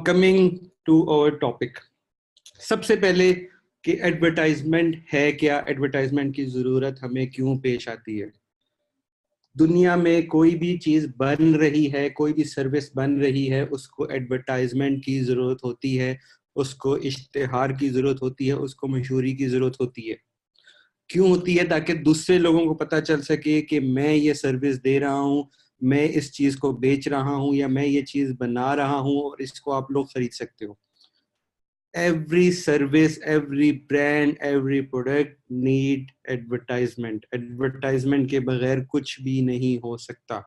Coming to our topic, सबसे पहले कि एडवर्टाइजमेंट है क्या, एडवर्टाइजमेंट की जरूरत हमें क्यों पेश आती है। दुनिया में कोई भी चीज बन रही है, कोई भी सर्विस बन रही है, उसको एडवर्टाइजमेंट की जरूरत होती है, उसको इश्तिहार की जरूरत होती है, उसको मशहूरी की जरूरत होती है। क्यों होती है? ताकि दूसरे लोगों को पता चल सके कि मैं ये सर्विस दे रहा हूँ, मैं इस चीज को बेच रहा हूँ, या मैं ये चीज बना रहा हूँ और इसको आप लोग खरीद सकते हो। Every service, every brand, every product need advertisement. Advertisement के बगैर कुछ भी नहीं हो सकता।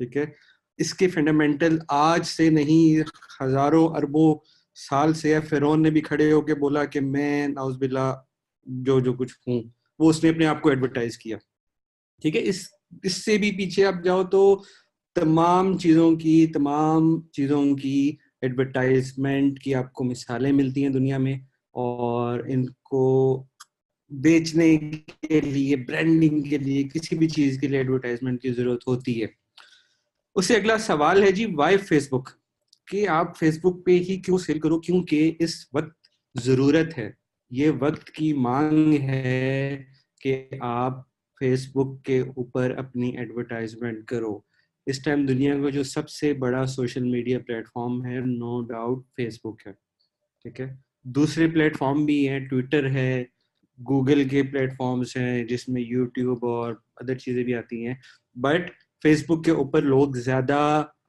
ठीक है, इसके फंडामेंटल आज से नहीं, हजारों अरबों साल से है। फिरौन ने भी खड़े होके बोला कि मैं नाउज़बिल्ला जो जो कुछ हूँ, वो उसने अपने आप को एडवर्टाइज किया। ठीक है, इससे भी पीछे आप जाओ तो तमाम चीज़ों की एडवर्टाइजमेंट की आपको मिसालें मिलती हैं दुनिया में, और इनको बेचने के लिए, ब्रांडिंग के लिए, किसी भी चीज़ के लिए एडवर्टाइजमेंट की ज़रूरत होती है। उससे अगला सवाल है जी, वाई फेसबुक? कि आप फेसबुक पे ही क्यों सेल करो? क्योंकि इस वक्त ज़रूरत है, ये वक्त की मांग है कि आप फेसबुक के ऊपर अपनी एडवर्टाइजमेंट करो। इस टाइम दुनिया का जो सबसे बड़ा सोशल मीडिया प्लेटफॉर्म है, नो डाउट फेसबुक है। ठीक है, दूसरे प्लेटफॉर्म भी हैं, ट्विटर है, गूगल के प्लेटफॉर्म्स हैं जिसमें यूट्यूब और अदर चीज़ें भी आती हैं, बट फेसबुक के ऊपर लोग ज़्यादा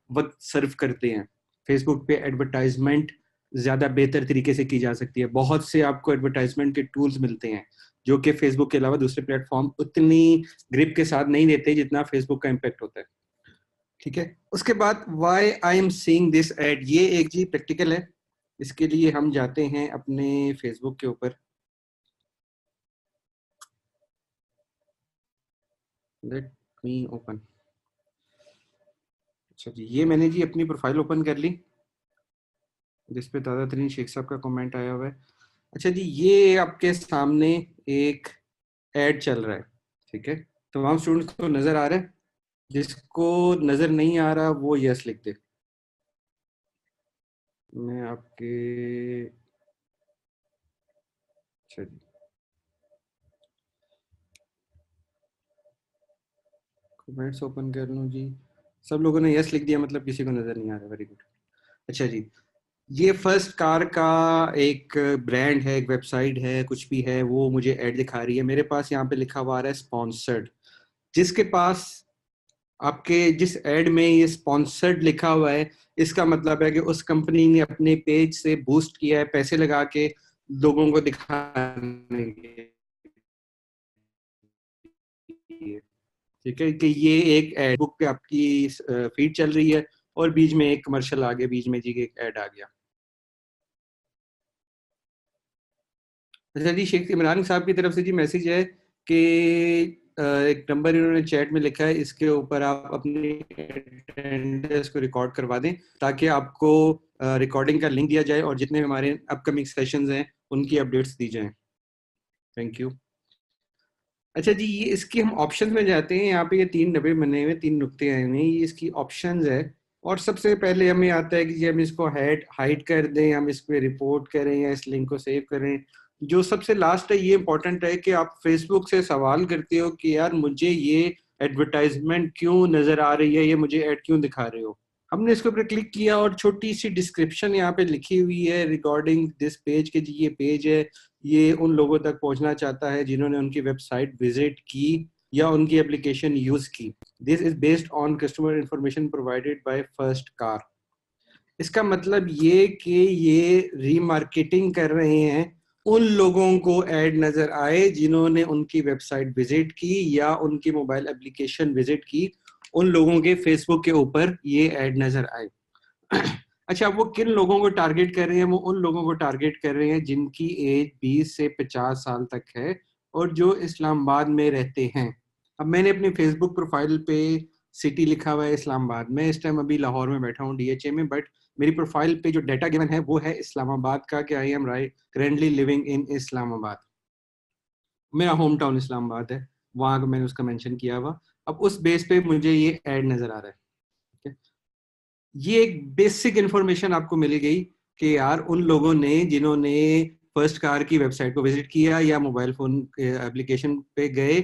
वक्त सर्व करते हैं। फेसबुक पे एडवर्टाइजमेंट ज़्यादा बेहतर तरीके से की जा सकती है। बहुत से आपको एडवर्टाइजमेंट के टूल्स मिलते हैं जो कि फेसबुक के अलावा दूसरे प्लेटफॉर्म उतनी ग्रिप के साथ नहीं देते जितना फेसबुक का इम्पैक्ट होता है। ठीक है, उसके बाद why I am seeing this ad, ये एक जी प्रैक्टिकल है। इसके लिए हम जाते हैं अपने फेसबुक के ऊपर। Let me open. अच्छा जी, ये मैंने जी अपनी प्रोफाइल ओपन कर ली जिसपे दादा तरीन शेख साहब का कमेंट आया हुआ है। अच्छा जी, ये आपके सामने एक ऐड चल रहा है। ठीक है, तमाम स्टूडेंट्स को नजर आ रहा है? जिसको नजर नहीं आ रहा वो यस लिख दे। मैं आपके, अच्छा जी, कमेंट्स ओपन कर लूँ जी। सब लोगों ने यस लिख दिया, मतलब किसी को नजर नहीं आ रहा। Very good. अच्छा जी, ये फर्स्ट कार का एक ब्रांड है, एक वेबसाइट है, कुछ भी है, वो मुझे ऐड दिखा रही है। मेरे पास यहाँ पे लिखा हुआ आ रहा है स्पॉन्सर्ड। जिसके पास, आपके जिस ऐड में ये स्पॉन्सर्ड लिखा हुआ है, इसका मतलब है कि उस कंपनी ने अपने पेज से बूस्ट किया है, पैसे लगा के लोगों को दिखाने के लिए। ठीक है, कि ये एक एड बुक पे आपकी फीड चल रही है और बीच में एक कमर्शियल आ गया, बीच में जी एक ऐड आ गया। अच्छा जी, शेख इमरान साहब की तरफ से जी मैसेज है कि एक नंबर इन्होंने चैट में लिखा है, इसके ऊपर आप अपनी अटेंडेंस को रिकॉर्ड करवा दें ताकि आपको रिकॉर्डिंग का लिंक दिया जाए और जितने हमारे अपकमिंग सेशंस हैं उनकी अपडेट्स दी जाएं। Thank you. अच्छा जी, ये इसकी हम ऑप्शंस में जाते हैं। यहाँ पे ये तीन डब्बे बने हुए, तीन नुक्ते आए हुए हैं, ये इसकी ऑप्शंस है। और सबसे पहले हमें आता है कि जी हम इसको हाइड कर दें, हम इस पे रिपोर्ट करें या इस लिंक को सेव करें। जो सबसे लास्ट है ये इंपॉर्टेंट है कि आप फेसबुक से सवाल करते हो कि यार मुझे ये एडवर्टाइजमेंट क्यों नजर आ रही है, ये मुझे ऐड क्यों दिखा रहे हो। हमने इसके ऊपर क्लिक किया और छोटी सी डिस्क्रिप्शन यहाँ पे लिखी हुई है रिगार्डिंग दिस पेज के जी ये पेज है, ये उन लोगों तक पहुंचना चाहता है जिन्होंने उनकी वेबसाइट विजिट की या उनकी एप्लीकेशन यूज की। This is based on customer information provided by first car. इसका मतलब ये कि ये रीमार्केटिंग कर रहे हैं, उन लोगों को ऐड नजर आए जिन्होंने उनकी वेबसाइट विजिट की या उनकी मोबाइल एप्लीकेशन विजिट की, उन लोगों के फेसबुक के ऊपर ये ऐड नजर आए। अच्छा, वो किन लोगों को टारगेट कर रहे हैं? वो उन लोगों को टारगेट कर रहे हैं जिनकी एज 20 से 50 साल तक है और जो इस्लामाबाद में रहते हैं। अब मैंने अपनी फेसबुक प्रोफाइल पे सिटी लिखा हुआ है इस्लामाबाद। मैं इस टाइम अभी लाहौर में बैठा हूँ डीएचए में, बट मेरी प्रोफाइल पे जो डाटा गिवन है वो है इस्लामाबाद का, कि I M right currently living in Islamabad. मेरा होम टाउन इस्लामाबाद है, वहां का मैंने उसका मेंशन किया हुआ। अब उस बेस पे मुझे ये ऐड नजर आ रहा है। ठीक है? ये एक बेसिक इंफॉर्मेशन आपको मिल गई कि यार उन लोगों ने जिन्होंने फर्स्ट कार की वेबसाइट को विजिट किया या मोबाइल फोन एप्लीकेशन पे गए,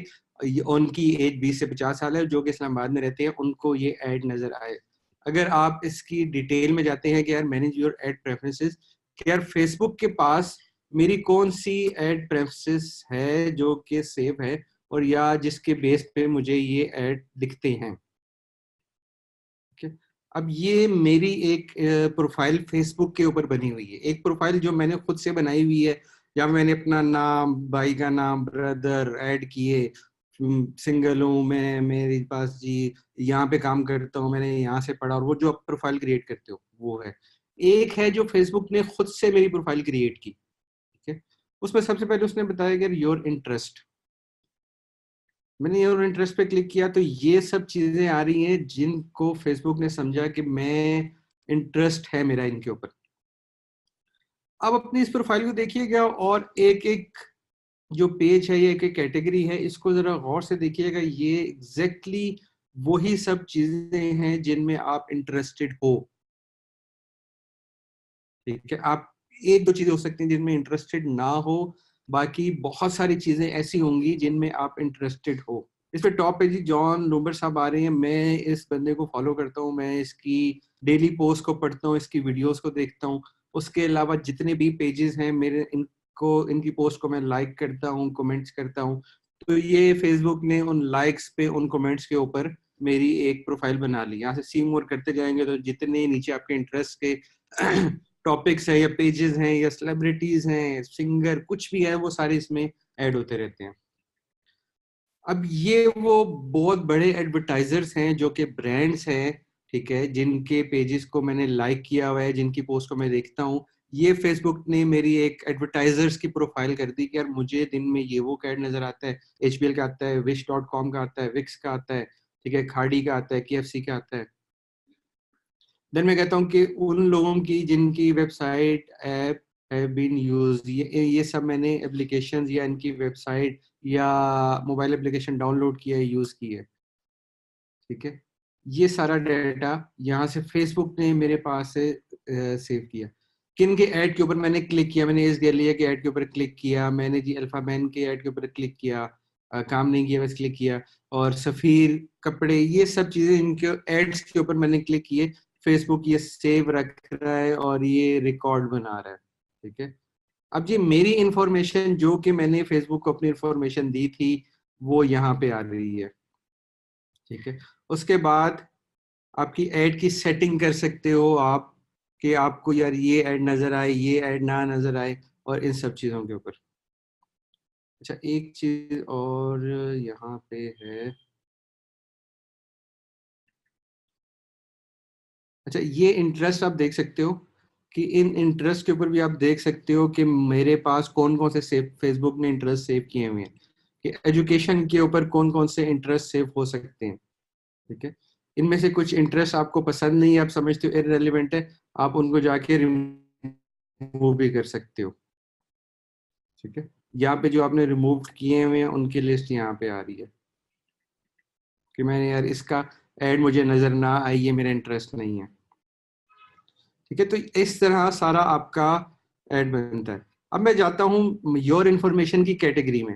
उनकी एज 20 से 50 साल है, जो कि इस्लामाबाद में रहते हैं, उनको ये ऐड नजर आए। अगर आप इसकी डिटेल में जाते हैं कि यार मैनेज योर एड प्रेफरेंसेस, कि यार फेसबुक के पास मेरी कौन सी एड प्रेफरेंसेस है जो कि सेव है और या जिसके बेस पे मुझे ये ऐड दिखते हैं। ठीक है, अब ये मेरी एक प्रोफाइल फेसबुक के ऊपर बनी हुई है, एक प्रोफाइल जो मैंने खुद से बनाई हुई है, या मैंने अपना नाम, भाई का नाम, ब्रदर ऐड किए, सिंगल हूँ मैं, मेरे पास जी यहाँ पे काम करता हूँ, मैंने यहाँ से पढ़ा, और वो जो आप प्रोफाइल क्रिएट करते हो वो है। एक है जो फेसबुक ने खुद से मेरी प्रोफाइल क्रिएट की। ठीक है, उसमें सबसे पहले उसने बताया कि योर इंटरेस्ट, मैंने योर इंटरेस्ट पे क्लिक किया तो ये सब चीजें आ रही हैं जिनको फेसबुक ने समझा कि मैं इंटरेस्ट है मेरा इनके ऊपर। अब अपनी इस प्रोफाइल को देखिएगा और एक एक जो पेज है, ये एक एक कैटेगरी है, इसको जरा गौर से देखिएगा। ये एग्जैक्टली वही सब चीजें हैं जिनमें आप इंटरेस्टेड हो। ठीक है, आप एक दो चीजें हो सकती हैं जिनमें इंटरेस्टेड ना हो, बाकी बहुत सारी चीजें ऐसी होंगी जिनमें आप इंटरेस्टेड हो। इस पे टॉप पे जी जॉन लूबर साहब आ रहे हैं, मैं इस बंदे को फॉलो करता हूँ, मैं इसकी डेली पोस्ट को पढ़ता हूँ, इसकी वीडियोस को देखता हूँ। उसके अलावा जितने भी पेजेस हैं मेरे, इनको, इनकी पोस्ट को मैं लाइक करता हूँ, कमेंट्स करता हूँ। तो ये फेसबुक ने उन लाइक्स पे, उन कमेंट्स के ऊपर मेरी एक प्रोफाइल बना ली। यहाँ से सी मोर करते जाएंगे तो जितने नीचे आपके इंटरेस्ट के टॉपिक्स हैं या पेजेस हैं या सेलिब्रिटीज हैं, सिंगर, कुछ भी है, वो सारे इसमें ऐड होते रहते हैं। अब ये वो बहुत बड़े एडवर्टाइजर्स हैं जो कि ब्रांड्स हैं, ठीक है, जिनके पेजेस को मैंने लाइक किया हुआ है, जिनकी पोस्ट को मैं देखता हूँ। ये फेसबुक ने मेरी एक एडवर्टाइजर्स की प्रोफाइल कर दी कि यार मुझे दिन में ये वो कैड नजर आता है, एचबीएल का आता है, wish.com का आता है, विक्स का आता है, ठीक है, खाड़ी का आता है, केएफसी का आता है। देन मैं कहता हूँ कि उन लोगों की जिनकी website, app have been used, ये सब मैंने एप्लीकेशंस या इनकी वेबसाइट या मोबाइल एप्लीकेशन डाउनलोड किया है, यूज की है। ठीक है, ये सारा डाटा यहाँ से फेसबुक ने मेरे पास से सेव किया। किन के ऐड के ऊपर मैंने क्लिक किया, मैंने इस गैलिया के ऐड के ऊपर क्लिक किया, मैंने जी अल्फा मैन के ऐड के ऊपर क्लिक किया, काम नहीं किया बस क्लिक किया, और सफीर कपड़े, ये सब चीजें इनके एड्स के ऊपर मैंने क्लिक किए। फेसबुक ये सेव रख रहा है और ये रिकॉर्ड बना रहा है। ठीक है, अब जी मेरी इंफॉर्मेशन जो कि मैंने फेसबुक को अपनी इंफॉर्मेशन दी थी वो यहाँ पे आ रही है। ठीक है, उसके बाद आपकी ऐड की सेटिंग कर सकते हो आप, कि आपको यार ये ऐड नजर आए, ये ऐड ना नजर आए, और इन सब चीजों के ऊपर। अच्छा, एक चीज और यहाँ पे है। अच्छा, ये इंटरेस्ट आप देख सकते हो कि इन इंटरेस्ट के ऊपर भी आप देख सकते हो कि मेरे पास कौन कौन से सेव, फेसबुक ने इंटरेस्ट सेव किए हुए हैं, कि एजुकेशन के ऊपर कौन कौन से इंटरेस्ट सेव हो सकते हैं। ठीक है, इनमें से कुछ इंटरेस्ट आपको पसंद नहीं है, आप समझते हो इररेलेवेंट है, आप उनको जाके रिमूव भी कर सकते हो। ठीक है, यहाँ पे जो आपने रिमूव किए हुए हैं उनकी लिस्ट यहाँ पे आ रही है कि मैंने यार इसका ऐड मुझे नजर ना आई, ये मेरा इंटरेस्ट नहीं है। ठीक है, तो इस तरह सारा आपका ऐड बनता है। अब मैं जाता हूँ योर इन्फॉर्मेशन की कैटेगरी में।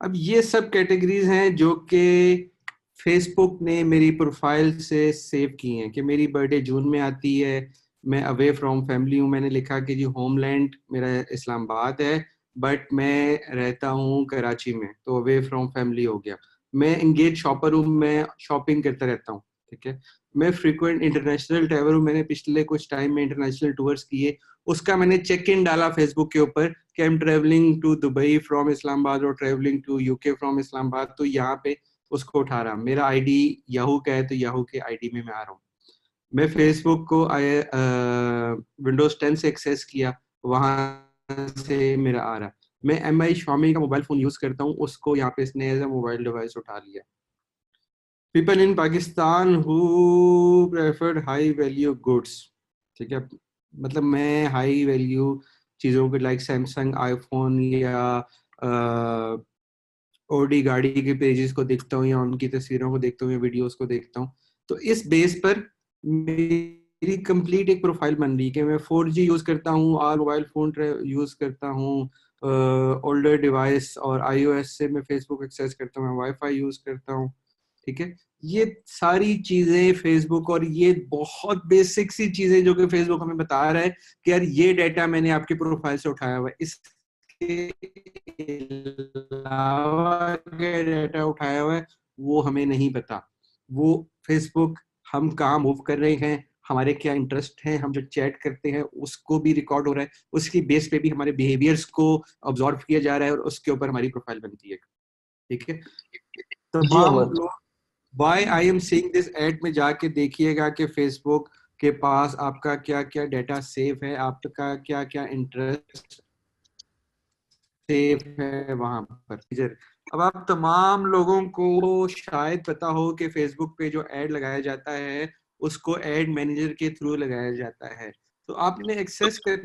अब ये सब कैटेगरीज हैं जो कि फेसबुक ने मेरी प्रोफाइल से सेव की हैं, कि मेरी बर्थडे जून में आती है, मैं अवे फ्रॉम फैमिली हूँ, मैंने लिखा कि जी होमलैंड मेरा इस्लामाबाद है, बट मैं रहता हूँ कराची में, तो अवे फ्रॉम फैमिली हो गया। मैं इंगेज शॉपर हूँ, मैं शॉपिंग करता रहता हूँ। ठीक है, मैं फ्रीक्वेंट इंटरनेशनल ट्रैवलर हूँ, मैंने पिछले कुछ टाइम में इंटरनेशनल टूर्स किए, उसका मैंने चेक इन डाला फेसबुक के ऊपर कि I am travelling to Dubai from Islamabad और travelling to UK from Islamabad, तो यहाँ पे उसको उठा रहा। मेरा आईडी याहू का है तो याहू के आईडी में मैं आ रहा हूँ। मैं फेसबुक को विंडोज 10 से एक्सेस किया, वहां से मेरा आ रहा। मैं एम आई Xiaomi का मोबाइल फोन यूज करता हूँ, उसको यहाँ पे इसने एज ए मोबाइल डिवाइस उठा लिया। People in Pakistan who preferred high value goods. ठीक है, मतलब मैं हाई वैल्यू चीज़ों को लाइक सैमसंग, आईफोन या ओडी गाड़ी के पेजेस को देखता हूँ, या उनकी तस्वीरों को देखता हूँ, या वीडियोस को देखता हूँ। तो इस बेस पर मेरी कंप्लीट एक प्रोफाइल बन रही है कि मैं 4G यूज करता हूँ और मोबाइल फोन यूज करता हूँ, ओल्डर डिवाइस, और iOS से मैं फेसबुक एक्सेस करता हूँ, मैं वाईफाई यूज करता हूँ। ठीक है, ये सारी चीजें फेसबुक, और ये बहुत बेसिक सी चीजें जो कि फेसबुक हमें बता रहा है कि यार ये डाटा मैंने आपकी प्रोफाइल से उठाया हुआ है, इसके अलावा डाटा उठाया हुआ है वो हमें नहीं पता। वो फेसबुक हम कहाँ मूव कर रहे हैं, हमारे क्या इंटरेस्ट हैं, हम जो चैट करते हैं उसको भी रिकॉर्ड हो रहा है, उसकी बेस पे भी हमारे बिहेवियर्स को ऑब्जर्व किया जा रहा है और उसके ऊपर हमारी प्रोफाइल बनती है। ठीक है, जी तमाम उमर। लोग why I am seeing this ad में जाके देखिएगा कि फेसबुक के पास आपका क्या क्या डाटा सेव है, आपका क्या क्या इंटरेस्ट सेव है वहां पर। अब आप तमाम लोगों को शायद पता हो कि फेसबुक पे जो एड लगाया जाता है उसको एड मैनेजर के थ्रू लगाया जाता है, तो आपने एक्सेस कर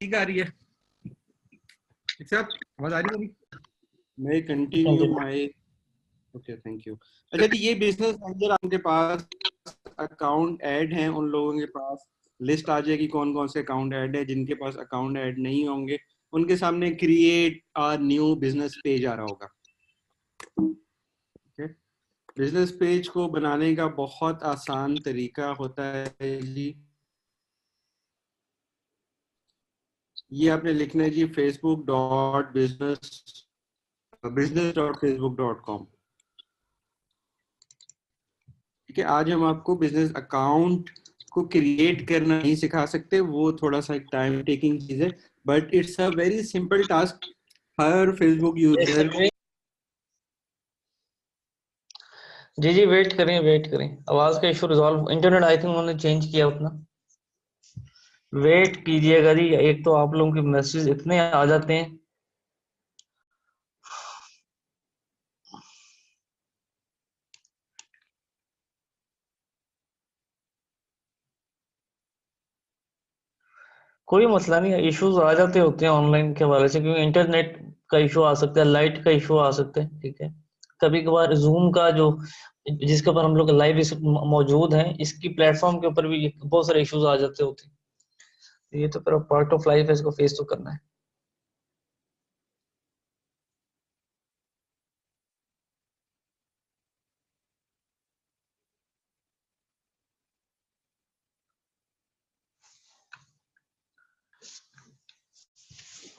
ठीक आ रही है? अच्छा, आवाज आ रही है मेरी? मैं continue continue. My, okay thank you. अच्छा जी, ये बिजनेस मैनेजर आपके पास अकाउंट ऐड हैं, उन लोगों के पास लिस्ट आ जाएगी कौन कौन से अकाउंट ऐड है। जिनके पास अकाउंट ऐड नहीं होंगे उनके सामने create a new business page आ रहा होगा। ठीक है, बिजनेस पेज को बनाने का बहुत आसान तरीका होता है जी। ये आपने लिखना है जी facebook.business.facebook.com। ठीक है, आज हम आपको बिजनेस अकाउंट को क्रिएट करना नहीं सिखा सकते, वो थोड़ा सा एक टाइम टेकिंग चीज है, but it's a very simple task. Her Facebook एक यूजर, सेकंड। जी जी, वेट करें वेट करें, आवाज का issue resolve, internet I think उन्होंने चेंज किया अपना। वेट कीजिएगा जी, एक तो आप लोगों के मैसेज इतने आ जाते हैं। कोई मसला नहीं है, इश्यूज आ जाते होते हैं ऑनलाइन के हवाले से, क्योंकि इंटरनेट का इशू आ सकता है, लाइट का इशू आ सकता है। ठीक है, कभी कभार जूम का जो, जिसके ऊपर हम लोग लाइव इस मौजूद हैं, इसकी प्लेटफॉर्म के ऊपर भी बहुत सारे इश्यूज आ जाते होते हैं। ये तो फिर पार्ट ऑफ लाइफ है, इसको फेस तो करना है।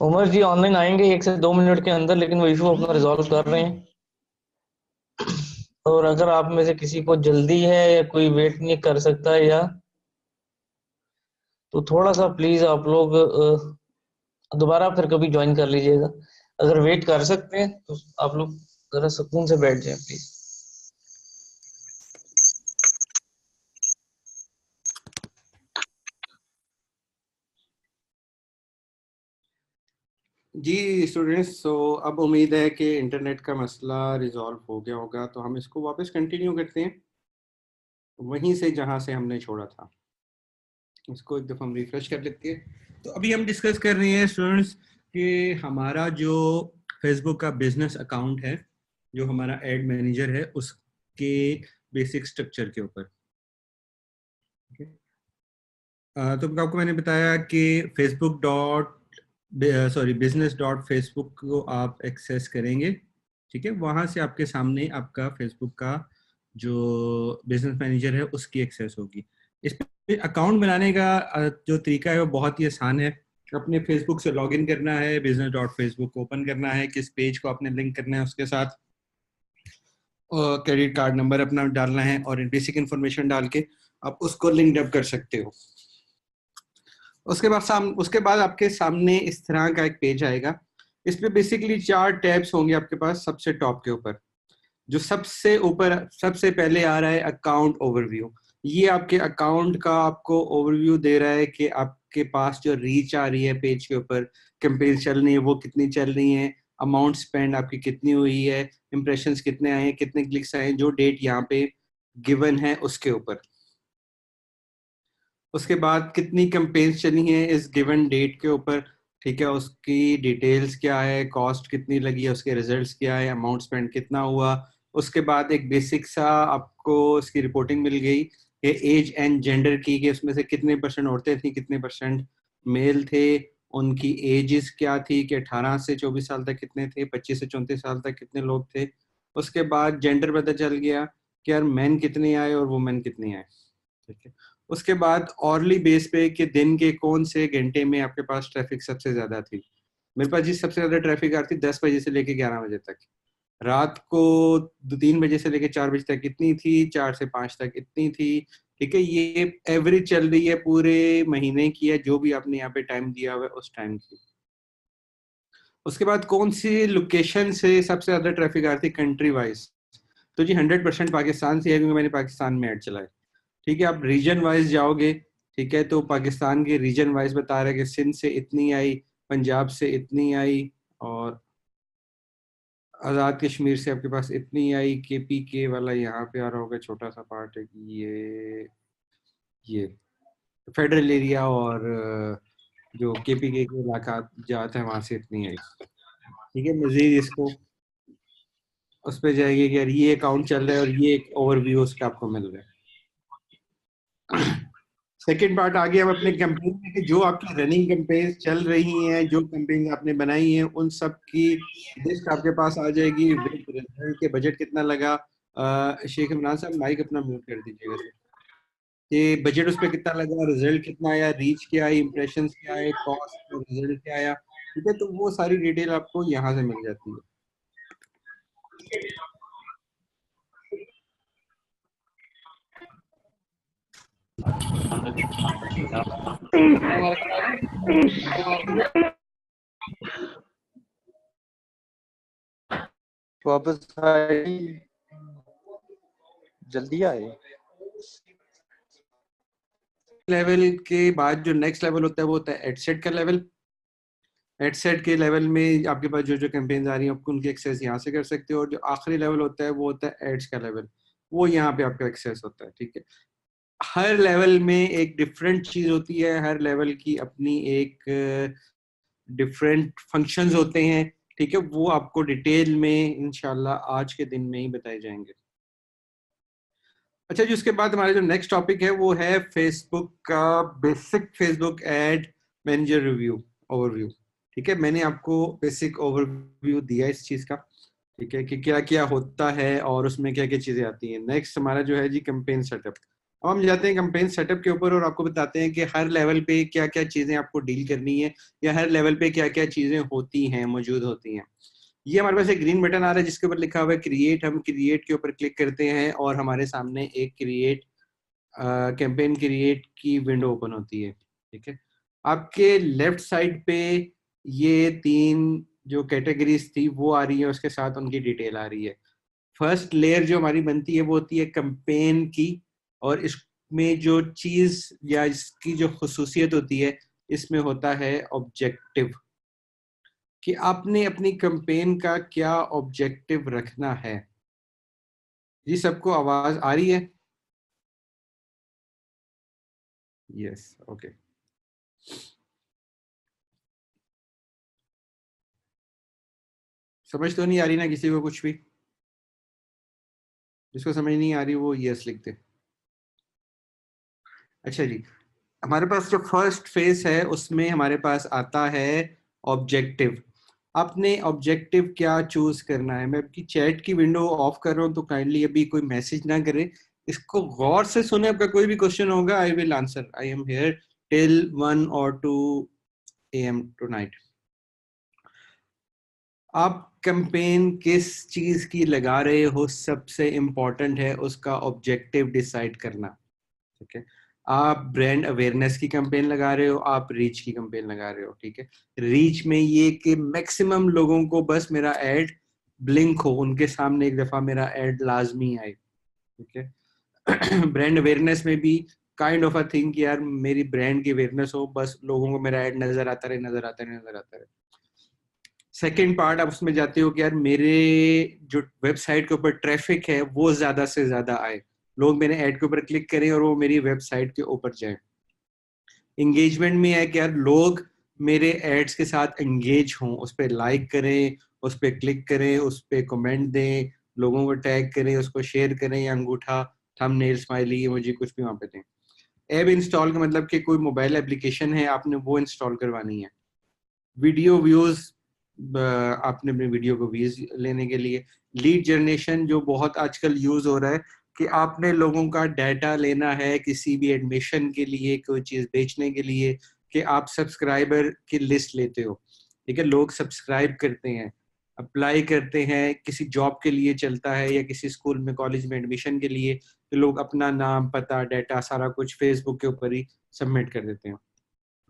उमर जी ऑनलाइन आएंगे 1 से 2 मिनट के अंदर, लेकिन वो इशू अपना रिजॉल्व कर रहे हैं। और अगर आप में से किसी को जल्दी है या कोई वेट नहीं कर सकता है, या तो थोड़ा सा प्लीज आप लोग दोबारा फिर कभी ज्वाइन कर लीजिएगा। अगर वेट कर सकते हैं तो आप लोग जरा सुकून से बैठ जाएं प्लीज। जी स्टूडेंट्स, सो अब उम्मीद है कि इंटरनेट का मसला रिजॉल्व हो गया होगा, तो हम इसको वापस कंटिन्यू करते हैं वहीं से जहां से हमने छोड़ा था। इसको एक दफ़ा हम रिफ्रेश कर लेते हैं। तो अभी हम डिस्कस कर रहे हैं स्टूडेंट्स कि हमारा जो फेसबुक का बिजनेस अकाउंट है, जो हमारा एड मैनेजर है, उसके बेसिक स्ट्रक्चर के ऊपर। तो आपको मैंने बताया कि Facebook dot sorry business dot Facebook को आप एक्सेस करेंगे। ठीक है, वहां से आपके सामने आपका फेसबुक का जो बिजनेस मैनेजर है उसकी एक्सेस होगी। इस पे अकाउंट बनाने का जो तरीका है वो बहुत ही आसान है। अपने फेसबुक से लॉगिन करना है, बिजनेस डॉट फेसबुक ओपन करना है, किस पेज को आपने लिंक करना है उसके साथ क्रेडिट कार्ड नंबर अपना डालना है और बेसिक इन्फॉर्मेशन डाल के आप उसको लिंक अप कर सकते हो। उसके बाद आपके सामने इस तरह का एक पेज आएगा। इस पे बेसिकली 4 टैब्स होंगे आपके पास। सबसे टॉप के ऊपर जो सबसे ऊपर सबसे पहले आ रहा है अकाउंट ओवरव्यू। ये आपके अकाउंट का आपको ओवरव्यू दे रहा है कि आपके पास जो रीच आ रही है पेज के ऊपर, कैंपेन चल रही है वो कितनी चल रही है, अमाउंट स्पेंड आपकी कितनी हुई है, इंप्रेशंस कितने आए हैं, कितने क्लिक्स आए हैं, जो डेट यहाँ पे गिवन है उसके ऊपर। उसके बाद कितनी कैंपेन्स चली हैं इस गिवन डेट के ऊपर, ठीक है, उसकी डिटेल्स क्या है, कॉस्ट कितनी लगी है, उसके रिजल्ट्स क्या है, अमाउंट स्पेंड कितना हुआ। उसके बाद एक बेसिक सा आपको उसकी रिपोर्टिंग मिल गई कि एज एंड जेंडर की, कि उसमें से कितने परसेंट औरतें थी, कितने परसेंट मेल थे, उनकी एजेस क्या थी, कि 18 से 24 साल तक कितने थे, 25 से 34 साल तक कितने लोग थे। उसके बाद जेंडर पता चल गया कि यार मैन कितने आए और वुमेन कितनी आए। ठीक है, उसके बाद ऑरली बेस पे कि दिन के कौन से घंटे में आपके पास ट्रैफिक सबसे ज्यादा थी। मेरे पास जी सबसे ज्यादा ट्रैफिक आ रही थी 10 बजे से लेके 11 बजे तक। रात को 3 बजे से लेके 4 बजे तक इतनी थी, 4 से 5 तक इतनी थी। ठीक है, ये एवरेज चल रही है, पूरे महीने की है, जो भी आपने यहाँ पे टाइम दिया हुआ है उस टाइम की। उसके बाद कौन सी लोकेशन से सबसे ज्यादा ट्रैफिक आ रही थी कंट्री वाइज। तो जी 100% पाकिस्तान से है, क्योंकि मैंने पाकिस्तान में ऐड चलाया। ठीक है, आप रीजन वाइज जाओगे, ठीक है, तो पाकिस्तान के रीजन वाइज बता रहे हैं कि सिंध से इतनी आई, पंजाब से इतनी आई, और आज़ाद कश्मीर से आपके पास इतनी आई। KPK वाला यहाँ पे आ रहा होगा, छोटा सा पार्ट है कि ये फेडरल एरिया, और जो KPK के इलाका जाता है वहां से इतनी आई। ठीक है, मजीद इसको उस पर जाएगी कि यार ये अकाउंट चल रहा है और ये एक ओवरव्यू उसका आपको मिल रहा है। सेकेंड पार्ट आ गया हम अपने कैंपेन में, कि जो आपकी रनिंग कैंपेन चल रही हैं, जो कैंपेन आपने बनाई है, उन सब की लिस्ट आपके पास आ जाएगी विद रिजल्ट के, बजट कितना लगा। शेख इमरान साहब माइक अपना म्यूट कर दीजिएगा सर। कि बजट उस पर कितना लगा, रिजल्ट कितना आया, रीच क्या आई, इंप्रेशन क्या आए, कॉस्ट और रिजल्ट क्या आया। ठीक है, तो वो सारी डिटेल आपको यहाँ से मिल जाती है। वापस आई, जल्दी आए। लेवल के बाद जो नेक्स्ट लेवल होता है वो होता है एडसेट का लेवल। एडसेट के लेवल में आपके पास जो जो कैंपेन्स आ रही हैं आपको उनकी एक्सेस यहाँ से कर सकते हो, और जो आखिरी लेवल होता है वो होता है एड्स का लेवल, वो यहाँ पे आपका एक्सेस होता है। ठीक है, हर लेवल में एक डिफरेंट चीज होती है, हर लेवल की अपनी एक डिफरेंट फंक्शंस होते हैं। ठीक है, वो आपको डिटेल में इंशाल्लाह आज के दिन में ही बताए जाएंगे। अच्छा जी, उसके बाद हमारा जो नेक्स्ट टॉपिक है वो है फेसबुक का basic Facebook ad manager review overview. ठीक है, मैंने आपको बेसिक ओवरव्यू दिया इस चीज का। ठीक है, कि क्या क्या होता है और उसमें क्या क्या चीजें आती हैं। नेक्स्ट हमारा जो है जी कैंपेन सेटअप। अब हम जाते हैं कैंपेन सेटअप के ऊपर और आपको बताते हैं कि हर लेवल पे क्या क्या चीजें आपको डील करनी है, या हर लेवल पे क्या क्या चीजें होती हैं, मौजूद होती हैं। ये हमारे पास एक ग्रीन बटन आ रहा है जिसके ऊपर लिखा हुआ है क्रिएट। हम क्रिएट के ऊपर क्लिक करते हैं और हमारे सामने एक क्रिएट कैंपेन क्रिएट की विंडो ओपन होती है। ठीक है, आपके लेफ्ट साइड पे ये 3 जो कैटेगरीज थी वो आ रही है, उसके साथ उनकी डिटेल आ रही है। फर्स्ट लेयर जो हमारी बनती है वो होती है कैंपेन की, और इसमें जो चीज या इसकी जो खुसूसियत होती है इसमें होता है ऑब्जेक्टिव, कि आपने अपनी कैंपेन का क्या ऑब्जेक्टिव रखना है। जी सबको आवाज आ रही है? Yes, okay. समझ तो नहीं आ रही ना किसी को कुछ भी? जिसको समझ नहीं आ रही वो यस लिख दे। अच्छा जी, हमारे पास जो फर्स्ट फेज है उसमें हमारे पास आता है ऑब्जेक्टिव। आपने ऑब्जेक्टिव क्या चूज करना है। मैं आपकी चैट की विंडो ऑफ कर रहा हूँ, तो काइंडली अभी कोई मैसेज ना करे, इसको गौर से सुने। आपका कोई भी क्वेश्चन होगा I will answer. I am here till 1 or 2 AM tonight. आप कैंपेन किस चीज की लगा रहे हो, सबसे इंपॉर्टेंट है उसका ऑब्जेक्टिव डिसाइड करना। ठीक है, आप ब्रांड अवेयरनेस की कैंपेन लगा रहे हो, आप रीच की कैंपेन लगा रहे हो। ठीक है, रीच में ये कि मैक्सिमम लोगों को बस मेरा एड ब्लिंक हो, उनके सामने एक दफा मेरा एड लाजमी आए। ठीक है, ब्रांड अवेयरनेस में भी काइंड ऑफ अ थिंग कि यार मेरी ब्रांड की अवेयरनेस हो, बस लोगों को मेरा एड नजर आता रहे, नजर आता रहे, नजर आता रहे। सेकेंड पार्ट आप उसमें जाते हो कि यार मेरे जो वेबसाइट के ऊपर ट्रैफिक है वो ज्यादा से ज्यादा आए, लोग मेरे ऐड के ऊपर क्लिक करें और वो मेरी वेबसाइट के ऊपर जाए। इंगेजमेंट में है कि यार लोग मेरे एड्स के साथ एंगेज हों, उस पर लाइक करें, उस पर क्लिक करें, उस पर कमेंट दें, लोगों को टैग करें, उसको शेयर करें, या अंगूठा, थंबनेल, स्माइली, मुझे कुछ भी वहाँ पे दें। ऐप इंस्टॉल का मतलब कि कोई मोबाइल एप्लीकेशन है, आपने वो इंस्टॉल करवानी है। वीडियो व्यूज, आपने अपने वीडियो को व्यूज लेने के लिए। लीड जनरेशन, जो बहुत आजकल यूज हो रहा है, कि आपने लोगों का डाटा लेना है किसी भी एडमिशन के लिए, कोई चीज बेचने के लिए, कि आप सब्सक्राइबर की लिस्ट लेते हो, ठीक है, लोग सब्सक्राइब करते हैं, अप्लाई करते हैं, किसी जॉब के लिए चलता है या किसी स्कूल में कॉलेज में एडमिशन के लिए, तो लोग अपना नाम, पता, डाटा सारा कुछ फेसबुक के ऊपर ही सबमिट कर देते हैं।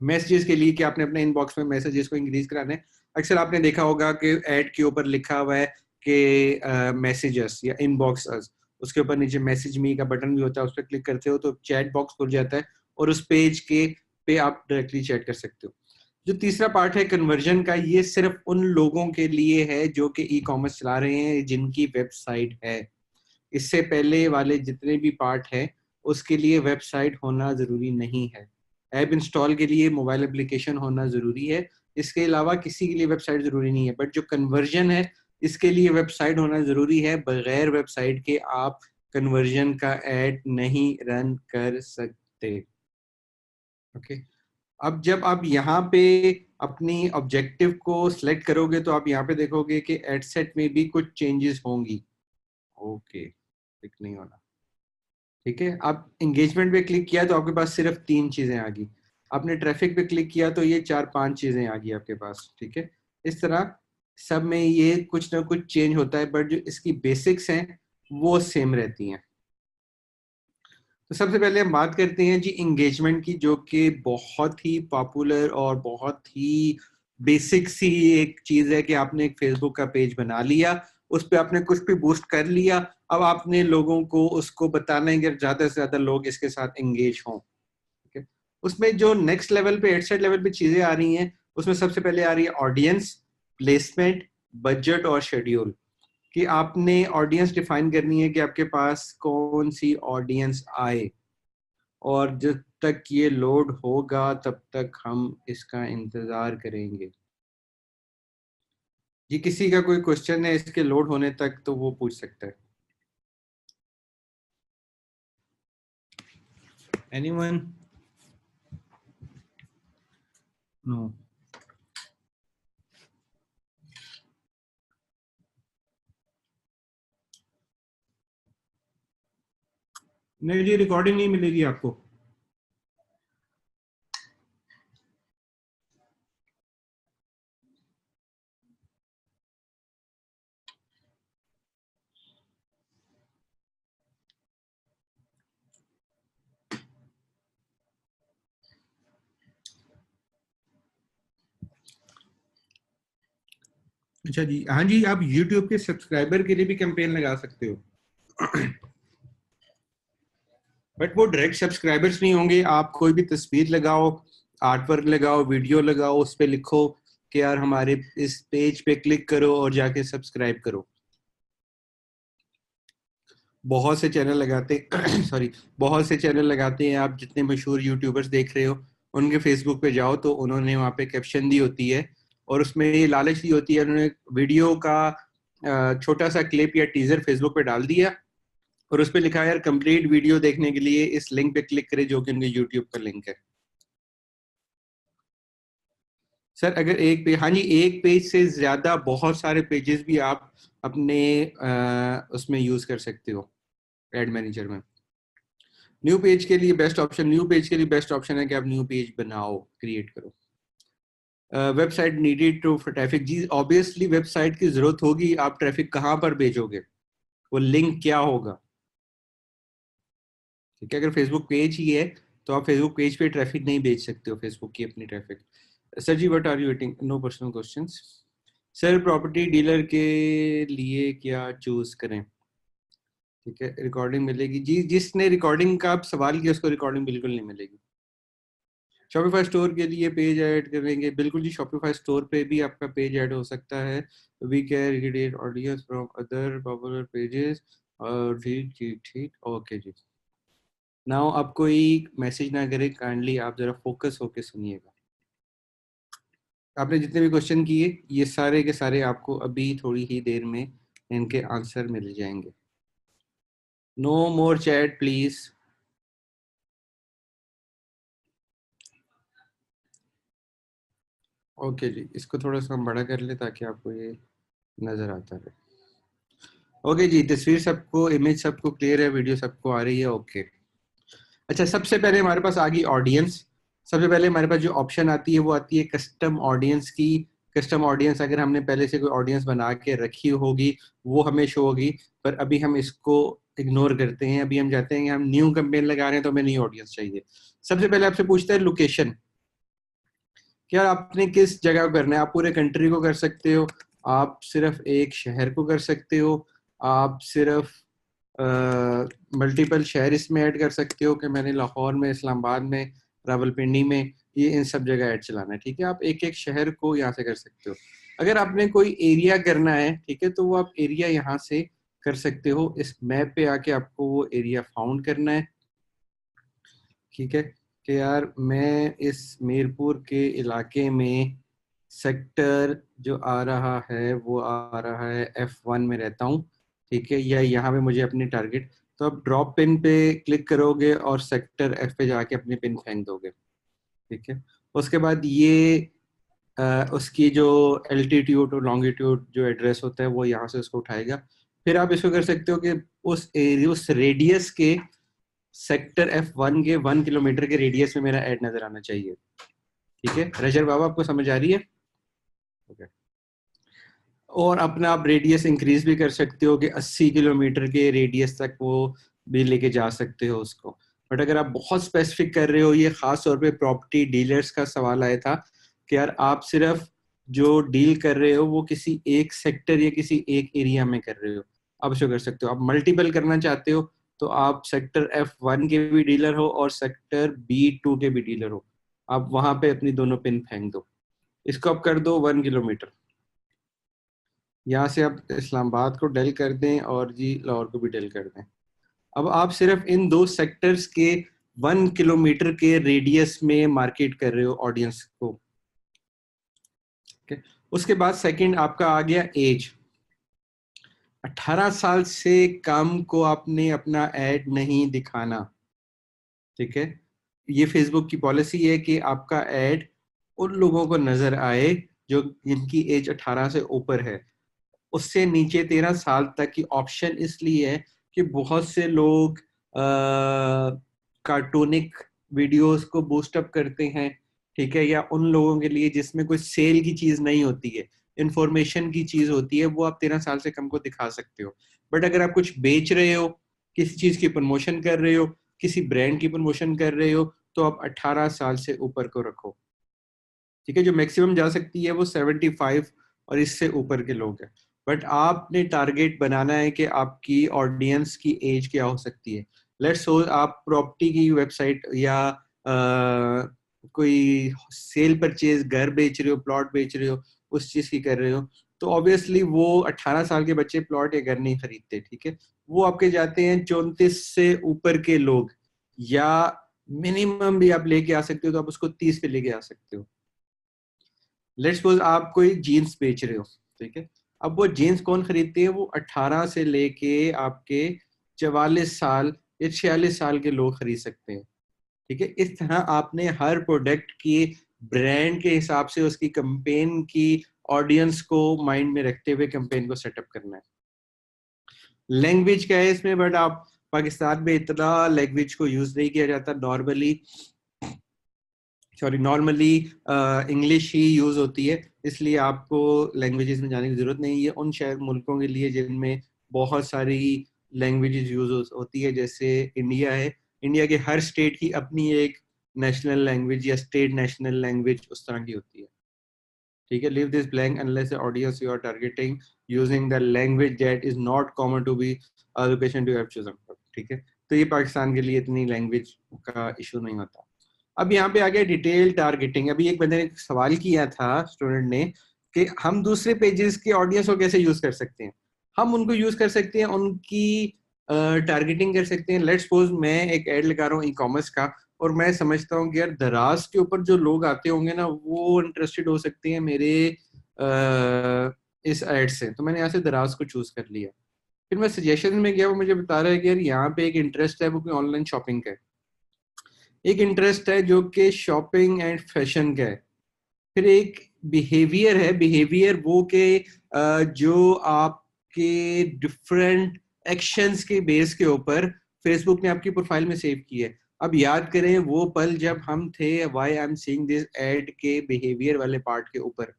मैसेजेस के लिए कि आपने अपने इनबॉक्स में मैसेजेस को इंक्रीज कराने, अक्सर आपने देखा होगा कि ऐड के ऊपर लिखा हुआ है कि मैसेजेस या इनबॉक्स, उसके ऊपर नीचे मैसेज मी का बटन भी होता है, उस पर क्लिक करते हो तो चैट बॉक्स खुल जाता है, और उस पेज के पे आप डायरेक्टली चैट कर सकते हो। जो तीसरा पार्ट है कन्वर्जन का, ये सिर्फ उन लोगों के लिए है जो कि ई कॉमर्स चला रहे हैं, जिनकी वेबसाइट है। इससे पहले वाले जितने भी पार्ट है उसके लिए वेबसाइट होना जरूरी नहीं है। ऐप इंस्टॉल के लिए मोबाइल एप्लीकेशन होना जरूरी है, इसके अलावा किसी के लिए वेबसाइट जरूरी नहीं है। बट जो कन्वर्जन है, इसके लिए वेबसाइट होना जरूरी है। बगैर वेबसाइट के आप कन्वर्जन का ऐड नहीं रन कर सकते। ओके, अब जब आप यहाँ पे अपनी ऑब्जेक्टिव को सिलेक्ट करोगे तो आप यहाँ पे देखोगे कि एड सेट में भी कुछ चेंजेस होंगी। ओके, क्लिक नहीं होना, ठीक है। आप एंगेजमेंट पे क्लिक किया तो आपके पास सिर्फ 3 चीजें आ गई। आपने ट्रैफिक पे क्लिक किया तो ये 4-5 चीजें आ गई आपके पास, ठीक है। इस तरह सब में ये कुछ ना कुछ चेंज होता है, बट जो इसकी बेसिक्स हैं वो सेम रहती हैं। तो सबसे पहले हम बात करते हैं जी इंगेजमेंट की, जो कि बहुत ही पॉपुलर और बहुत ही बेसिक सी एक चीज है कि आपने एक फेसबुक का पेज बना लिया, उस पर आपने कुछ भी बूस्ट कर लिया, अब आपने लोगों को उसको बताना है कि ज्यादा से ज्यादा लोग इसके साथ एंगेज हों, ठीक है। उसमें जो नेक्स्ट लेवल पे, एडसेट लेवल पे चीजें आ रही हैं, उसमें सबसे पहले आ रही है ऑडियंस, प्लेसमेंट, बजट और शेड्यूल। कि आपने ऑडियंस डिफाइन करनी है कि आपके पास कौन सी ऑडियंस आए, और जब तक ये लोड होगा तब तक हम इसका इंतजार करेंगे। ये किसी का कोई क्वेश्चन है इसके लोड होने तक तो वो पूछ सकता है। एनीवन? नो। नहीं जी, रिकॉर्डिंग नहीं मिलेगी आपको। अच्छा जी, हाँ जी, आप YouTube के सब्सक्राइबर के लिए भी कैंपेन लगा सकते हो। बट वो डायरेक्ट सब्सक्राइबर्स नहीं होंगे। आप कोई भी तस्वीर लगाओ, आर्ट वर्क लगाओ, वीडियो लगाओ, उस पर लिखो कि यार हमारे इस पेज पे क्लिक करो और जाके सब्सक्राइब करो। बहुत से चैनल लगाते सॉरी, बहुत से चैनल लगाते हैं। आप जितने मशहूर यूट्यूबर्स देख रहे हो उनके फेसबुक पे जाओ तो उन्होंने वहाँ पे कैप्शन दी होती है, और उसमें ये लालच दी होती है, उन्होंने वीडियो का छोटा सा क्लिप या टीजर फेसबुक पे डाल दिया, और उस पर लिखा है यार कंप्लीट वीडियो देखने के लिए इस लिंक पे क्लिक करें, जो कि उनके यूट्यूब का लिंक है। सर अगर एक पेज, हाँ जी, एक पेज से ज्यादा बहुत सारे पेजेस भी आप अपने उसमें यूज कर सकते हो एड मैनेजर में। न्यू पेज के लिए बेस्ट ऑप्शन, न्यू पेज के लिए बेस्ट ऑप्शन है कि आप न्यू पेज बनाओ, क्रिएट करो। Website needed to for traffic, जी ऑब्वियसली वेबसाइट की जरूरत होगी। आप ट्रैफिक कहाँ पर भेजोगे, वो लिंक क्या होगा, ठीक है। अगर फेसबुक पेज ही है तो आप फेसबुक पेज पे ट्रैफिक नहीं भेज सकते हो, फेसबुक की अपनी traffic. Sir ji what are you waiting, no personal questions. Sir property dealer के लिए क्या चूज करें, ठीक है, रिकॉर्डिंग मिलेगी जी। जिसने रिकॉर्डिंग का आप सवाल किया उसको रिकॉर्डिंग बिल्कुल नहीं मिलेगी। शॉपिफाई स्टोर के लिए पेज ऐड करेंगे, बिल्कुल जी, शॉपिफाई स्टोर पे भी आपका पेज ऐड हो सकता है। We can get audience from other popular pages, और ठीक ठीक ठीक, ओके जी। नाउ आप कोई मैसेज ना करें, काइंडली आप जरा फोकस होके सुनिएगा। आपने जितने भी क्वेश्चन किए ये सारे के सारे आपको अभी थोड़ी ही देर में इनके आंसर मिल जाएंगे। No more chat please. Okay जी, इसको थोड़ा सा हम बड़ा कर ले ताकि आपको ये नजर आता रहे। ओके जी, तस्वीर सबको, इमेज सबको क्लियर है, वीडियो सबको आ रही है? ओके। अच्छा, सबसे पहले हमारे पास आ गई ऑडियंस। सबसे पहले हमारे पास जो ऑप्शन आती है वो आती है कस्टम ऑडियंस की। कस्टम ऑडियंस अगर हमने पहले से कोई ऑडियंस बना के रखी होगी वो हमें शो होगी, पर अभी हम इसको इग्नोर करते हैं। अभी हम जाते हैं कि हम न्यू कैंपेन लगा रहे हैं तो हमें न्यू ऑडियंस चाहिए। सबसे पहले आपसे पूछते हैं लोकेशन, क्या आपने किस जगह को करना है। आप पूरे कंट्री को कर सकते हो, आप सिर्फ एक शहर को कर सकते हो, आप सिर्फ मल्टीपल शहर इसमें ऐड कर सकते हो कि मैंने लाहौर में, इस्लामाबाद में, रावलपिंडी में, ये इन सब जगह ऐड चलाना है। ठीक है, आप एक एक शहर को यहाँ से कर सकते हो। अगर आपने कोई एरिया करना है, ठीक है, तो वो आप एरिया यहाँ से कर सकते हो। इस मैप पे आके आपको वो एरिया फाउंड करना है। ठीक है, कि यार मैं इस मीरपुर के इलाके में सेक्टर जो आ रहा है वो आ रहा है F1 में रहता हूँ। ठीक है, या यहाँ पे मुझे अपनी टारगेट, तो आप ड्रॉप पिन पे क्लिक करोगे और सेक्टर F पे जाके अपनी पिन फेंक दोगे। ठीक है, उसके बाद ये उसकी जो एल्टीट्यूड और लॉन्गिट्यूड जो एड्रेस होता है वो यहाँ से उसको उठाएगा। फिर आप इसको कर सकते हो कि उस एरिया, उस रेडियस के, सेक्टर F1 के 1 किलोमीटर के रेडियस में मेरा ऐड नजर आना चाहिए। ठीक है रजर बाबा, आपको समझ आ रही है? ओके। और अपना आप रेडियस इंक्रीज भी कर सकते हो कि 80 किलोमीटर के रेडियस तक वो भी लेके जा सकते हो उसको। बट अगर आप बहुत स्पेसिफिक कर रहे हो, ये खास तौर पे प्रॉपर्टी डीलर्स का सवाल आया था कि यार आप सिर्फ जो डील कर रहे हो वो किसी एक सेक्टर या किसी एक एरिया में कर रहे हो, आप इसको कर सकते हो। आप मल्टीपल करना चाहते हो तो आप सेक्टर F1 के भी डीलर हो और सेक्टर B2 के भी डीलर हो, आप वहां पे अपनी दोनों पिन फेंक दो। इसको आप कर दो 1 किलोमीटर। यहाँ से आप इस्लामाबाद को डेल कर दें और जी लाहौर को भी डेल कर दें। अब आप सिर्फ इन दो सेक्टर्स के 1 किलोमीटर के रेडियस में मार्केट कर रहे हो ऑडियंस को। okay? उसके बाद सेकंड आपका आ गया एज। 18 साल से कम को आपने अपना ऐड नहीं दिखाना। ठीक है, ये फेसबुक की पॉलिसी है कि आपका ऐड उन लोगों को नजर आए जो जिनकी एज 18 से ऊपर है। उससे नीचे 13 साल तक की ऑप्शन इसलिए है कि बहुत से लोग कार्टूनिक वीडियोस को बूस्ट अप करते हैं। ठीक है, या उन लोगों के लिए जिसमें कोई सेल की चीज नहीं होती है, इंफॉर्मेशन की चीज होती है, वो आप 13 साल से कम को दिखा सकते हो। बट अगर आप कुछ बेच रहे हो, किसी चीज की प्रमोशन कर रहे हो, किसी ब्रांड की प्रमोशन कर रहे हो, तो आप 18 साल से ऊपर को रखो। ठीक है, जो मैक्सिमम जा सकती है वो 75 और इससे ऊपर के लोग हैं। बट आपने टारगेट बनाना है कि आपकी ऑडियंस की एज क्या हो सकती है। लेट्स सपोज आप प्रॉपर्टी की वेबसाइट या कोई सेल परचेज, घर बेच रहे हो, प्लॉट बेच रहे हो, उस चीज की कर रहे हो, तो ऑब्वियसली वो 18 साल के बच्चे प्लॉट या घर नहीं खरीदते। ठीक है, वो आपके जाते हैं 34 से ऊपर के लोग, या मिनिमम भी आप लेके आ सकते हो तो आप उसको 30 पे लेके आ सकते हो। लेट्स सपोज आप कोई जीन्स बेच रहे हो। ठीक है, अब वो जीन्स कौन खरीदते हैं? वो 18 से लेके आपके 44 साल या 46 साल के लोग खरीद सकते हैं। ठीक है, इस तरह आपने हर प्रोडक्ट की ब्रांड के हिसाब से उसकी कैंपेन की ऑडियंस को माइंड में रखते हुए कैंपेन को सेटअप करना है। लैंग्वेज क्या है इसमें? बट आप पाकिस्तान में इतना लैंग्वेज को यूज नहीं किया जाता। नॉर्मली इंग्लिश ही यूज होती है, इसलिए आपको लैंग्वेजेस में जाने की जरूरत नहीं है। उन शहर मुल्कों के लिए जिनमें बहुत सारी लैंग्वेजेस यूज होती है, जैसे इंडिया है, इंडिया के हर स्टेट की अपनी एक नेशनल लैंग्वेज या स्टेट नेशनल लैंग्वेज उस तरह की होती है। ठीक है, leave this blank unless the audience you are targeting using the language that is not common to be location to have chosen. ठीक है, तो ये पाकिस्तान के लिए इतनी लैंग्वेज का इशू नहीं होता। अब यहाँ पे आ गया डिटेल टारगेटिंग। अभी एक बंदे ने सवाल किया था, स्टूडेंट ने, कि हम दूसरे पेजेस के ऑडियंस को कैसे यूज कर सकते हैं। हम उनको यूज कर सकते हैं, उनकी टारगेटिंग कर सकते हैं। लेट्स सपोज मैं एक ऐड लगा रहा हूँ ई कॉमर्स का, और मैं समझता हूँ कि यार दराज के ऊपर जो लोग आते होंगे ना वो इंटरेस्टेड हो सकते हैं मेरे इस ऐड से, तो मैंने यहाँ से दराज को चूज कर लिया। फिर मैं सजेशन में गया, वो मुझे बता रहा है कि यार यहाँ पे एक इंटरेस्ट है वो कोई ऑनलाइन शॉपिंग का है, एक इंटरेस्ट है जो कि शॉपिंग एंड फैशन का है, फिर एक बिहेवियर है, बिहेवियर वो के जो आपके डिफरेंट एक्शंस के बेस के ऊपर फेसबुक ने आपकी प्रोफाइल में सेव की है। अब याद करें वो पल जब हम थे why I am seeing this ad के बिहेवियर वाले पार्ट के ऊपर,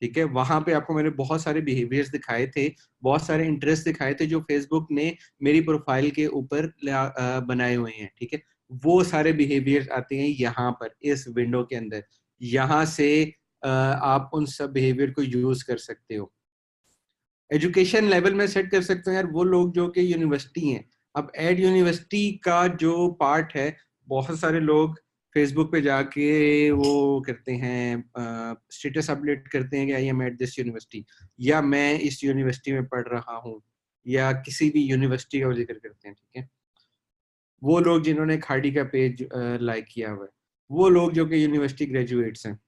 ठीक है, वहां पे आपको मैंने बहुत सारे बिहेवियर्स दिखाए थे, बहुत सारे इंटरेस्ट दिखाए थे जो फेसबुक ने मेरी प्रोफाइल के ऊपर बनाए हुए हैं, ठीक है। वो सारे बिहेवियर्स आते हैं यहाँ पर इस विंडो के अंदर, यहाँ से आप उन सब बिहेवियर को यूज कर सकते हो। एजुकेशन लेवल में सेट कर सकते हो यार वो लोग जो कि यूनिवर्सिटी हैं। अब एड यूनिवर्सिटी का जो पार्ट है, बहुत सारे लोग फेसबुक पे जाके वो करते हैं, स्टेटस अपडेट करते हैं कि I M at this university, या मैं इस यूनिवर्सिटी में पढ़ रहा हूँ, या किसी भी यूनिवर्सिटी का जिक्र करते हैं, ठीक है। वो लोग जिन्होंने खाड़ी का पेज लाइक किया हुआ है, वो लोग जो कि यूनिवर्सिटी ग्रेजुएट्स हैं।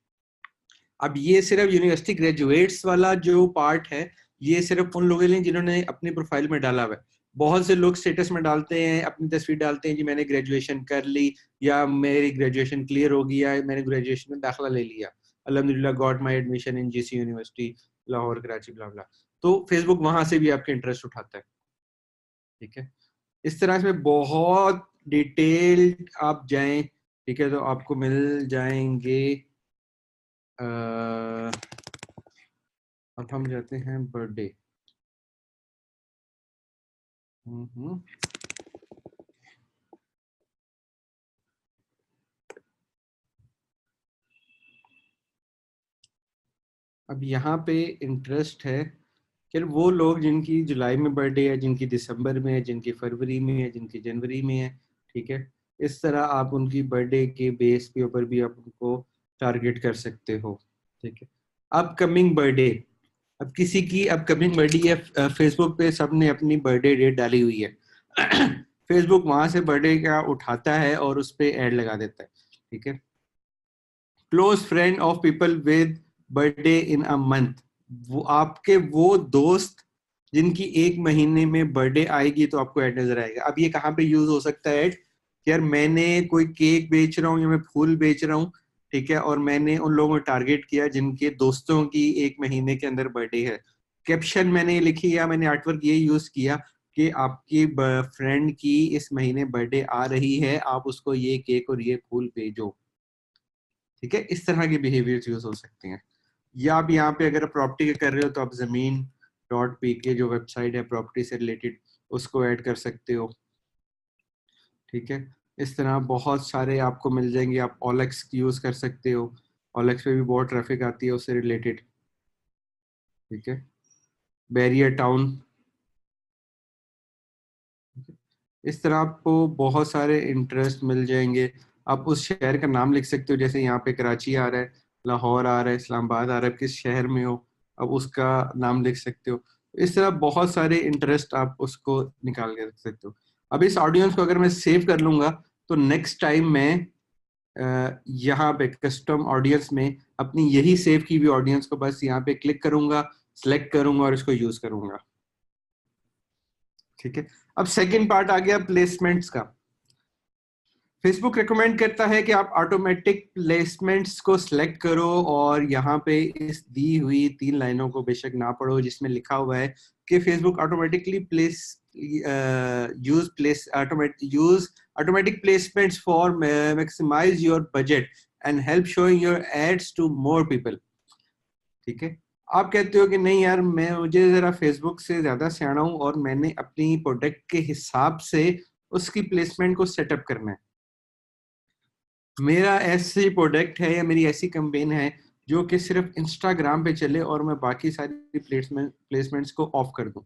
अब ये सिर्फ यूनिवर्सिटी ग्रेजुएट्स वाला जो पार्ट है, ये सिर्फ उन लोगों के लिए जिन्होंने अपनी प्रोफाइल में डाला हुआ है। बहुत से लोग स्टेटस में डालते हैं, अपनी तस्वीर डालते हैं कि मैंने ग्रेजुएशन कर ली, या मेरी ग्रेजुएशन क्लियर हो गया, मैंने ग्रेजुएशन में दाखिला ले लिया, अल्हम्दुलिल्लाह got my admission in GC university Lahore Karachi blah blah. तो फेसबुक वहां से भी आपके इंटरेस्ट उठाता है, ठीक है। इस तरह से बहुत डिटेल्ड आप जाएं, ठीक है, तो आपको मिल जाएंगे। अब हम जाते हैं बर्थडे। अब यहाँ पे इंटरेस्ट है कि वो लोग जिनकी जुलाई में बर्थडे है, जिनकी दिसंबर में है, जिनकी फरवरी में है, जिनकी जनवरी में है, ठीक है। इस तरह आप उनकी बर्थडे के बेस के ऊपर भी आप उनको टारगेट कर सकते हो, ठीक है। अपकमिंग बर्थडे, अब किसी की अपकमिंग बर्थडे है, फेसबुक पे सबने अपनी बर्थडे डेट डाली हुई है फेसबुक वहां से बर्थडे का उठाता है और उस पर एड लगा देता है, ठीक है। Close friend of people with birthday in a month, वो आपके वो दोस्त जिनकी एक महीने में बर्थडे आएगी तो आपको ऐड नजर आएगा। अब ये कहाँ पे यूज हो सकता है ऐड, यार मैंने कोई केक बेच रहा हूँ या मैं फूल बेच रहा हूँ, ठीक है, और मैंने उन लोगों को टारगेट किया जिनके दोस्तों की एक महीने के अंदर बर्थडे है। कैप्शन मैंने लिखी या मैंने आर्टवर्क ये यूज किया कि आपकी फ्रेंड की इस महीने बर्थडे आ रही है, आप उसको ये केक और ये फूल भेजो, ठीक है। इस तरह के बिहेवियर्स यूज हो सकते हैं। या आप यहाँ पे अगर प्रॉपर्टी का कर रहे हो तो आप जमीन डॉट पी के जो वेबसाइट है प्रॉपर्टी से रिलेटेड उसको ऐड कर सकते हो, ठीक है। इस तरह बहुत सारे आपको मिल जाएंगे। आप ओलेक्स यूज कर सकते हो, ओलेक्स पे भी बहुत ट्रैफिक आती है उससे रिलेटेड, ठीक है। बैरियर टाउन, इस तरह आपको बहुत सारे इंटरेस्ट मिल जाएंगे। आप उस शहर का नाम लिख सकते हो, जैसे यहाँ पे कराची आ रहा है, लाहौर आ रहा है, इस्लामाबाद आ रहा है, किस शहर में हो अब उसका नाम लिख सकते हो। इस तरह बहुत सारे इंटरेस्ट आप उसको निकाल के रख सकते हो। अब इस ऑडियंस को अगर मैं सेव कर लूंगा तो नेक्स्ट टाइम मैं यहाँ पे कस्टम ऑडियंस में अपनी यही सेव की हुई ऑडियंस को बस यहाँ पे क्लिक करूंगा, सिलेक्ट करूंगा और इसको यूज करूंगा, ठीक है। अब सेकंड पार्ट आ गया प्लेसमेंट्स का। फेसबुक रिकमेंड करता है कि आप ऑटोमेटिक प्लेसमेंट्स को सिलेक्ट करो और यहाँ पे इस दी हुई 3 लाइनों को बेशक ना पढ़ो जिसमें लिखा हुआ है कि Facebook automatically place use automatic placements for maximise your budget and help showing your ads to more people, ठीक है। आप कहते हो कि नहीं यार मैं मुझे जरा फेसबुक से ज्यादा सियाना हूँ और मैंने अपनी प्रोडक्ट के हिसाब से उसकी प्लेसमेंट को सेटअप करना है। मेरा ऐसी प्रोडक्ट है या मेरी ऐसी कैंपेन है जो कि सिर्फ इंस्टाग्राम पे चले और मैं बाकी सारी प्लेसमेंट्स को ऑफ कर दूं,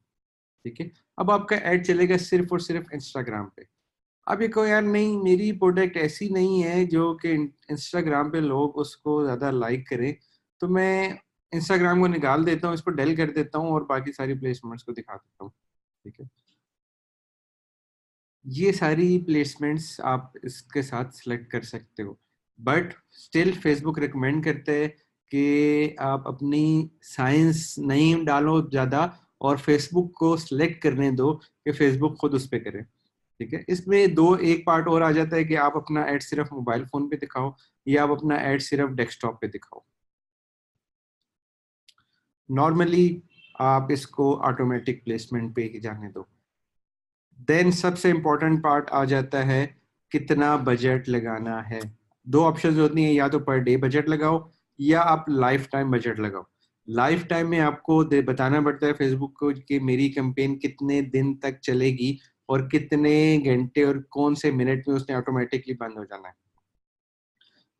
ठीक है। अब आपका ऐड चलेगा सिर्फ और सिर्फ इंस्टाग्राम पे। अब ये कहो यार नहीं मेरी प्रोडक्ट ऐसी नहीं है जो कि इंस्टाग्राम पे लोग उसको ज्यादा लाइक करें, तो मैं इंस्टाग्राम को निकाल देता हूँ, इसको डेल कर देता हूँ और बाकी सारी प्लेसमेंट्स को दिखा देता हूँ, ठीक है। ये सारी प्लेसमेंट्स आप इसके साथ सिलेक्ट कर सकते हो, बट स्टिल फेसबुक रिकमेंड करते हैं कि आप अपनी साइंस नहीं डालो ज़्यादा और फेसबुक को सिलेक्ट करने दो कि फेसबुक खुद उस पर करे। ठीक है, इसमें दो एक पार्ट और आ जाता है कि आप अपना एड सिर्फ मोबाइल फोन पे दिखाओ या आप अपना एड सिर्फ डेस्कटॉप पे दिखाओ। नॉर्मली आप इसको ऑटोमेटिक प्लेसमेंट पे ही जाने दो। देन सबसे इम्पोर्टेंट पार्ट आ जाता है कितना बजट लगाना है। दो ऑप्शंस होती हैं, या तो पर डे बजट लगाओ या आप लाइफ टाइम बजट लगाओ। लाइफ टाइम में आपको बताना पड़ता है फेसबुक को कि मेरी कैंपेन कितने दिन तक चलेगी और कितने घंटे और कौन से मिनट में उसने ऑटोमेटिकली बंद हो जाना है।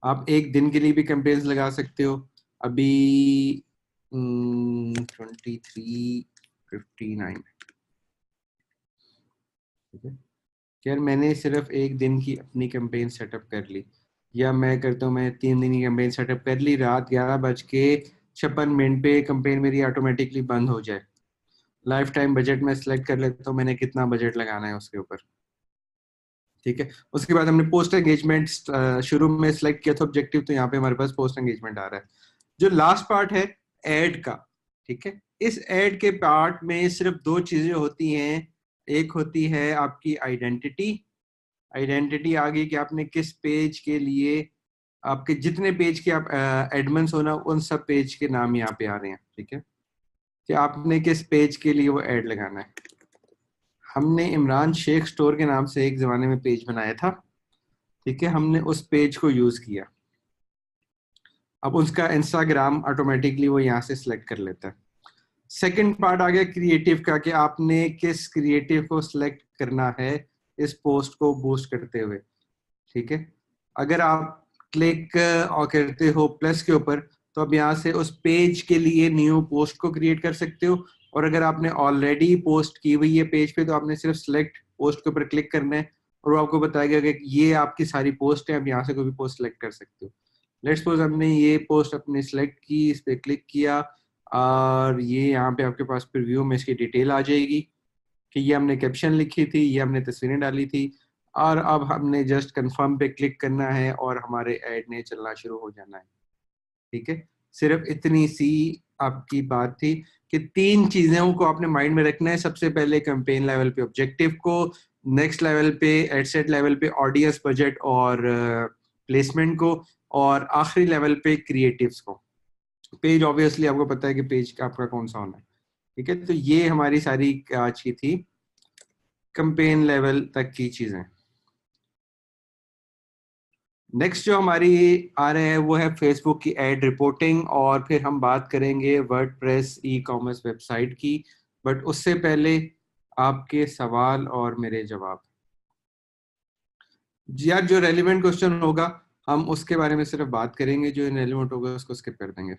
आप एक दिन के लिए भी कैंपेन्स लगा सकते हो। अभी 23:59, ठीक है, यार मैंने सिर्फ एक दिन की अपनी कैंपेन सेटअप कर ली, या मैं करता हूँ मैं 3 दिन की कैंपेन सेटअप कर ली, रात 11:56 पे कैंपेन मेरी ऑटोमेटिकली बंद हो जाए। लाइफ टाइम बजट में सेलेक्ट कर लेता हूँ मैंने कितना बजट लगाना है उसके ऊपर। ठीक है, उसके बाद हमने पोस्ट एंगेजमेंट शुरू में सेलेक्ट किया था ऑब्जेक्टिव, तो यहाँ पे हमारे पास पोस्ट एंगेजमेंट आ रहा है। जो लास्ट पार्ट है एड का, ठीक है, इस एड के पार्ट में सिर्फ दो चीजें होती हैं। एक होती है आपकी आइडेंटिटी। आइडेंटिटी आ गई कि आपने किस पेज के लिए, आपके जितने पेज के आप एडमिन्स हो ना, उन सब पेज के नाम यहाँ पे आ रहे हैं। ठीक है, कि आपने किस पेज के लिए वो एड लगाना है। हमने इमरान शेख स्टोर के नाम से एक जमाने में पेज बनाया था। ठीक है, हमने उस पेज को यूज किया। अब उसका इंस्टाग्राम ऑटोमेटिकली वो यहाँ से सिलेक्ट कर लेता है। सेकंड पार्ट आ गया क्रिएटिव का, कि आपने किस क्रिएटिव को सिलेक्ट करना है इस पोस्ट को बूस्ट करते हुए। ठीक है, अगर आप क्लिक और करते हो प्लस के ऊपर, तो अब यहाँ से उस पेज के लिए न्यू पोस्ट को क्रिएट कर सकते हो। और अगर आपने ऑलरेडी पोस्ट की हुई है पेज पे, तो आपने सिर्फ सिलेक्ट पोस्ट के ऊपर क्लिक करना है और वो आपको बताएगा कि ये आपकी सारी पोस्ट है, अब यहाँ से कोई भी पोस्ट सिलेक्ट कर सकते हो। लेट्स सपोज हमने ये पोस्ट अपने सिलेक्ट की, इस पर क्लिक किया और ये यहाँ पे आपके पास प्रीव्यू में इसकी डिटेल आ जाएगी कि ये हमने कैप्शन लिखी थी, ये हमने तस्वीरें डाली थी, और अब हमने जस्ट कंफर्म पे क्लिक करना है और हमारे ऐड ने चलना शुरू हो जाना है। ठीक है, सिर्फ इतनी सी आपकी बात थी कि 3 चीजों को आपने माइंड में रखना है। सबसे पहले कैंपेन लेवल पे ऑब्जेक्टिव को, नेक्स्ट लेवल पे एडसेट लेवल पे ऑडियंस बजट और प्लेसमेंट को, और आखिरी लेवल पे क्रिएटिव्स को। पेज ऑब्वियसली आपको पता है कि पेज का आपका कौन सा होना है। ठीक है, तो ये हमारी सारी आज की थी कैंपेन लेवल तक की चीजें। नेक्स्ट जो हमारी आ रहे हैं वो है फेसबुक की एड रिपोर्टिंग, और फिर हम बात करेंगे वर्डप्रेस ई कॉमर्स वेबसाइट की। बट उससे पहले आपके सवाल और मेरे जवाब। जी यार, जो रेलिवेंट क्वेश्चन होगा हम उसके बारे में सिर्फ बात करेंगे, जो इनरेलेवेंट होगा उसको स्किप कर देंगे।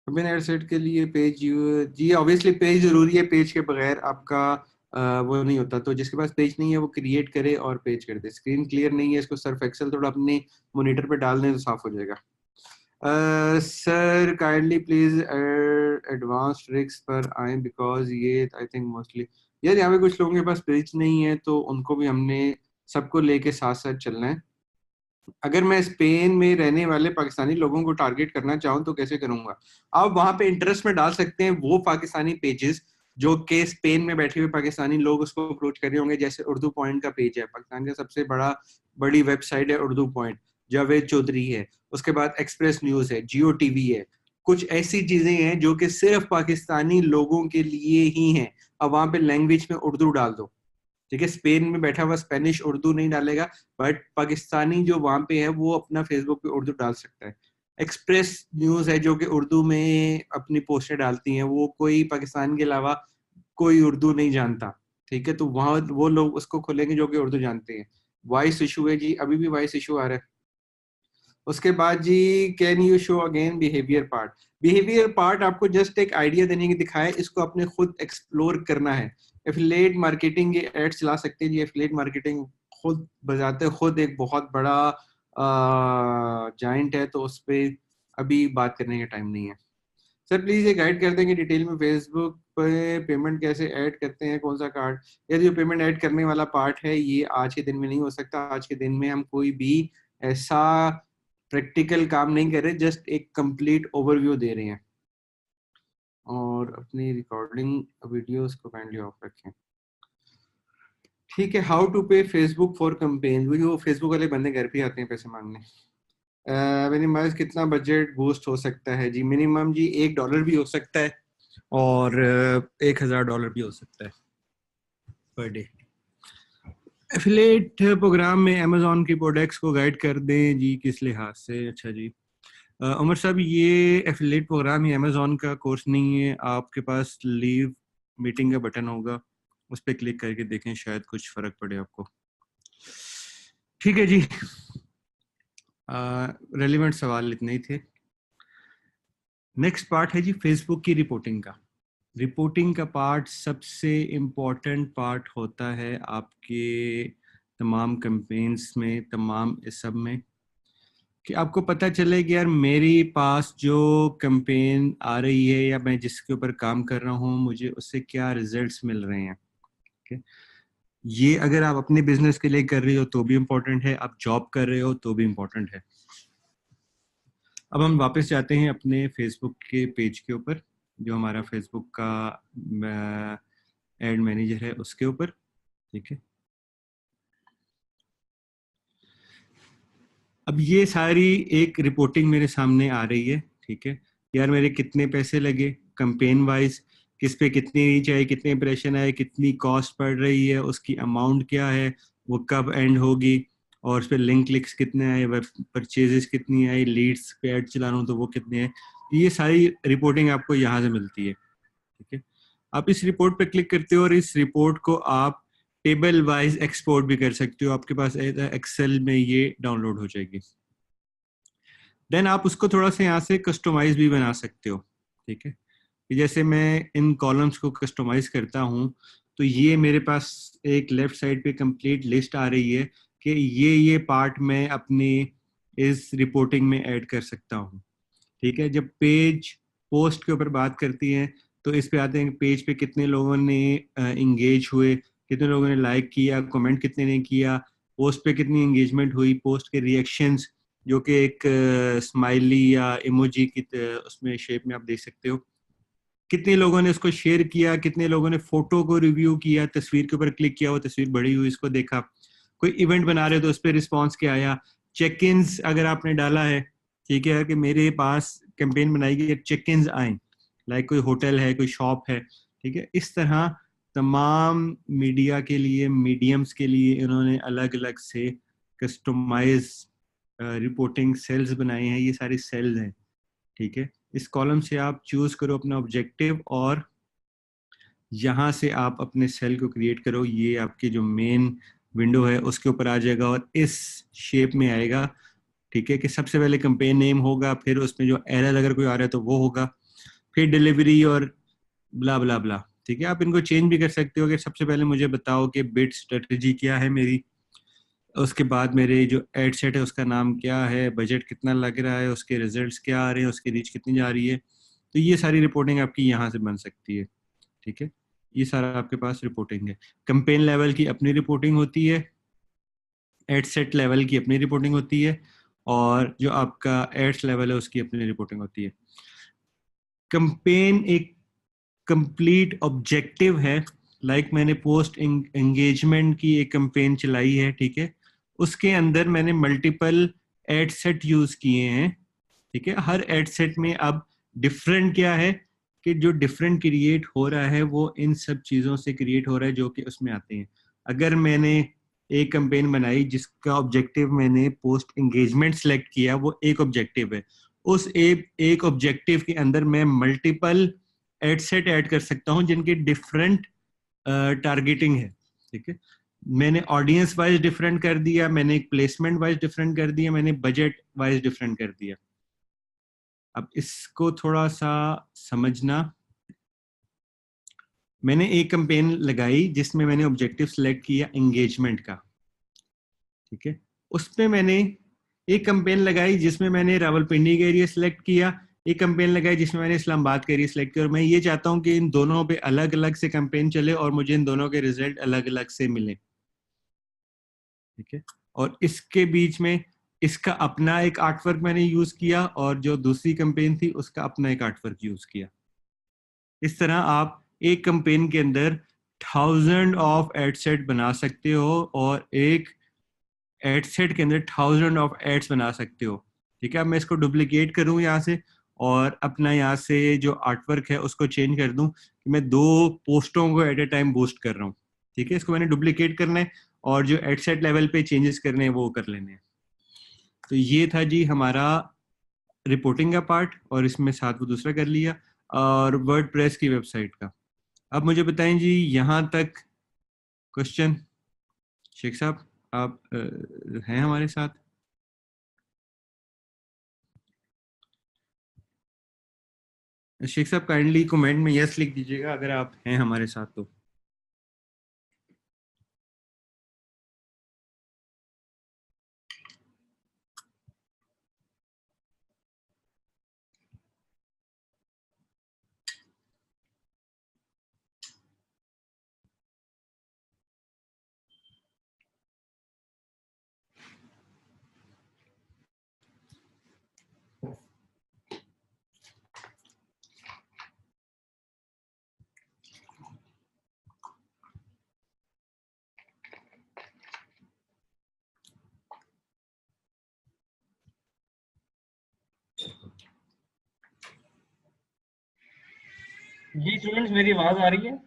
एडसेट के लिए पेज, जी ऑब्वियसली पेज जरूरी है, पेज के बगैर आपका वो नहीं होता। तो जिसके पास पेज नहीं है वो क्रिएट करे और पेज कर दे। स्क्रीन क्लियर नहीं है, इसको सर्फ एक्सेल थोड़ा अपने मॉनिटर पे डाल दें तो साफ हो जाएगा। Sir kindly please advance tricks पर आए, बिकॉज ये आई थिंक मोस्टली, यार यहाँ पे कुछ लोगों के पास पेज नहीं है तो उनको भी हमने सबको लेके साथ साथ चलना है। अगर मैं स्पेन में रहने वाले पाकिस्तानी लोगों को टारगेट करना चाहूँ तो कैसे करूंगा? आप वहां पे इंटरेस्ट में डाल सकते हैं वो पाकिस्तानी पेजेस जो कि स्पेन में बैठे हुए पाकिस्तानी लोग उसको अप्रोच कर रहे होंगे। जैसे उर्दू पॉइंट का पेज है, पाकिस्तान का सबसे बड़ी वेबसाइट है उर्दू पॉइंट, जावेद चौधरी है। उसके बाद एक्सप्रेस न्यूज है, जियो टीवी है। कुछ ऐसी चीजें हैं जो कि सिर्फ पाकिस्तानी लोगों के लिए ही हैं। अब वहां पे लैंग्वेज में उर्दू डाल दो। ठीक है, स्पेन में बैठा हुआ स्पेनिश उर्दू नहीं डालेगा, बट पाकिस्तानी जो वहां पे है वो अपना फेसबुक पे उर्दू डाल सकता है। एक्सप्रेस न्यूज है जो कि उर्दू में अपनी पोस्टें डालती हैं, वो कोई पाकिस्तान के अलावा कोई उर्दू नहीं जानता। ठीक है, तो वहां वो लोग उसको खोलेंगे जो कि उर्दू जानते हैं। वॉइस इशू है जी, अभी भी वॉइस इशू आ रहा है। उसके बाद जी, can you show again behaviour part? Behaviour part आपको जस्ट एक आइडिया देने की दिखाया, इसको आपने खुद एक्सप्लोर करना है। एफिलिएट मार्केटिंग के एड चला सकते हैं जी। एफिलिएट मार्केटिंग खुद बजाते खुद एक बहुत बड़ा जाइंट है, तो उस पर अभी बात करने का टाइम नहीं है। सर प्लीज ये गाइड कर देंगे डिटेल में फेसबुक पे पेमेंट कैसे ऐड करते हैं, कौन सा कार्ड, यदि जो पेमेंट ऐड करने वाला पार्ट है ये आज के दिन में नहीं हो सकता। आज के दिन में हम कोई भी ऐसा प्रैक्टिकल काम नहीं कर रहे, जस्ट एक कंप्लीट ओवरव्यू दे रहे हैं। और अपनी रिकॉर्डिंग वीडियोस को काइंडली ऑफ रखें। ठीक है, हाउ टू पे फेसबुक फॉर कैंपेन। वो फेसबुक वाले बंदे घर पे आते हैं पैसे मांगने। मिनिमम कितना बजट बूस्ट हो सकता है जी? मिनिमम जी $1 भी हो सकता है और $1000 भी हो सकता है पर डे। एफिलिएट प्रोग्राम में अमेजोन की प्रोडक्ट्स को गाइड कर दें जी, किस लिहाज से? अच्छा जी उमर साहब, ये एफिलिएट प्रोग्राम ही अमेजोन का कोर्स नहीं है। आपके पास लीव मीटिंग का बटन होगा, उस पर क्लिक करके देखें, शायद कुछ फर्क पड़े आपको। ठीक है जी, रेलिवेंट सवाल इतने ही थे। नेक्स्ट पार्ट है जी फेसबुक की रिपोर्टिंग का। रिपोर्टिंग का पार्ट सबसे इम्पोर्टेंट पार्ट होता है आपके तमाम कैंपेन्स में, तमाम इस सब में, कि आपको पता चले कि यार मेरे पास जो कैंपेन आ रही है या मैं जिसके ऊपर काम कर रहा हूँ मुझे उससे क्या रिजल्ट्स मिल रहे हैं। okay? ये अगर आप अपने बिजनेस के लिए कर रहे हो तो भी इम्पोर्टेंट है, आप जॉब कर रहे हो तो भी इम्पोर्टेंट है। अब हम वापस जाते हैं अपने फेसबुक के पेज के ऊपर, जो हमारा फेसबुक का एड मैनेजर है उसके ऊपर। ठीक है, अब ये सारी एक रिपोर्टिंग मेरे सामने आ रही है। ठीक है, यार मेरे कितने पैसे लगे कैंपेन वाइज, किस पे कितनी रीच आई, कितने इंप्रेशन आए, कितनी कॉस्ट पड़ रही है, उसकी अमाउंट क्या है, वो कब एंड होगी, और उस पर लिंक क्लिक्स कितने आए, वेब परचेजेस कितनी आई, लीड्स पे ऐड चला रहा हूँ तो वो कितने हैं। ये सारी रिपोर्टिंग आपको यहाँ से मिलती है। ठीक है, आप इस रिपोर्ट पे क्लिक करते हो और इस रिपोर्ट को आप टेबल वाइज एक्सपोर्ट भी कर सकते हो। आपके पास एक्सेल में ये डाउनलोड हो जाएगी। देन आप उसको थोड़ा सा यहाँ से कस्टमाइज भी बना सकते हो। ठीक है, जैसे मैं इन कॉलम्स को कस्टमाइज करता हूँ तो ये मेरे पास एक लेफ्ट साइड पे कंप्लीट लिस्ट आ रही है कि ये पार्ट मैं अपनी इस रिपोर्टिंग में ऐड कर सकता हूँ। ठीक है, जब पेज पोस्ट के ऊपर बात करती है तो इस पे आते हैं पेज पे कितने लोगों ने इंगेज हुए, कितने लोगों ने लाइक किया, कमेंट कितने ने किया, पोस्ट पे कितनी एंगेजमेंट हुई, पोस्ट के रिएक्शंस जो कि एक स्माइली या इमोजी की उसमें शेप में आप देख सकते हो, कितने लोगों ने उसको शेयर किया, कितने लोगों ने फोटो को रिव्यू किया, तस्वीर के ऊपर क्लिक किया, वो तस्वीर बड़ी हुई इसको देखा, कोई इवेंट बना रहे हो तो उस पर रिस्पॉन्स क्या आया, चेक इन्स अगर आपने डाला है, ठीक है, कि मेरे पास कैंपेन बनाई गई चेक इन्स आए, लाइक कोई होटल है, कोई शॉप है। ठीक है, इस तरह तमाम मीडिया के लिए, मीडियम्स के लिए इन्होंने अलग अलग से कस्टमाइज रिपोर्टिंग सेल्स बनाए हैं। ये सारी सेल्स हैं। ठीक है, इस कॉलम से आप चूज करो अपना ऑब्जेक्टिव और यहाँ से आप अपने सेल को क्रिएट करो। ये आपकी जो मेन विंडो है उसके ऊपर आ जाएगा और इस शेप में आएगा। ठीक है, कि सबसे पहले कैंपेन नेम होगा, फिर उसमें जो एरर अगर कोई आ रहा है तो वो होगा, फिर डिलीवरी और ब्ला ब्ला ब्ला। ठीक है, आप इनको चेंज भी कर सकते हो कि सबसे पहले मुझे बताओ कि बिड स्ट्रेटजी क्या है मेरी, उसके बाद मेरे जो एड सेट है उसका नाम क्या है, बजट कितना लग रहा है, उसके रिजल्ट्स क्या आ रहे हैं, उसकी रीच कितनी जा रही है। तो ये सारी रिपोर्टिंग आपकी यहाँ से बन सकती है। ठीक है, ये सारा आपके पास रिपोर्टिंग है। कैंपेन लेवल की अपनी रिपोर्टिंग होती है, एड सेट लेवल की अपनी रिपोर्टिंग होती है, और जो आपका एड्स लेवल है उसकी अपनी रिपोर्टिंग होती है। कैंपेन एक कंप्लीट ऑब्जेक्टिव है। लाइक मैंने पोस्ट एंगेजमेंट की एक कैंपेन चलाई है। ठीक है, उसके अंदर मैंने मल्टीपल एड सेट यूज किए हैं। ठीक है, हर एड सेट में अब डिफरेंट क्या है कि जो डिफरेंट क्रिएट हो रहा है वो इन सब चीजों से क्रिएट हो रहा है जो कि उसमें आते हैं। अगर मैंने एक कैंपेन बनाई जिसका ऑब्जेक्टिव मैंने पोस्ट एंगेजमेंट सेलेक्ट किया, वो एक ऑब्जेक्टिव है, उस एक ऑब्जेक्टिव के अंदर मैं मल्टीपल एड सेट ऐड कर सकता हूं जिनके डिफरेंट टारगेटिंग है। ठीक है, मैंने ऑडियंस वाइज डिफरेंट कर दिया, मैंने प्लेसमेंट वाइज डिफरेंट कर दिया, मैंने बजट वाइज डिफरेंट कर दिया। अब इसको थोड़ा सा समझना, मैंने एक कैंपेन लगाई जिसमें मैंने ऑब्जेक्टिव सिलेक्ट किया एंगेजमेंट का। ठीक है, उसमें मैंने एक कैंपेन लगाई जिसमें मैंने रावलपिंडी का एरिया सिलेक्ट किया, एक कैंपेन लगाई जिसमें मैंने इस्लामाबाद का एरिया सिलेक्ट किया और मैं ये चाहता हूँ कि इन दोनों पे अलग अलग से कैंपेन चले और मुझे इन दोनों के रिजल्ट अलग अलग से मिले, ठीक है। और इसके बीच में इसका अपना एक आर्टवर्क मैंने यूज किया और जो दूसरी कैंपेन थी उसका अपना एक आर्टवर्क यूज किया। इस तरह आप एक कैंपेन के अंदर 1000 ऑफ एड सेट बना सकते हो और एक एड सेट के अंदर 1000 ऑफ एड्स बना सकते हो, ठीक है। अब मैं इसको डुप्लीकेट करूं यहाँ से और अपना यहाँ से जो आर्टवर्क है उसको चेंज कर दूं कि मैं 2 पोस्टों को एट ए टाइम बूस्ट कर रहा हूँ, ठीक है। इसको मैंने डुप्लीकेट करना है और जो एड सेट लेवल पे चेंजेस करने हैं वो कर लेने हैं। तो ये था जी हमारा रिपोर्टिंग का पार्ट और इसमें साथ वो दूसरा कर लिया और वर्डप्रेस की वेबसाइट का। अब मुझे बताएं जी यहाँ तक क्वेश्चन। शेख साहब आप हैं हमारे साथ? शेख साहब काइंडली कमेंट में यस लिख दीजिएगा अगर आप हैं हमारे साथ तो। जी स्टूडेंट्स, मेरी आवाज आ रही है?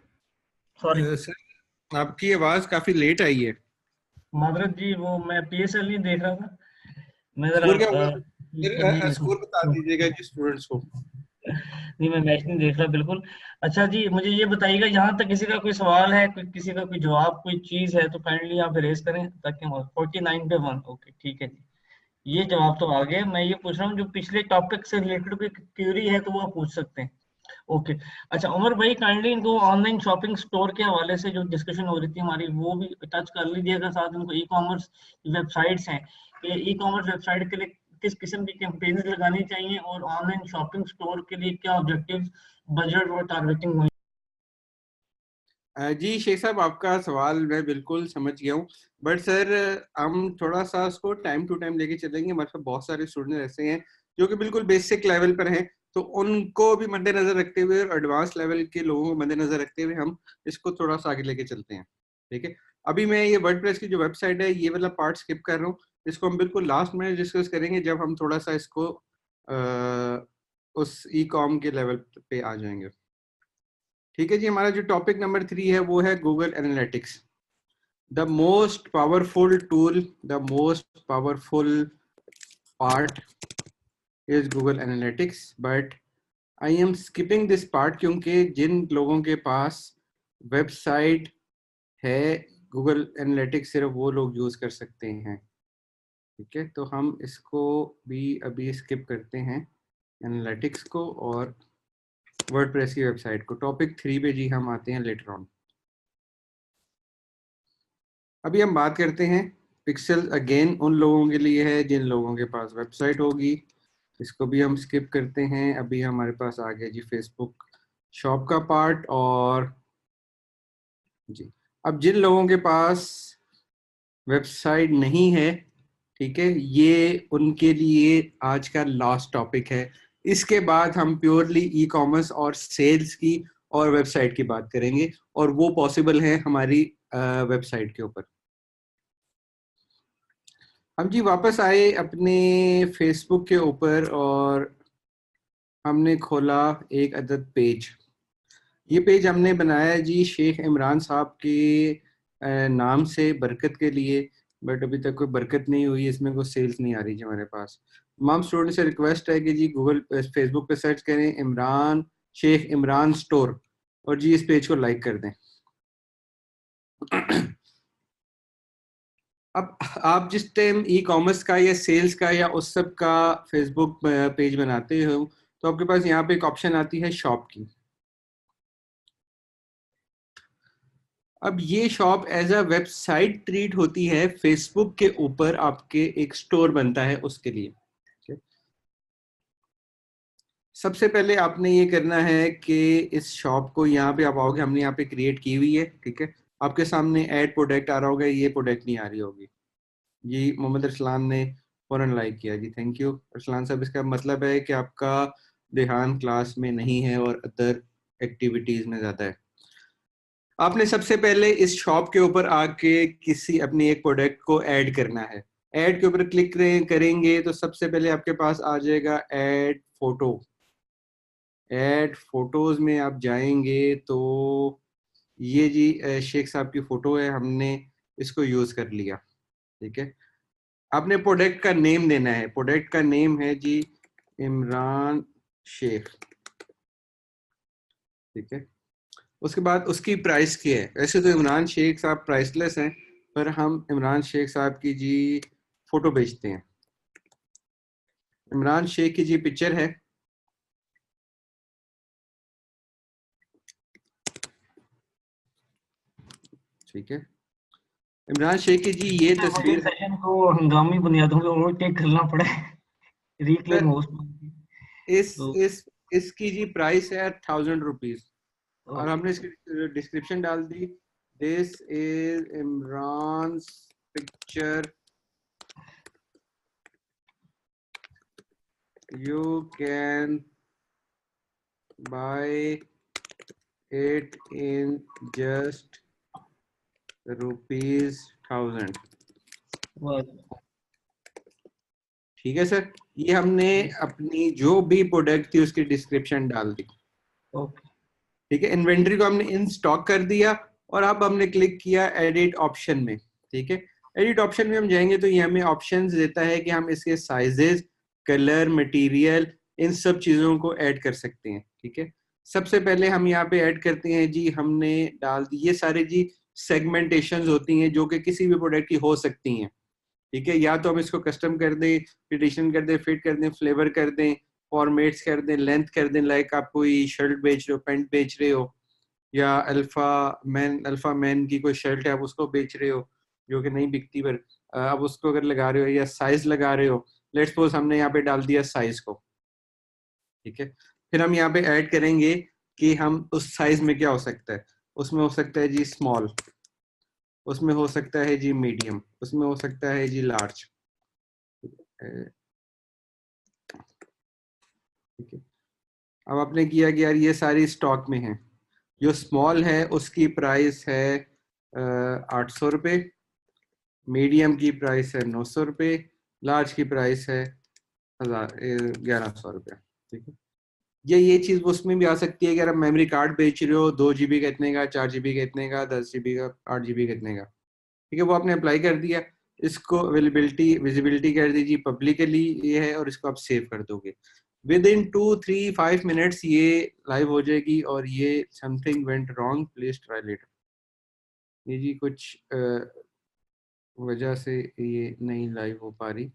सॉरी, सर आपकी आवाज काफी लेट आई है। मादरत जी, वो मैं पीएसएल नहीं देख रहा था। मैं जरा स्कोर क्या हुआ? फिर जी स्कोर बता दीजिएगा जी स्टूडेंट्स को। नहीं, मैं मैच नहीं देख रहा बिल्कुल। अच्छा जी, मुझे ये बताइएगा, यहाँ तक किसी का कोई सवाल है, कोई किसी का कोई जवाब, कोई चीज है तो काइंडली आप रेज करें ताकि हम 49 पे 1। ओके, ठीक है जी। ये जवाब तो आ गया। मैं ये पूछ रहा हूँ, जो पिछले टॉपिक से रिलेटेड कोई क्यूरी है तो वो आप पूछ सकते हैं। ओके। अच्छा उमर भाई, काइंडली इनको ऑनलाइन शॉपिंग स्टोर के हवाले से जो डिस्कशन हो रही थी हमारी, वो भी टच कर लीजिएगा। साथ इनको ई कॉमर्स वेबसाइट्स हैं कि ई कॉमर्स वेबसाइट के लिए किस किस्म की कैंपेन्स लगानी चाहिए और ऑनलाइन शॉपिंग स्टोर के लिए क्या ऑब्जेक्टिव्स, बजट और टारगेटिंग होनी। जी शेख साहब आपका सवाल मैं बिल्कुल समझ गया हूँ, बट सर हम थोड़ा सा उसको टाइम टू टाइम लेके चलेंगे। हमारे पास बहुत सारे स्टूडेंट ऐसे हैं जो कि बिल्कुल बेसिक लेवल पर हैं, तो उनको भी मद्देनजर रखते हुए और एडवांस लेवल के लोगों को मद्देनजर रखते हुए हम इसको थोड़ा सा आगे लेके चलते हैं, ठीक है। अभी मैं ये वर्डप्रेस की जो वेबसाइट है ये वाला पार्ट स्किप कर रहा हूँ, इसको हम बिल्कुल लास्ट में डिस्कस करेंगे जब हम थोड़ा सा इसको उस ई कॉम के लेवल पे आ जाएंगे, ठीक है जी। हमारा जो टॉपिक नंबर 3 है वो है Google analytics. The most powerful tool, the most powerful part is Google analytics, but I am skipping this part क्योंकि जिन लोगों के पास वेबसाइट है गूगल एनालिटिक्स सिर्फ वो लोग यूज कर सकते हैं, ठीक है। तो हम इसको भी अभी स्किप करते हैं एनालिटिक्स को और वर्डप्रेस की वेबसाइट को। टॉपिक 3 पे जी हम आते हैं लेटर ऑन। अभी हम बात करते हैं पिक्सल। अगेन उन लोगों के लिए है जिन लोगों के पास वेबसाइट होगी, इसको भी हम स्किप करते हैं। अभी हमारे पास आ गया जी फेसबुक शॉप का पार्ट। और जी अब जिन लोगों के पास वेबसाइट नहीं है, ठीक है, ये उनके लिए आज का लास्ट टॉपिक है। इसके बाद हम प्योरली ई कॉमर्स और सेल्स की और वेबसाइट की बात करेंगे और वो पॉसिबल है हमारी वेबसाइट के ऊपर। हम जी वापस आए अपने फेसबुक के ऊपर और हमने खोला एक अदद पेज। ये पेज हमने बनाया जी शेख इमरान साहब के नाम से बरकत के लिए, बट अभी तक कोई बरकत नहीं हुई, इसमें कोई सेल्स नहीं आ रही जी हमारे पास। तमाम स्टूडेंट से रिक्वेस्ट है कि जी गूगल फेसबुक पे सर्च करें इमरान, शेख इमरान स्टोर, और जी इस पेज को लाइक कर दें। अब आप जिस टाइम ई कॉमर्स का या सेल्स का या उस सब का फेसबुक पेज बनाते हो तो आपके पास यहाँ पे एक ऑप्शन आती है शॉप की। अब ये shop as a website treat होती है, फेसबुक के ऊपर आपके एक स्टोर बनता है उसके लिए। सबसे पहले आपने ये करना है कि इस शॉप को, यहाँ पे आप आओगे, हमने यहाँ पे क्रिएट की हुई है, ठीक है। आपके सामने ऐड प्रोडक्ट आ रहा होगा, ये प्रोडक्ट नहीं आ रही होगी जी। मोहम्मद अरसलान ने फौरन लाइक किया जी, थैंक यू अरसलान साहब। इसका मतलब है कि आपका ध्यान क्लास में नहीं है और अदर एक्टिविटीज में ज्यादा है। आपने सबसे पहले इस शॉप के ऊपर आके किसी अपनी एक प्रोडक्ट को ऐड करना है। ऐड के ऊपर क्लिक करेंगे तो सबसे पहले आपके पास आ जाएगा ऐड फोटो। ऐड फोटोज में आप जाएंगे तो ये जी शेख साहब की फोटो है, हमने इसको यूज कर लिया, ठीक है। आपने प्रोडक्ट का नेम देना है। प्रोडक्ट का नेम है जी इमरान शेख, ठीक है। उसके बाद उसकी प्राइस क्या है। वैसे तो इमरान शेख साहब प्राइसलेस हैं, पर हम इमरान शेख साहब की जी फोटो बेचते हैं। इमरान शेख की जी पिक्चर है, ठीक है। इमरान शेख की जी ये मुझे तस्वीर है। सेशन को हंगामी बुनियादों पे ओवरटेक करना पड़ा है, सर रिक्लेम होस्ट। इस तो इस इसकी जी प्राइस है 1000 रुपीज, और ओके, हमने इसकी डिस्क्रिप्शन डाल दी, this is Imran picture, you can buy it in just ₹1000, ठीक है सर। ये हमने अपनी जो भी प्रोडक्ट थी उसकी डिस्क्रिप्शन डाल दी, ओके, ठीक है। इन्वेंट्री को हमने इन स्टॉक कर दिया और अब हमने क्लिक किया एडिट ऑप्शन में, ठीक है। एडिट ऑप्शन में हम जाएंगे तो ये हमें ऑप्शंस देता है कि हम इसके साइजेस, कलर, मटेरियल, इन सब चीजों को ऐड कर सकते हैं, ठीक है। सबसे पहले हम यहाँ पे ऐड करते हैं जी, हमने डाल दी ये सारे जी सेगमेंटेशन होती हैं जो कि किसी भी प्रोडक्ट की हो सकती हैं, ठीक है। या तो हम इसको कस्टम कर दें, पिटिशन कर दें, फिट कर दें, फ्लेवर कर दें, फॉर्मेट्स कर दें, लेंथ कर दें, लाइक आप कोई शर्ट बेच रहे हो, पैंट बेच रहे हो, या अल्फा मैन की कोई शर्ट है आप उसको बेच रहे हो जो कि नहीं बिकती, पर आप उसको अगर लगा रहे हो या साइज लगा रहे हो, लेट्स सपोज हमने यहाँ पे डाल दिया साइज को, ठीक है। फिर हम यहाँ पे ऐड करेंगे कि हम उस साइज में क्या हो सकता है। उसमें हो सकता है जी स्मॉल, उसमें हो सकता है जी मीडियम, उसमें हो सकता है जी लार्ज, ठीक है। अब आपने किया कि यार ये सारी स्टॉक में है। जो स्मॉल है उसकी प्राइस है 800 रुपये, मीडियम की प्राइस है 900 रुपये, लार्ज की प्राइस है 1100 रुपये, ठीक है। ये चीज उसमें भी आ सकती है कि अगर आप मेमोरी कार्ड बेच रहे हो 2 GB का इतने का, 4 GB का इतने का, 10 GB का, 8 GB का इतने का, ठीक है। वो आपने अप्लाई कर दिया, इसको अवेलेबिलिटी विजिबिलिटी कर दीजिए, पब्लिकली ये है, और इसको आप सेव कर दोगे। विद इन 2-3-5 मिनट्स ये लाइव हो जाएगी। और ये something went wrong, please try later, ये जी कुछ वजह से ये नहीं लाइव हो पा रही।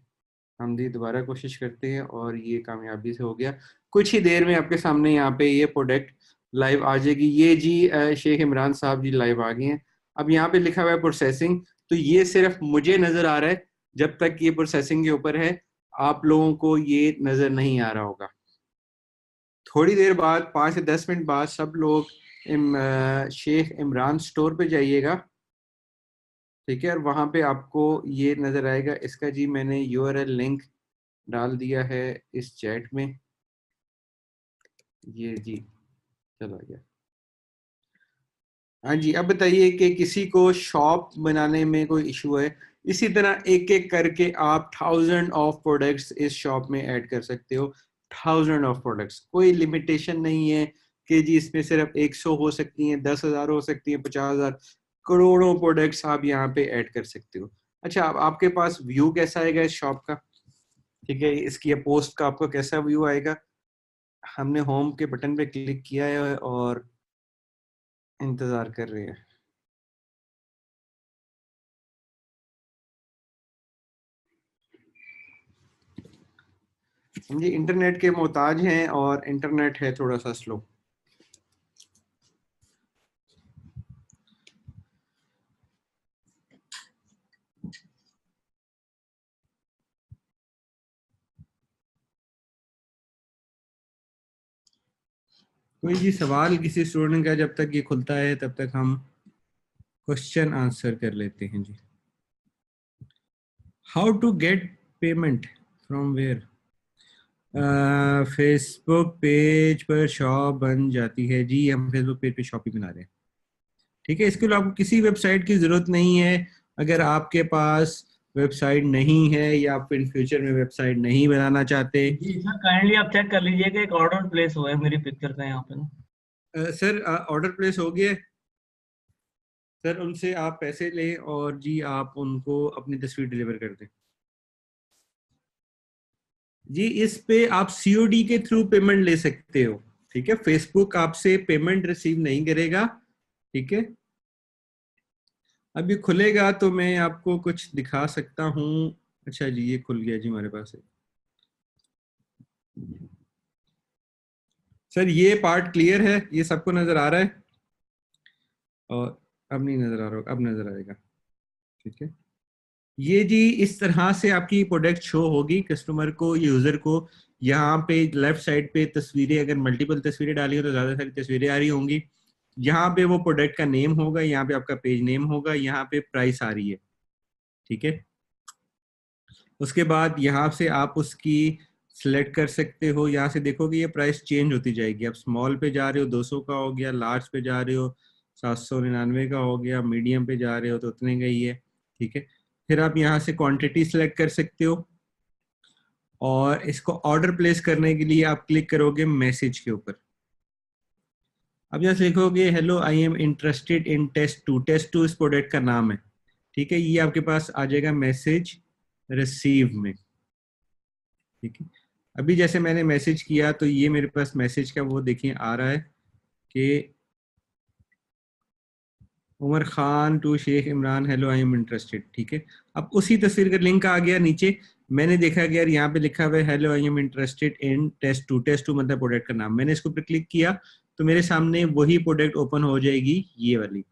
हम दी दोबारा कोशिश करते हैं और ये कामयाबी से हो गया। कुछ ही देर में आपके सामने यहाँ पे ये प्रोडक्ट लाइव आ जाएगी। ये जी शेख इमरान साहब जी लाइव आ गए हैं। अब यहाँ पे लिखा हुआ है प्रोसेसिंग, तो ये सिर्फ मुझे नजर आ रहा है, जब तक ये प्रोसेसिंग के ऊपर है आप लोगों को ये नजर नहीं आ रहा होगा। थोड़ी देर बाद 5 से 10 मिनट बाद सब लोग शेख इमरान स्टोर पे जाइएगा, ठीक है। और वहां पे आपको ये नजर आएगा, इसका जी मैंने यूआरएल लिंक डाल दिया है इस चैट में, ये जी चला गया। हाँ जी, अब बताइए कि किसी को शॉप बनाने में कोई इशू है। इसी तरह एक एक करके आप 1000 ऑफ प्रोडक्ट्स इस शॉप में ऐड कर सकते हो। 1000 ऑफ प्रोडक्ट्स, कोई लिमिटेशन नहीं है कि जी इसमें सिर्फ 100 हो सकती हैं, 10,000 हो सकती हैं, 50,000, करोड़ों प्रोडक्ट्स आप यहाँ पे ऐड कर सकते हो। अच्छा, अब आपके पास व्यू कैसा आएगा इस शॉप का, ठीक है, इसकी पोस्ट का आपको कैसा व्यू आएगा। हमने होम के बटन पे क्लिक किया है और इंतजार कर रहे हैं। हम जी इंटरनेट के मोहताज हैं और इंटरनेट है थोड़ा सा स्लो। कोई भी सवाल किसी स्टूडेंट का जब तक ये खुलता है तब तक हम क्वेश्चन आंसर कर लेते हैं जी। How to get payment from where? Facebook page पर शॉप बन जाती है जी, हम फेसबुक पेज पे शॉप ही बना रहे हैं, ठीक है। इसके लिए आपको किसी वेबसाइट की जरूरत नहीं है। अगर आपके पास वेबसाइट नहीं है या आप इन फ्यूचर में वेबसाइट नहीं बनाना चाहते, जी सर, काइंडली आप चेक कर लीजिएगा, एक ऑर्डर प्लेस हुआ है मेरी पिक्चर का यहाँ पे ना। सर ऑर्डर प्लेस हो गया सर, उनसे आप पैसे लें और जी आप उनको अपनी तस्वीर डिलीवर कर दें जी। इस पे आप सीओडी के थ्रू पेमेंट ले सकते हो, ठीक है। फेसबुक आपसे पेमेंट रिसीव नहीं करेगा, ठीक है। अभी खुलेगा तो मैं आपको कुछ दिखा सकता हूँ। अच्छा जी, ये खुल गया जी हमारे पास है। सर ये पार्ट क्लियर है, ये सबको नजर आ रहा है? और अब नहीं नजर आ रहा, अब नजर आएगा, ठीक है। ये जी इस तरह से आपकी प्रोडक्ट शो होगी कस्टमर को, यूजर को। यहाँ पे लेफ्ट साइड पे तस्वीरें, अगर मल्टीपल तस्वीरें डाली हो तो ज्यादा सारी तस्वीरें आ रही होंगी। यहाँ पे वो प्रोडक्ट का नेम होगा, यहाँ पे आपका पेज नेम होगा, यहाँ पे प्राइस आ रही है, ठीक है। उसके बाद यहाँ से आप उसकी सिलेक्ट कर सकते हो। यहाँ से देखोगे ये प्राइस चेंज होती जाएगी। आप स्मॉल पे जा रहे हो 200 का हो गया, लार्ज पे जा रहे हो 799 का हो गया, मीडियम पे जा रहे हो तो उतने का ही है, ठीक है। फिर आप यहाँ से क्वांटिटी सिलेक्ट कर सकते हो और इसको ऑर्डर प्लेस करने के लिए आप क्लिक करोगे मैसेज के ऊपर। अब यहाँ से लिखोगे hello I am interested in test 2। Test 2 इस प्रोडक्ट का नाम है, ठीक है। ये आपके पास आ जाएगा मैसेज रिसीव में, ठीक है। अभी जैसे मैंने मैसेज किया तो ये मेरे पास मैसेज का वो देखिए आ रहा है कि Umar Khan to Sheikh Imran hello I am interested, ठीक है। अब उसी तस्वीर का लिंक आ गया नीचे। मैंने देखा कि यार यहाँ पे लिखा हुआ है hello I am interested in test 2। Test 2 मतलब प्रोडक्ट का नाम। मैंने इसके ऊपर क्लिक किया तो मेरे सामने वही प्रोडक्ट ओपन हो जाएगी, ये वाली।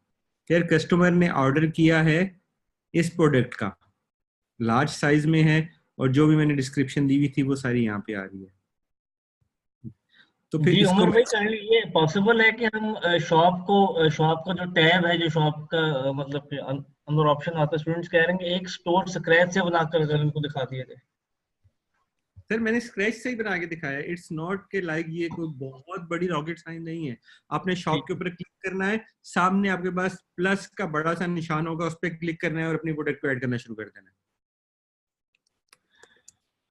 फिर कस्टमर ने ऑर्डर किया है इस प्रोडक्ट का, लार्ज साइज में है, और जो भी मैंने डिस्क्रिप्शन दी हुई थी वो सारी यहाँ पे आ रही है। तो फिर जी इसको उमर भाई, काइंडली ये पॉसिबल है कि हम शॉप का जो टैब है, जो शॉप का मतलब कि अंदर ऑप्शन आता है, स्टूडेंट्स कह रहे हैं कि एक स्टोर स्क्रैच से बनाकर अगर इनको दिखा दिया जाए। सर मैंने स्क्रैच से ही बना के दिखाया। इट्स नॉट के लाइक ये कोई बहुत बड़ी रॉकेट साइंस नहीं है। आपने शॉप के ठीक ऊपर क्लिक करना है, सामने आपके पास प्लस का बड़ा सा निशान होगा, उस पर क्लिक करना है और अपनी प्रोडक्ट को ऐड करना शुरू कर देना है।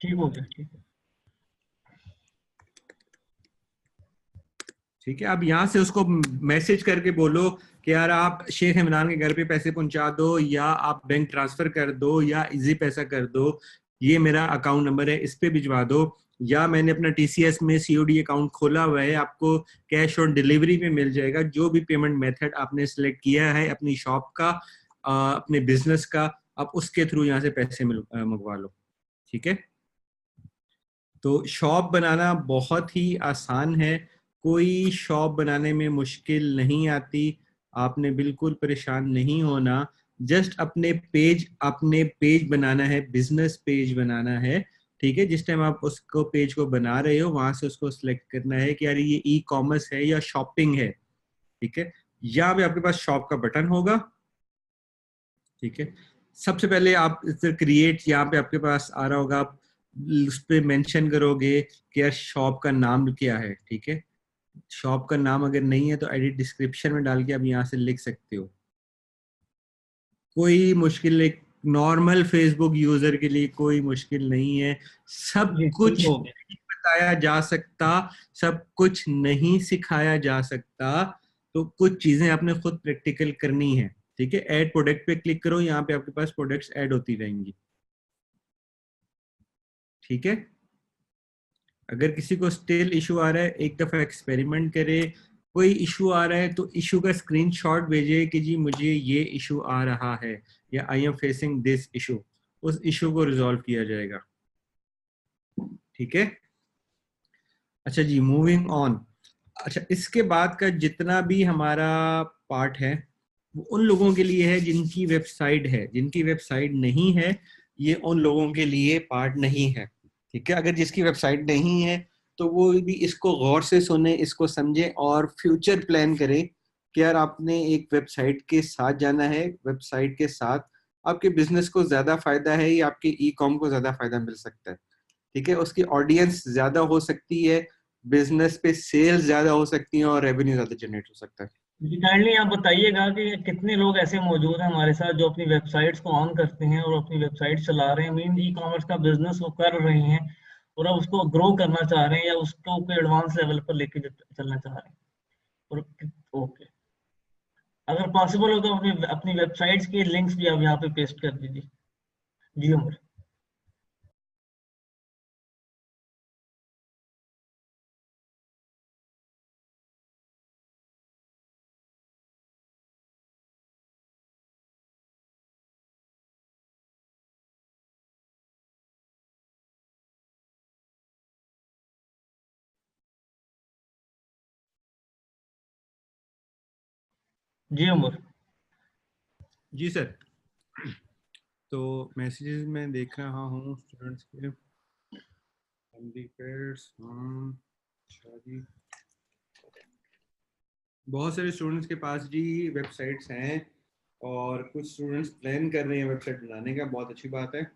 ठीक हो गया, ठीक है। ठीक है। अब यहाँ से उसको मैसेज करके बोलो कि यार आप शेख इमरान के घर पे पैसे पहुंचा दो, या आप बैंक ट्रांसफर कर दो, या इजी पैसा कर दो, ये मेरा अकाउंट नंबर है इस पे भिजवा दो, या मैंने अपना टीसीएस में सीओडी अकाउंट खोला हुआ है, आपको कैश ऑन डिलीवरी में मिल जाएगा। जो भी पेमेंट मेथड आपने सिलेक्ट किया है अपनी शॉप का, अपने बिजनेस का, आप उसके थ्रू यहाँ से पैसे मंगवा लो, ठीक है। तो शॉप बनाना बहुत ही आसान है, कोई शॉप बनाने में मुश्किल नहीं आती। आपने बिल्कुल परेशान नहीं होना। जस्ट अपने पेज बनाना है, बिजनेस पेज बनाना है, ठीक है। जिस टाइम आप उसको पेज को बना रहे हो वहां से उसको सिलेक्ट करना है कि यार ये ई कॉमर्स है या शॉपिंग है, ठीक है। यहाँ पे आपके पास शॉप का बटन होगा, ठीक है। सबसे पहले आप इधर क्रिएट, यहाँ पे आपके पास आ रहा होगा, आप उस पर मेंशन करोगे कि यार शॉप का नाम क्या है, ठीक है। शॉप का नाम अगर नहीं है तो एडिट डिस्क्रिप्शन में डाल के आप यहाँ से लिख सकते हो। कोई मुश्किल, एक नॉर्मल फेसबुक यूजर के लिए कोई मुश्किल नहीं है। सब जी ठीक कुछ हो गया। नहीं बताया जा सकता, सब कुछ नहीं सिखाया जा सकता। तो कुछ चीजें आपने खुद प्रैक्टिकल करनी है, ठीक है। ऐड प्रोडक्ट पे क्लिक करो, यहाँ पे आपके पास प्रोडक्ट्स ऐड होती रहेंगी, ठीक है। अगर किसी को स्टिल इशू आ रहा है, एक दफा एक्सपेरिमेंट करे। कोई इशू आ रहा है तो इशू का स्क्रीनशॉट भेजे कि जी मुझे ये इशू आ रहा है, या I am facing this issue. उस इशू को रिजॉल्व किया जाएगा, ठीक है। अच्छा जी, मूविंग ऑन। अच्छा, इसके बाद का जितना भी हमारा पार्ट है वो उन लोगों के लिए है जिनकी वेबसाइट है। जिनकी वेबसाइट नहीं है, ये उन लोगों के लिए पार्ट नहीं है, ठीक है। अगर जिसकी वेबसाइट नहीं है तो वो भी इसको गौर से सुने, इसको समझे और फ्यूचर प्लान करें कि यार आपने एक वेबसाइट के साथ जाना है, वेबसाइट के साथ आपके बिजनेस को ज्यादा फायदा है या आपके ई कॉम को ज्यादा फायदा मिल सकता है। ठीक है, उसकी ऑडियंस ज्यादा हो सकती है, बिजनेस पे सेल्स ज्यादा हो सकती है और रेवेन्यू ज्यादा जनरेट हो सकता है। जी काइंडली आप बताइएगा कि कितने लोग ऐसे मौजूद हैं हमारे साथ जो अपनी वेबसाइट्स को ऑन करते हैं और अपनी वेबसाइट चला रहे हैं, मीन ई कॉमर्स का बिजनेस वो कर रहे हैं और अब उसको ग्रो करना चाह रहे हैं या उसको कोई एडवांस लेवल पर लेके चलना चाह रहे हैं। और ओके, अगर पॉसिबल हो तो अपनी अपनी वेबसाइट्स के लिंक्स भी आप यहाँ पे पेस्ट कर दीजिए। जी उमर। जी उमर। जी सर। तो मैसेजेस में देख रहा हूँ स्टूडेंट्स के, फैमिली पेयर्स, शादी, बहुत सारे स्टूडेंट्स के पास जी वेबसाइट्स हैं और कुछ स्टूडेंट्स प्लान कर रहे हैं वेबसाइट बनाने का, बहुत अच्छी बात है।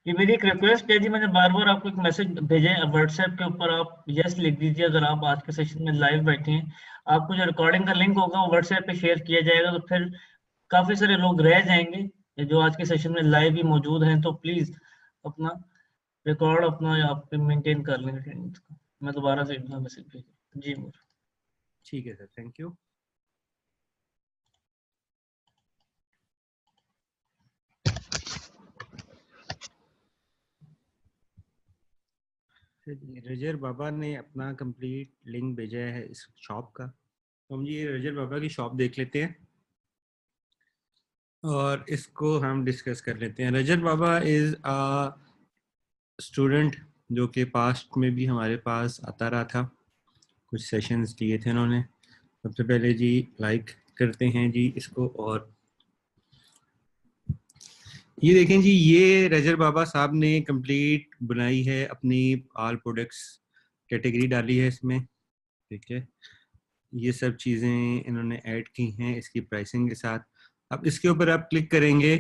ये मेरी एक रिक्वेस्ट है जी, मैंने बार बार आपको एक मैसेज भेजा है व्हाट्सएप के ऊपर, आप यस लिख दीजिए अगर आप आज के सेशन में लाइव बैठे हैं। आपको जो रिकॉर्डिंग का लिंक होगा वो व्हाट्सएप पे शेयर किया जाएगा, तो फिर काफी सारे लोग रह जाएंगे जो आज के सेशन में लाइव भी मौजूद हैं। तो प्लीज अपना रिकॉर्ड अपना आप मेंटेन कर लें अटेंडेंस का। मैं दोबारा से एक मैसेज भेजा जी मोर। ठीक है सर, थैंक यू। रजर बाबा ने अपना कंप्लीट लिंक भेजा है इस शॉप का, तो हम ये रजर बाबा की शॉप देख लेते हैं और इसको हम डिस्कस कर लेते हैं। रजत बाबा इज अ स्टूडेंट जो कि पास्ट में भी हमारे पास आता रहा था, कुछ सेशंस लिए थे उन्होंने। सबसे पहले जी लाइक करते हैं जी इसको, और ये देखें जी, ये रजत बाबा साहब ने कंप्लीट बनाई है अपनी ऑल प्रोडक्ट्स कैटेगरी डाली है इसमें। ठीक है, ये सब चीज़ें इन्होंने ऐड की हैं इसकी प्राइसिंग के साथ। अब इसके ऊपर आप क्लिक करेंगे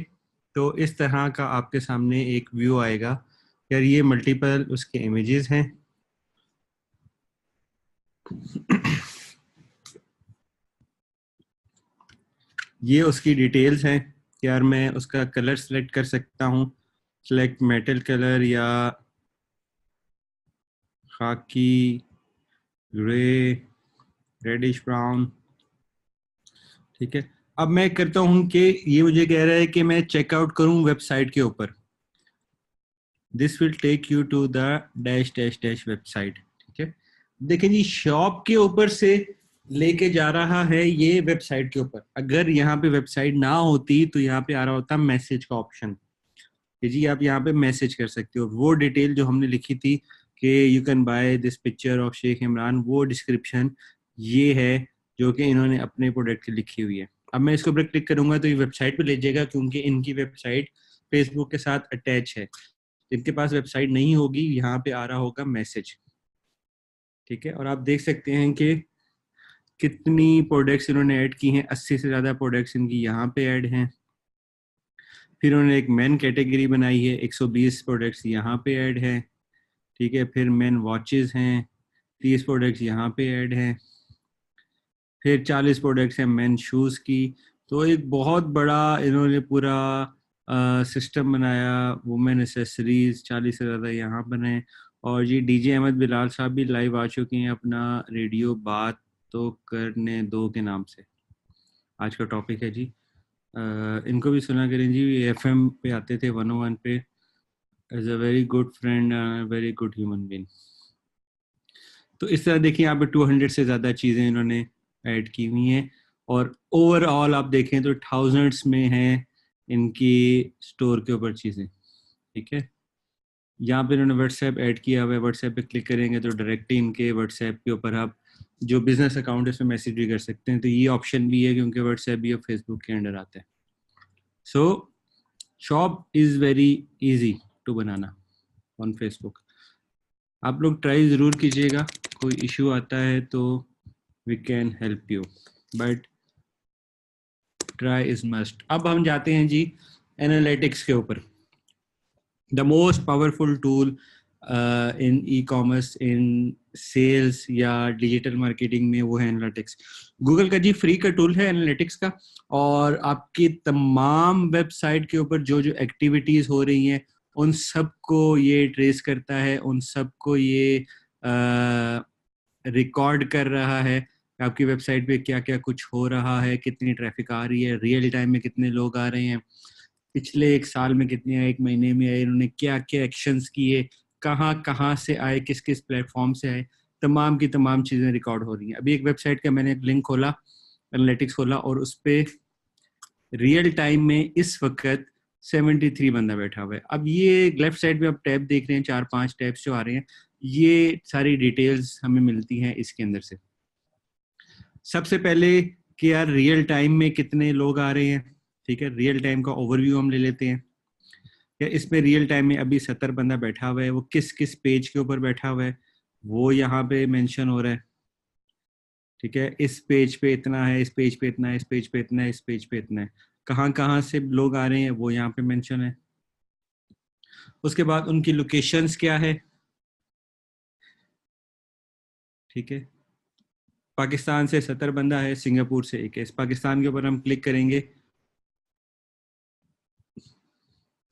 तो इस तरह का आपके सामने एक व्यू आएगा। यार ये मल्टीपल उसके इमेजेस हैं। ये उसकी डिटेल्स हैं। यार मैं उसका कलर सेलेक्ट कर सकता हूँ, सेलेक्ट मेटल कलर या खाकी, ग्रे, रेडिश ब्राउन। ठीक है, अब मैं करता हूँ कि ये मुझे कह रहा है कि मैं चेकआउट करूँ वेबसाइट के ऊपर। This will take you to the dash dash dash website. ठीक है, देखें जी, शॉप के ऊपर से लेके जा रहा है ये वेबसाइट के ऊपर। अगर यहाँ पे वेबसाइट ना होती तो यहाँ पे आ रहा होता मैसेज का ऑप्शन कि जी आप यहाँ पे मैसेज कर सकते हो। वो डिटेल जो हमने लिखी थी कि you can buy this picture of Sheikh Imran, वो डिस्क्रिप्शन ये है जो कि इन्होंने अपने प्रोडक्ट की लिखी हुई है। अब मैं इसके ऊपर क्लिक करूंगा तो ये वेबसाइट पे ले जाएगा, क्योंकि इनकी वेबसाइट फेसबुक के साथ अटैच है। जिनके पास वेबसाइट नहीं होगी यहाँ पे आ रहा होगा मैसेज। ठीक है, और आप देख सकते हैं कि कितनी प्रोडक्ट्स इन्होंने ऐड की हैं। 80 से ज़्यादा प्रोडक्ट्स इनकी यहाँ पे ऐड हैं। फिर उन्होंने एक मेन कैटेगरी बनाई है, 120 प्रोडक्ट्स यहाँ पे ऐड हैं। ठीक है, फिर मेन वॉचेस हैं, 30 प्रोडक्ट्स यहाँ पे ऐड हैं। फिर 40 प्रोडक्ट्स हैं मेन शूज़ की। तो एक बहुत बड़ा इन्होंने पूरा सिस्टम बनाया। वुमेन एसेसरीज 40 से ज़्यादा यहाँ पर हैं। और जी डीजे अहमद बिलाल साहब भी लाइव आ चुके हैं अपना रेडियो बात तो करने दो के नाम से। आज का टॉपिक है जी, इनको भी सुना करें जी, एफएम पे आते थे 101 पे। As a very good friend, very good human being. तो इस तरह देखिए यहाँ पे 200 से ज़्यादा चीज़ें इन्होंने ऐड की हुई हैं और ओवरऑल आप देखें तो थाउजेंड्स में हैं इनकी स्टोर के ऊपर चीज़ें। ठीक है, यहाँ पे इन्होंने व्हाट्सएप ऐड किया हुआ है। व्हाट्सएप पे क्लिक करेंगे तो डायरेक्टली इनके व्हाट्सएप के ऊपर आप जो बिजनेस अकाउंट है उसमें मैसेज भी कर सकते हैं। तो ये ऑप्शन भी है क्योंकि व्हाट्सएप भी अब फेसबुक के अंडर आता है। So shop is very easy to बनाना ऑन फेसबुक। आप लोग ट्राई ज़रूर कीजिएगा, कोई इशू आता है तो we can help you, but try is must. अब हम जाते हैं जी एनालिटिक्स के ऊपर। The most powerful tool in e commerce, in sales या डिजिटल मार्केटिंग में वो है एनालिटिक्स। गूगल का जी फ्री का टूल है एनालिटिक्स का, और आपकी तमाम वेबसाइट के ऊपर जो जो एक्टिविटीज़ हो रही हैं उन सबको ये ट्रेस करता है, उन सबको ये रिकॉर्ड कर रहा है। आपकी वेबसाइट पे क्या क्या कुछ हो रहा है, कितनी ट्रैफिक आ रही है, रियल टाइम में कितने लोग आ रहे हैं, पिछले एक साल में कितने आए, एक महीने में आए, इन्होंने क्या क्या एक्शंस किए, कहाँ कहाँ से आए, किस किस प्लेटफॉर्म से आए, तमाम की तमाम चीज़ें रिकॉर्ड हो रही हैं। अभी एक वेबसाइट का मैंने एक लिंक खोला, एनालिटिक्स खोला, और उस पर रियल टाइम में इस वक्त 73 बंदा बैठा हुआ है। अब ये लेफ्ट साइड पे आप टैब देख रहे हैं, 4-5 टैब्स जो आ रहे हैं, ये सारी डिटेल्स हमें मिलती हैं इसके अंदर से। सबसे पहले कि यार रियल टाइम में कितने लोग आ रहे हैं, ठीक है, रियल टाइम का ओवरव्यू हम ले लेते हैं। या इसमें रियल टाइम में अभी 70 बंदा बैठा हुआ है, वो किस किस पेज के ऊपर बैठा हुआ है वो यहाँ पे मेंशन हो रहा है, ठीक है। इस पेज पे इतना है, इस पेज पे इतना है, इस पेज पे इतना है, इस पेज पे इतना है, कहाँ कहाँ से लोग आ रहे हैं वो यहाँ पे मेंशन है। उसके बाद उनकी लोकेशंस क्या है, ठीक है। पाकिस्तान से 70 बंदा है, सिंगापुर से एक है। इस पाकिस्तान के ऊपर हम क्लिक करेंगे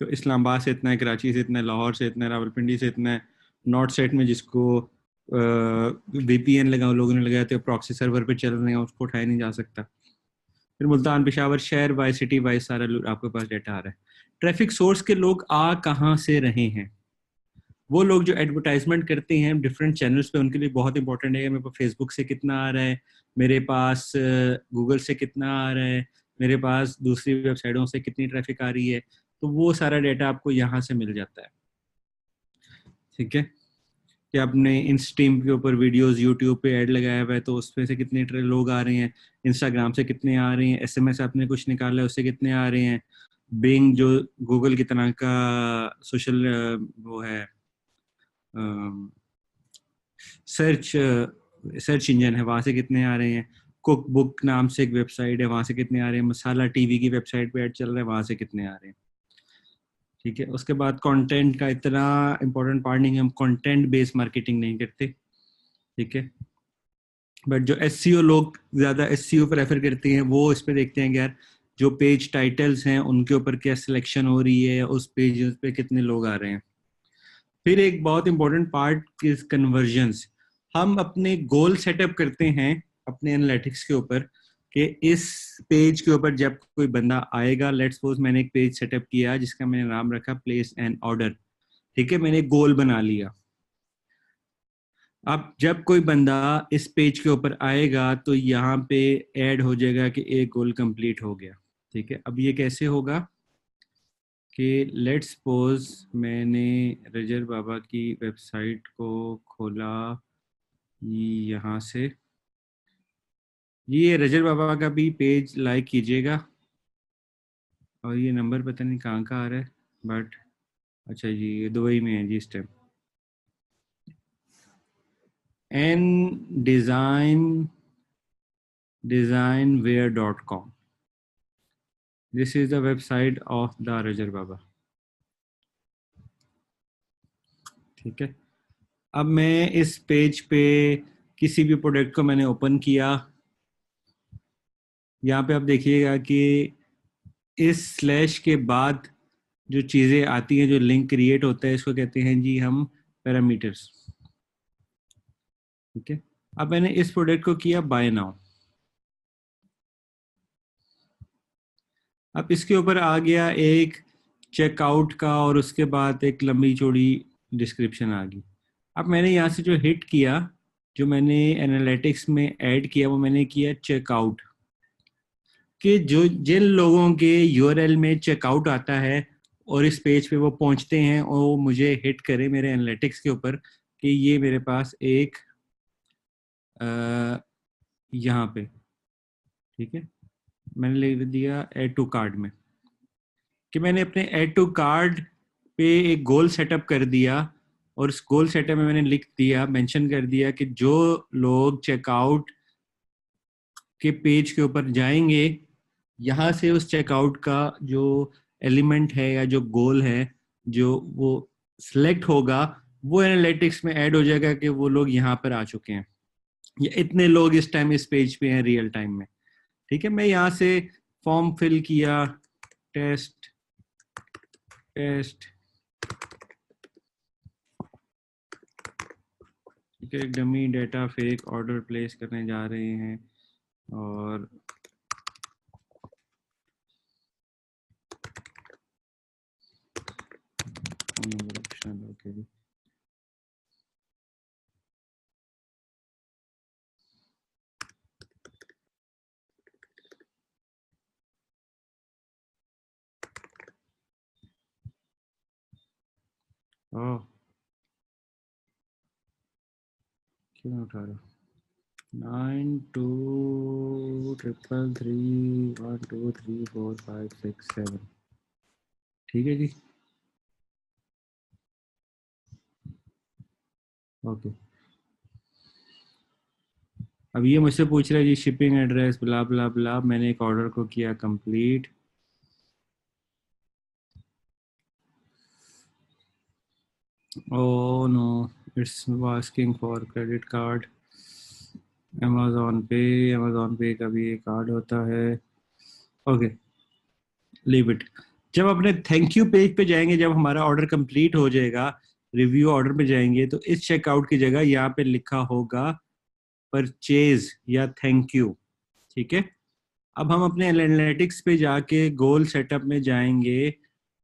तो इस्लामाबाद से इतना है, कराची से इतना है, लाहौर से इतना है, रावलपिंडी से इतना है, नॉर्थ साइड में जिसको वीपीएन लगा लोगों ने लगाया तो प्रॉक्सी सर्वर पे चल रहे हैं, उसको उठाया नहीं जा सकता। फिर मुल्तान, पेशावर शहर वाई, सिटी वाई सारा आपके पास डेटा आ रहा है। ट्रैफिक सोर्स के लोग आ कहाँ से रहे हैं, वो लोग जो एडवर्टाइजमेंट करते हैं डिफरेंट चैनल्स पे, उनके लिए बहुत इंपॉर्टेंट है मेरे पास फेसबुक से कितना आ रहा है, मेरे पास गूगल से कितना आ रहा है, मेरे पास दूसरी वेबसाइटों से कितनी ट्रैफिक आ रही है, तो वो सारा डेटा आपको यहाँ से मिल जाता है, ठीक है। कि आपने इंस्ट्रीम के ऊपर वीडियोस, यूट्यूब पे ऐड लगाया हुआ है तो उसमें से कितने लोग आ रहे हैं, इंस्टाग्राम से कितने आ रहे हैं, एसएमएस आपने कुछ निकाला है उससे कितने आ रहे हैं, बिंग जो गूगल की तरह का सोशल वो है सर्च सर्च इंजन है, वहां से कितने आ रहे हैं, कुक बुक नाम से एक वेबसाइट है वहां से कितने आ रहे हैं, मसाला टीवी की वेबसाइट पे ऐड चल रहा है वहां से कितने आ रहे हैं, ठीक है। उसके बाद कंटेंट का इतना इंपॉर्टेंट पार्ट नहीं है, हम कंटेंट बेस्ड मार्केटिंग नहीं करते, ठीक है। बट जो एससीओ लोग ज्यादा एससीओ प्रेफर करते हैं वो इस पे देखते हैं कि यार जो पेज टाइटल्स हैं उनके ऊपर क्या सिलेक्शन हो रही है, उस पेज पे कितने लोग आ रहे हैं। फिर एक बहुत इंपॉर्टेंट पार्ट इज कन्वर्जन्स। हम अपने गोल सेटअप करते हैं अपने एनालिटिक्स के ऊपर कि इस पेज के ऊपर जब कोई बंदा आएगा, लेट्स सपोज मैंने एक पेज सेटअप किया जिसका मैंने नाम रखा प्लेस एन ऑर्डर, ठीक है, मैंने गोल बना लिया। अब जब कोई बंदा इस पेज के ऊपर आएगा तो यहाँ पे ऐड हो जाएगा कि एक गोल कंप्लीट हो गया, ठीक है। अब ये कैसे होगा कि लेट्स सपोज मैंने रजर बाबा की वेबसाइट को खोला यहाँ से, ये रजर बाबा का भी पेज लाइक कीजिएगा, और ये नंबर पता नहीं कहाँ का आ रहा है, बट अच्छा जी ये दुबई में है जी इस टाइम। एन designwear.com, this is the website of the रजर बाबा, ठीक है। अब मैं इस पेज पे किसी भी प्रोडक्ट को मैंने ओपन किया, यहाँ पे आप देखिएगा कि इस स्लैश के बाद जो चीज़ें आती हैं, जो लिंक क्रिएट होता है, इसको कहते हैं जी हम पैरामीटर्स, ठीक है। अब मैंने इस प्रोडक्ट को किया बाय नाउ, अब इसके ऊपर आ गया एक चेकआउट का और उसके बाद एक लंबी चौड़ी डिस्क्रिप्शन आ गई। अब मैंने यहाँ से जो हिट किया, जो मैंने एनालिटिक्स में ऐड किया, वो मैंने किया चेकआउट, कि जो जिन लोगों के यूआरएल में चेकआउट आता है और इस पेज पे वो पहुंचते हैं और वो मुझे हिट करे मेरे एनालिटिक्स के ऊपर कि ये मेरे पास एक यहाँ पे, ठीक है, मैंने लिख दिया ऐड टू कार्ट में, कि मैंने अपने ऐड टू कार्ड पे एक गोल सेटअप कर दिया और उस गोल सेटअप में मैंने लिख दिया, मेंशन कर दिया कि जो लोग चेकआउट के पेज के ऊपर जाएंगे, यहाँ से उस चेकआउट का जो एलिमेंट है या जो गोल है जो वो सिलेक्ट होगा, वो एनालिटिक्स में ऐड हो जाएगा कि वो लोग यहाँ पर आ चुके हैं या इतने लोग इस टाइम इस पेज पे हैं रियल टाइम में। ठीक है, मैं यहाँ से फॉर्म फिल किया, टेस्ट टेस्ट, ठीक है, dummy data fake order place करने जा रहे हैं और ओके जी। ओह, क्यों उठा रहा? 923331234567, ठीक है जी, ओके। अब ये मुझसे पूछ रहा है जी शिपिंग एड्रेस ब्ला ब्ला ब्ला, मैंने एक ऑर्डर को किया complete. Oh no, it's asking for credit card. Amazon Pay का भी एक कार्ड होता है, ओके, लीव इट। जब अपने थैंक यू पेज पे जाएंगे, जब हमारा ऑर्डर कंप्लीट हो जाएगा, रिव्यू ऑर्डर पे जाएंगे, तो इस चेकआउट की जगह यहाँ पे लिखा होगा परचेज या थैंक यू। ठीक है, अब हम अपने एनालिटिक्स पे जाके गोल सेटअप में जाएंगे,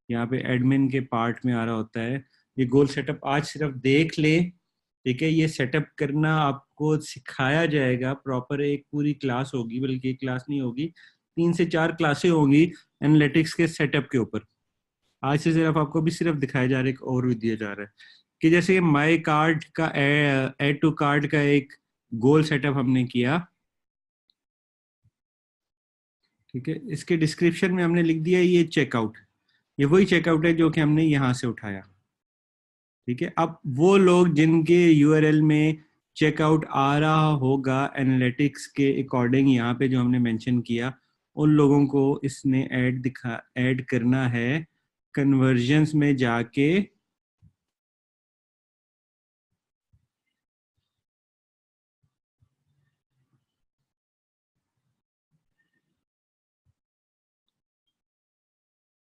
यहाँ पे एडमिन के पार्ट में आ रहा होता है। ये गोल सेटअप आज सिर्फ देख ले, ठीक है, ये सेटअप करना आपको सिखाया जाएगा प्रॉपर, एक पूरी क्लास होगी, बल्कि एक क्लास नहीं होगी, 3 से 4 क्लासें होंगी एनालिटिक्स के सेटअप के ऊपर। आज से सिर्फ आपको भी सिर्फ दिखाया जा रहा है, एक ओवरव्यू दिया जा रहा है कि जैसे माई कार्ड का ऐड टू कार्ड का एक गोल सेटअप हमने किया, ठीक है, इसके डिस्क्रिप्शन में हमने लिख दिया ये चेकआउट, ये वही चेकआउट है जो कि हमने यहाँ से उठाया। ठीक है, अब वो लोग जिनके यूआरएल में चेकआउट आ रहा होगा एनालिटिक्स के अकॉर्डिंग, यहाँ पे जो हमने मेंशन किया, उन लोगों को इसने ऐड करना है कन्वर्जन्स में जाके,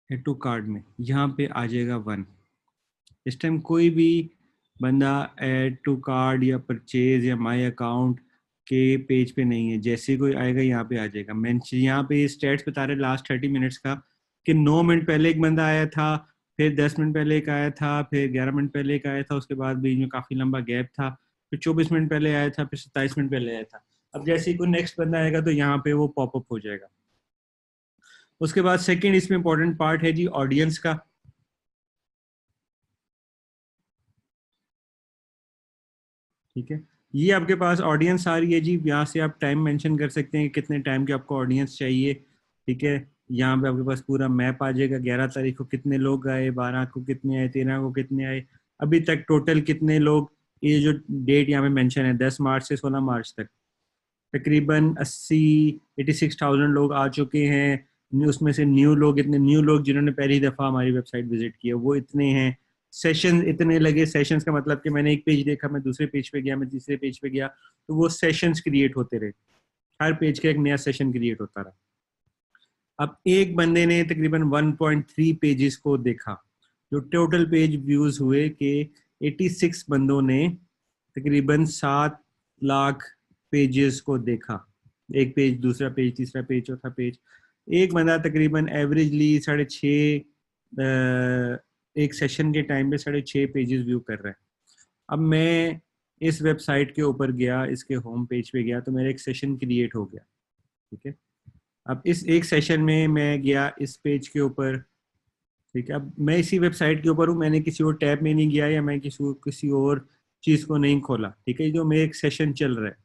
ऐड टू कार्ड में यहाँ पे आ जाएगा 1। इस टाइम कोई भी बंदा ऐड टू कार्ड या परचेज या माई अकाउंट के पेज पे नहीं है, जैसे कोई आएगा यहाँ पे आ जाएगा। मैं यहाँ पे स्टेट्स बता रहे लास्ट 30 मिनट्स का कि 9 मिनट पहले एक बंदा आया था, फिर 10 मिनट पहले एक आया था, फिर 11 मिनट पहले एक आया था, उसके बाद बीच में काफ़ी लंबा गैप था, फिर 24 मिनट पहले आया था, फिर 27 मिनट पहले आया था। अब जैसे ही कोई नेक्स्ट बंदा आएगा तो यहाँ पे वो पॉपअप हो जाएगा। उसके बाद सेकेंड इसमें इंपॉर्टेंट पार्ट है जी ऑडियंस का। ठीक है, ये आपके पास ऑडियंस आ रही है जी, यहाँ से आप टाइम मेंशन कर सकते हैं कि कितने टाइम की आपको ऑडियंस चाहिए। ठीक है, यहाँ पे आपके पास पूरा मैप आ जाएगा, 11 तारीख को कितने लोग आए, 12 को कितने आए, 13 को कितने आए, अभी तक टोटल कितने लोग, ये जो डेट यहाँ पे मेंशन है 10 मार्च से 16 मार्च तक तकरीबन 86,000 लोग आ चुके हैं। उसमें से न्यू लोग, इतने न्यू लोग जिन्होंने पहली दफ़ा हमारी वेबसाइट विजिट किया वो इतने हैं। सेशन इतने लगे, सेशंस का मतलब कि मैंने एक पेज देखा, मैं दूसरे पेज पे गया, मैं तीसरे पेज पे गया, तो वो सेशंस क्रिएट होते रहे, हर पेज का एक नया सेशन क्रिएट होता रहा। अब एक बंदे ने तकरीबन 1.3 पेजेस को देखा, जो टोटल पेज व्यूज हुए कि 86 बंदों ने तकरीबन 7 लाख पेजेस को देखा, एक पेज, दूसरा पेज, तीसरा पेज, चौथा पेज। एक बंदा तकरीबन एवरेजली 6.5 एक सेशन के टाइम पे 6.5 पेजेस व्यू कर रहा है। अब मैं इस वेबसाइट के ऊपर गया, इसके होम पेज पे गया, तो मेरा एक सेशन क्रिएट हो गया। ठीक है, अब इस एक सेशन में मैं गया इस पेज के ऊपर। ठीक है, अब मैं इसी वेबसाइट के ऊपर हूँ, मैंने किसी और टैब में नहीं गया या मैं किसी और चीज़ को नहीं खोला। ठीक है, जो मेरा एक सेशन चल रहा है,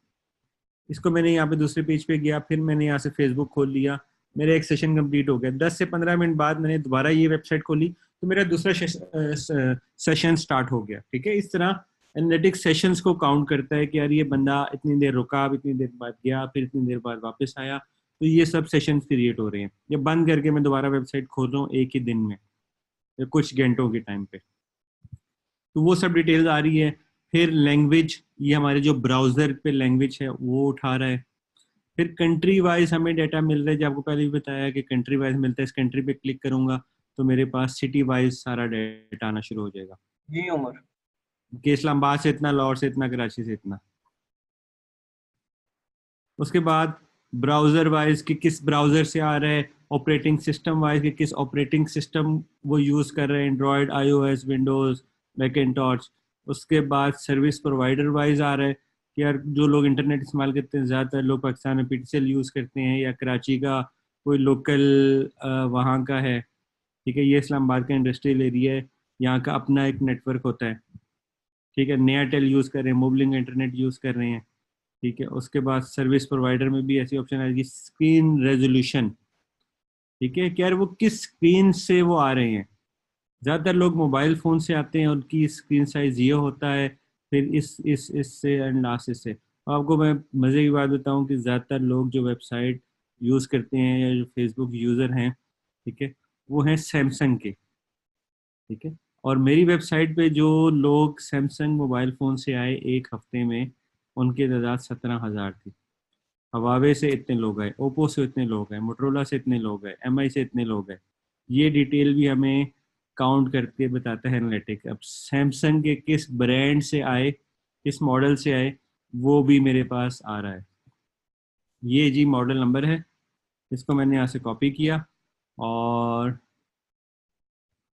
इसको मैंने यहाँ पे दूसरे पेज पे गया, फिर मैंने यहाँ से फेसबुक खोल लिया, मेरा एक सेशन कंप्लीट हो गया। 10 से 15 मिनट बाद मैंने दोबारा ये वेबसाइट खोली तो मेरा दूसरा सेशन स्टार्ट हो गया। ठीक है, इस तरह एनालिटिक्स सेशंस को काउंट करता है कि यार ये बंदा इतनी देर रुका, अब इतनी देर बाद गया, फिर इतनी देर बाद वापस आया, तो ये सब सेशंस क्रिएट हो रहे हैं। ये बंद करके मैं दोबारा वेबसाइट खोल रहा हूँ एक ही दिन में या कुछ घंटों के टाइम पे, तो वो सब डिटेल्स आ रही है। फिर लैंग्वेज, ये हमारे जो ब्राउजर पे लैंग्वेज है वो उठा रहा है। फिर कंट्री वाइज हमें डाटा मिल रहा है, जो आपको पहले भी बताया कि कंट्री वाइज मिलता है। इस कंट्री पे क्लिक करूंगा तो मेरे पास सिटी वाइज सारा डाटा आना शुरू हो जाएगा जी उमर। कि इस्लामाबाद से इतना, लाहौर से इतना, कराची से इतना। उसके बाद ब्राउजर वाइज कि किस ब्राउजर से आ रहा है, ऑपरेटिंग सिस्टम वाइज कि किस ऑपरेटिंग सिस्टम वो यूज कर रहे हैं, एंड्रॉयड, आईओएस, विंडोज, मैकिन्टॉश। उसके बाद सर्विस प्रोवाइडर वाइज आ रहा है कि यार जो लोग इंटरनेट इस्तेमाल करते हैं, ज़्यादातर लोग पाकिस्तान में पीटीसीएल यूज़ करते हैं या कराची का कोई लोकल वहाँ का है। ठीक है, ये इस्लामाबाद का इंडस्ट्रियल एरिया है, यहाँ का अपना एक नेटवर्क होता है। ठीक है, नया टेल यूज़ कर रहे हैं, मोबलिंग इंटरनेट यूज़ कर रहे हैं। ठीक है, उसके बाद सर्विस प्रोवाइडर में भी ऐसी ऑप्शन आएगी, स्क्रीन रेजोल्यूशन। ठीक है, कि यार वो किस स्क्रीन से वो आ रहे हैं। ज़्यादातर लोग मोबाइल फ़ोन से आते हैं, उनकी स्क्रीन साइज़ ये होता है, फिर इससे एंड लास्ट इससे। आपको मैं मज़े की बात बताऊं कि ज़्यादातर लोग जो वेबसाइट यूज़ करते हैं या जो फेसबुक यूज़र हैं, ठीक है, वो हैं सैमसंग के। ठीक है, और मेरी वेबसाइट पे जो लोग सैमसंग मोबाइल फ़ोन से आए एक हफ्ते में, उनकी तादाद 17,000 थी। हवावे से इतने लोग आए, ओप्पो से इतने लोग आए, मोटरोला से इतने लोग आए, एमआई से इतने लोग आए। ये डिटेल भी हमें काउंट करके बताता है एनालिटिक्स। अब सैमसंग के किस ब्रांड से आए, किस मॉडल से आए, वो भी मेरे पास आ रहा है। ये जी मॉडल नंबर है, इसको मैंने यहाँ से कॉपी किया और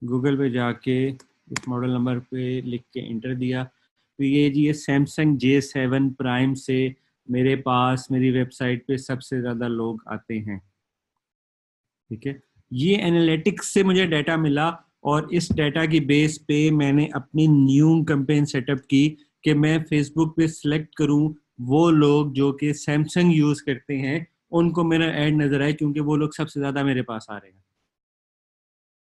गूगल पे जाके इस मॉडल नंबर पे लिख के इंटर दिया, तो ये जी ये सैमसंग J7 प्राइम से मेरे पास मेरी वेबसाइट पे सबसे ज़्यादा लोग आते हैं। ठीक है, ये एनालिटिक्स से मुझे डाटा मिला और इस डाटा की बेस पे मैंने अपनी न्यू कैंपेन सेटअप की कि मैं फेसबुक पे सिलेक्ट करूं वो लोग जो कि सैमसंग यूज़ करते हैं, उनको मेरा ऐड नज़र आए, क्योंकि वो लोग सबसे ज़्यादा मेरे पास आ रहे हैं।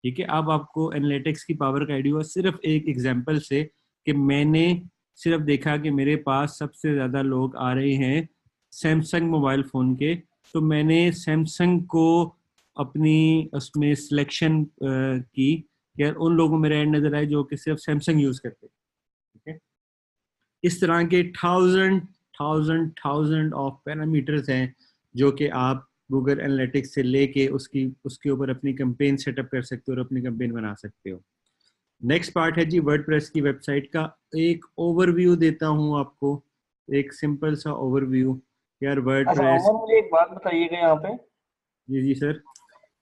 ठीक है, अब आपको एनालिटिक्स की पावर का आइडिया हुआ सिर्फ एक एग्जांपल से कि मैंने सिर्फ देखा कि मेरे पास सबसे ज़्यादा लोग आ रहे हैं सैमसंग मोबाइल फ़ोन के, तो मैंने सैमसंग को अपनी उसमें सिलेक्शन की कि यार उन लोगों को मेरे ऐड नज़र आए जो कि सिर्फ सैमसंग यूज़ करते हैं। ठीक है, इस तरह के थाउजेंड ऑफ पैरामीटर्स हैं जो कि आप गूगल एनालिटिक्स से लेके उसकी उसके ऊपर अपनी कैंपेन सेटअप कर सकते हो और अपनी कैंपेन बना सकते हो। नेक्स्ट पार्ट है जी वर्डप्रेस की वेबसाइट का। एक ओवरव्यू देता हूँ आपको, एक सिंपल सा ओवरव्यू। यार अच्छा वर्डप्रेस, उमर, मुझे एक बात बताइएगा यहाँ पे, जी जी सर।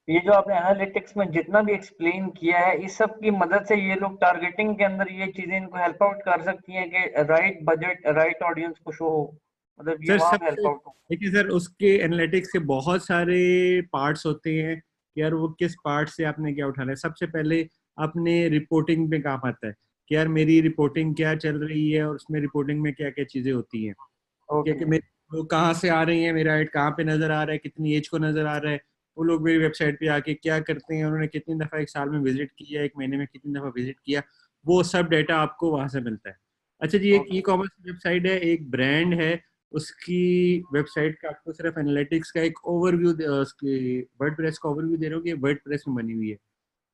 ये जो आपने एनालिटिक्स में जितना भी एक्सप्लेन किया है, इस सब की मदद से ये लोग टारगेटिंग के अंदर ये चीजें इनको हेल्प आउट कर सकती हैं कि राइट बजट राइट ऑडियंस को शो हो, मतलब ये सर वहां पे हेल्प सबसे आउट हो। देखिए सर, उसके एनालिटिक्स के बहुत सारे पार्ट्स होते हैं कि यार वो किस पार्ट से आपने क्या उठाना है। सबसे पहले आपने रिपोर्टिंग पे काम आता है कि यार मेरी रिपोर्टिंग क्या चल रही है और उसमें रिपोर्टिंग में क्या क्या चीज़ें होती हैं। ठीक है, कि ओके। मेरे वो कहाँ से आ रही है, मेरा ऐड कहाँ पे नज़र आ रहा है, कितनी एज को नज़र आ रहा है, वो लोग मेरी वेबसाइट पे आके क्या करते हैं, उन्होंने कितनी दफ़ा एक साल में विजिट किया, एक महीने में कितनी दफ़ा विजिट किया, वो सब डाटा आपको वहाँ से मिलता है। अच्छा जी, एक ई ओके। कॉमर्स वेबसाइट है, एक ब्रांड है, उसकी वेबसाइट का आपको सिर्फ एनालिटिक्स का एक ओवरव्यू, उसकी वर्डप्रेस का ओवरव्यू दे रहा हूँ कि वर्डप्रेस में बनी हुई है।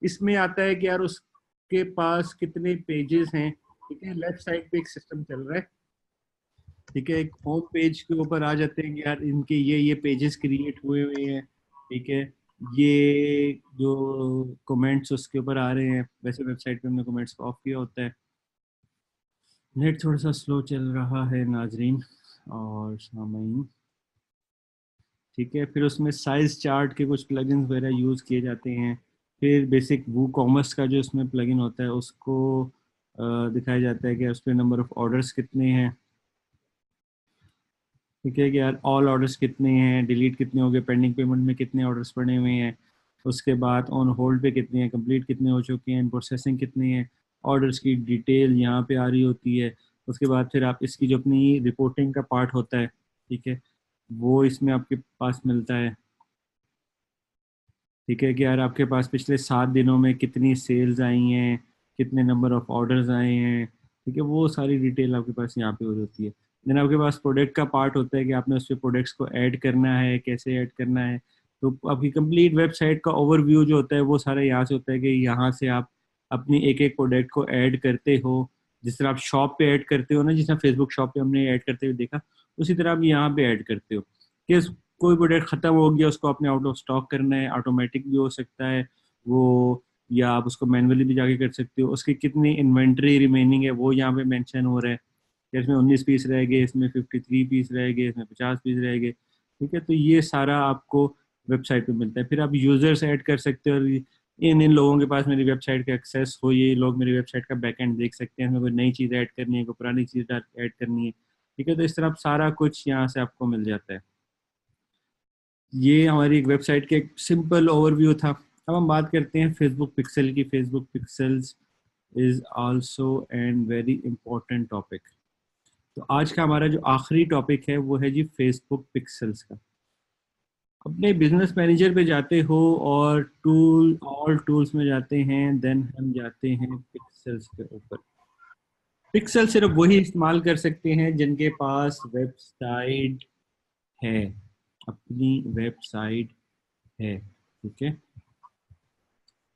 इसमें आता है कि यार उसके पास कितने पेजेस हैं। ठीक है, लेफ्ट साइड पे एक सिस्टम चल रहा है। ठीक है, एक होम पेज के ऊपर आ जाते हैं कि यार इनके ये पेजेस क्रिएट हुए हुए हैं। ठीक है, ये जो कमेंट्स उसके ऊपर आ रहे हैं, वैसे वेबसाइट पे हमने कमेंट्स को ऑफ किया होता है। नेट थोड़ा सा स्लो चल रहा है नाजरीन और सामीन। ठीक है, फिर उसमें साइज चार्ट के कुछ प्लगइन्स वगैरह यूज़ किए जाते हैं। फिर बेसिक वो कॉमर्स का जो उसमें प्लगइन होता है उसको दिखाया जाता है कि उस पर नंबर ऑफ ऑर्डर्स कितने हैं। ठीक है, कि यार ऑल ऑर्डर्स कितने हैं, डिलीट कितने हो गए, पेंडिंग पेमेंट में कितने ऑर्डर्स पड़े हुए हैं, उसके बाद ऑन होल्ड पे कितने हैं, कंप्लीट कितने हो चुके हैं, इन प्रोसेसिंग कितने हैं, ऑर्डर्स की डिटेल यहाँ पे आ रही होती है। उसके बाद फिर आप इसकी जो अपनी रिपोर्टिंग का पार्ट होता है, ठीक है, वो इसमें आपके पास मिलता है। ठीक है, कि यार आपके पास पिछले 7 दिनों में कितनी सेल्स आई हैं, कितने नंबर ऑफ ऑर्डर्स आए हैं, ठीक है, वो सारी डिटेल आपके पास यहाँ पे हो जाती है। देन आपके पास प्रोडक्ट का पार्ट होता है कि आपने उस पर प्रोडक्ट्स को ऐड करना है, कैसे ऐड करना है। तो आपकी कंप्लीट वेबसाइट का ओवरव्यू जो होता है वो सारा यहाँ से होता है, कि यहाँ से आप अपनी एक एक प्रोडक्ट को ऐड करते हो। जिस तरह आप शॉप पे ऐड करते हो ना, जिस तरह फेसबुक शॉप पे हमने ऐड करते हुए देखा, उसी तरह आप यहाँ पे ऐड करते हो कि कोई प्रोडक्ट खत्म हो गया, उसको आपने आउट ऑफ स्टॉक करना है, ऑटोमेटिक भी हो सकता है वो, या आप उसको मैनुअली भी जाके कर सकते हो। उसकी कितनी इन्वेंट्री रिमेनिंग है वो यहाँ पे मेंशन हो रहा है, कि इसमें 19 पीस रह गए, इसमें 53 पीस रह गए, इसमें 50 पीस रह गए। ठीक है, तो ये सारा आपको वेबसाइट पे मिलता है। फिर आप यूजर्स ऐड कर सकते हो, और इन इन लोगों के पास मेरी वेबसाइट का एक्सेस हो, ये लोग मेरी वेबसाइट का बैकएंड देख सकते हैं, इसमें कोई नई चीज़ ऐड करनी है, कोई पुरानी चीज़ ऐड करनी है। ठीक है, तो इस तरह आप सारा कुछ यहाँ से आपको मिल जाता है। ये हमारी एक वेबसाइट का एक सिंपल ओवरव्यू था। अब हम बात करते हैं फेसबुक पिक्सल की। Facebook pixels is also an very important topic. तो आज का हमारा जो आखिरी टॉपिक है वो है जी फेसबुक पिक्सल्स का। अपने बिजनेस मैनेजर पे जाते हो और ऑल टूल्स में जाते हैं, देन हम जाते हैं पिक्सल्स के ऊपर। पिक्सल सिर्फ वही इस्तेमाल कर सकते हैं जिनके पास वेबसाइट है, अपनी वेबसाइट है। ठीक है,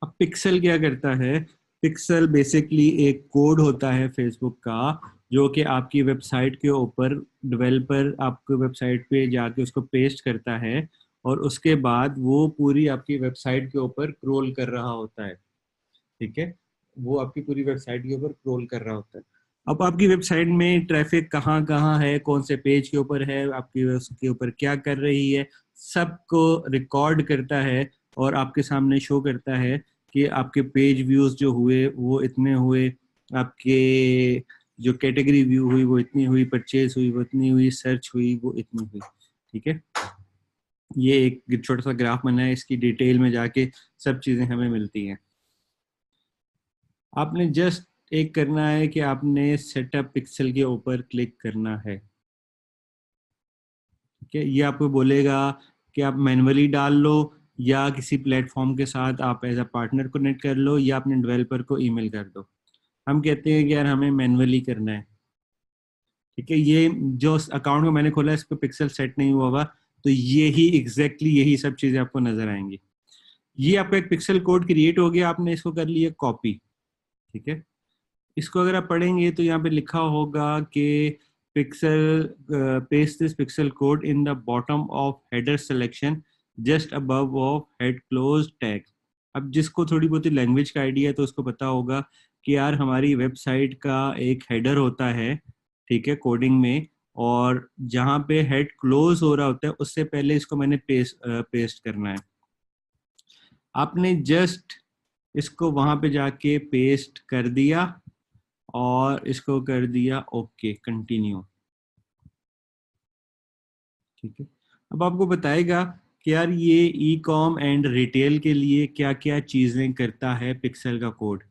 अब पिक्सल क्या करता है? पिक्सल बेसिकली एक कोड होता है फेसबुक का, जो कि आपकी वेबसाइट के ऊपर डेवलपर आपके वेबसाइट पे जाके उसको पेस्ट करता है, और उसके बाद वो पूरी आपकी वेबसाइट के ऊपर क्रोल कर रहा होता है। ठीक है, वो आपकी पूरी वेबसाइट के ऊपर क्रोल कर रहा होता है। अब आपकी वेबसाइट में ट्रैफिक कहाँ कहाँ है, कौन से पेज के ऊपर है, आपकी उसके ऊपर क्या कर रही है, सबको रिकॉर्ड करता है और आपके सामने शो करता है कि आपके पेज व्यूज जो हुए वो इतने हुए, आपके जो कैटेगरी व्यू हुई वो इतनी हुई, परचेज हुई वो इतनी हुई, सर्च हुई वो इतनी हुई। ठीक है, ये एक छोटा सा ग्राफ बना है, इसकी डिटेल में जाके सब चीजें हमें मिलती हैं। आपने जस्ट एक करना है कि आपने सेटअप पिक्सल के ऊपर क्लिक करना है। ठीक है, ये आपको बोलेगा कि आप मैन्युअली डाल लो, या किसी प्लेटफॉर्म के साथ आप एज अ पार्टनर कनेक्ट कर लो, या अपने डेवलपर को ईमेल कर दो। हम कहते हैं कि यार हमें मैन्युअली करना है। ठीक है, ये जो अकाउंट में मैंने खोला है इस पर पिक्सल सेट नहीं हुआ होगा, तो यही एग्जैक्टली यही सब चीजें आपको नजर आएंगी। ये आपका एक पिक्सल कोड क्रिएट हो गया, आपने इसको कर लिया कॉपी। ठीक है, इसको अगर आप पढ़ेंगे तो यहाँ पे लिखा होगा कि pixel paste this pixel code in the bottom of header selection just above of head close tag. अब जिसको थोड़ी बहुत लैंग्वेज का आइडिया है तो उसको पता होगा कि यार हमारी वेबसाइट का एक हेडर होता है, ठीक है, कोडिंग में, और जहाँ पे हेड क्लोज हो रहा होता है उससे पहले इसको मैंने पेस्ट करना है। आपने जस्ट इसको वहां पे जाके पेस्ट कर दिया और इसको कर दिया ओके, कंटिन्यू। ठीक है, अब आपको बताएगा कि यार ये ई कॉम एंड रिटेल के लिए क्या क्या चीजें करता है पिक्सल का कोड।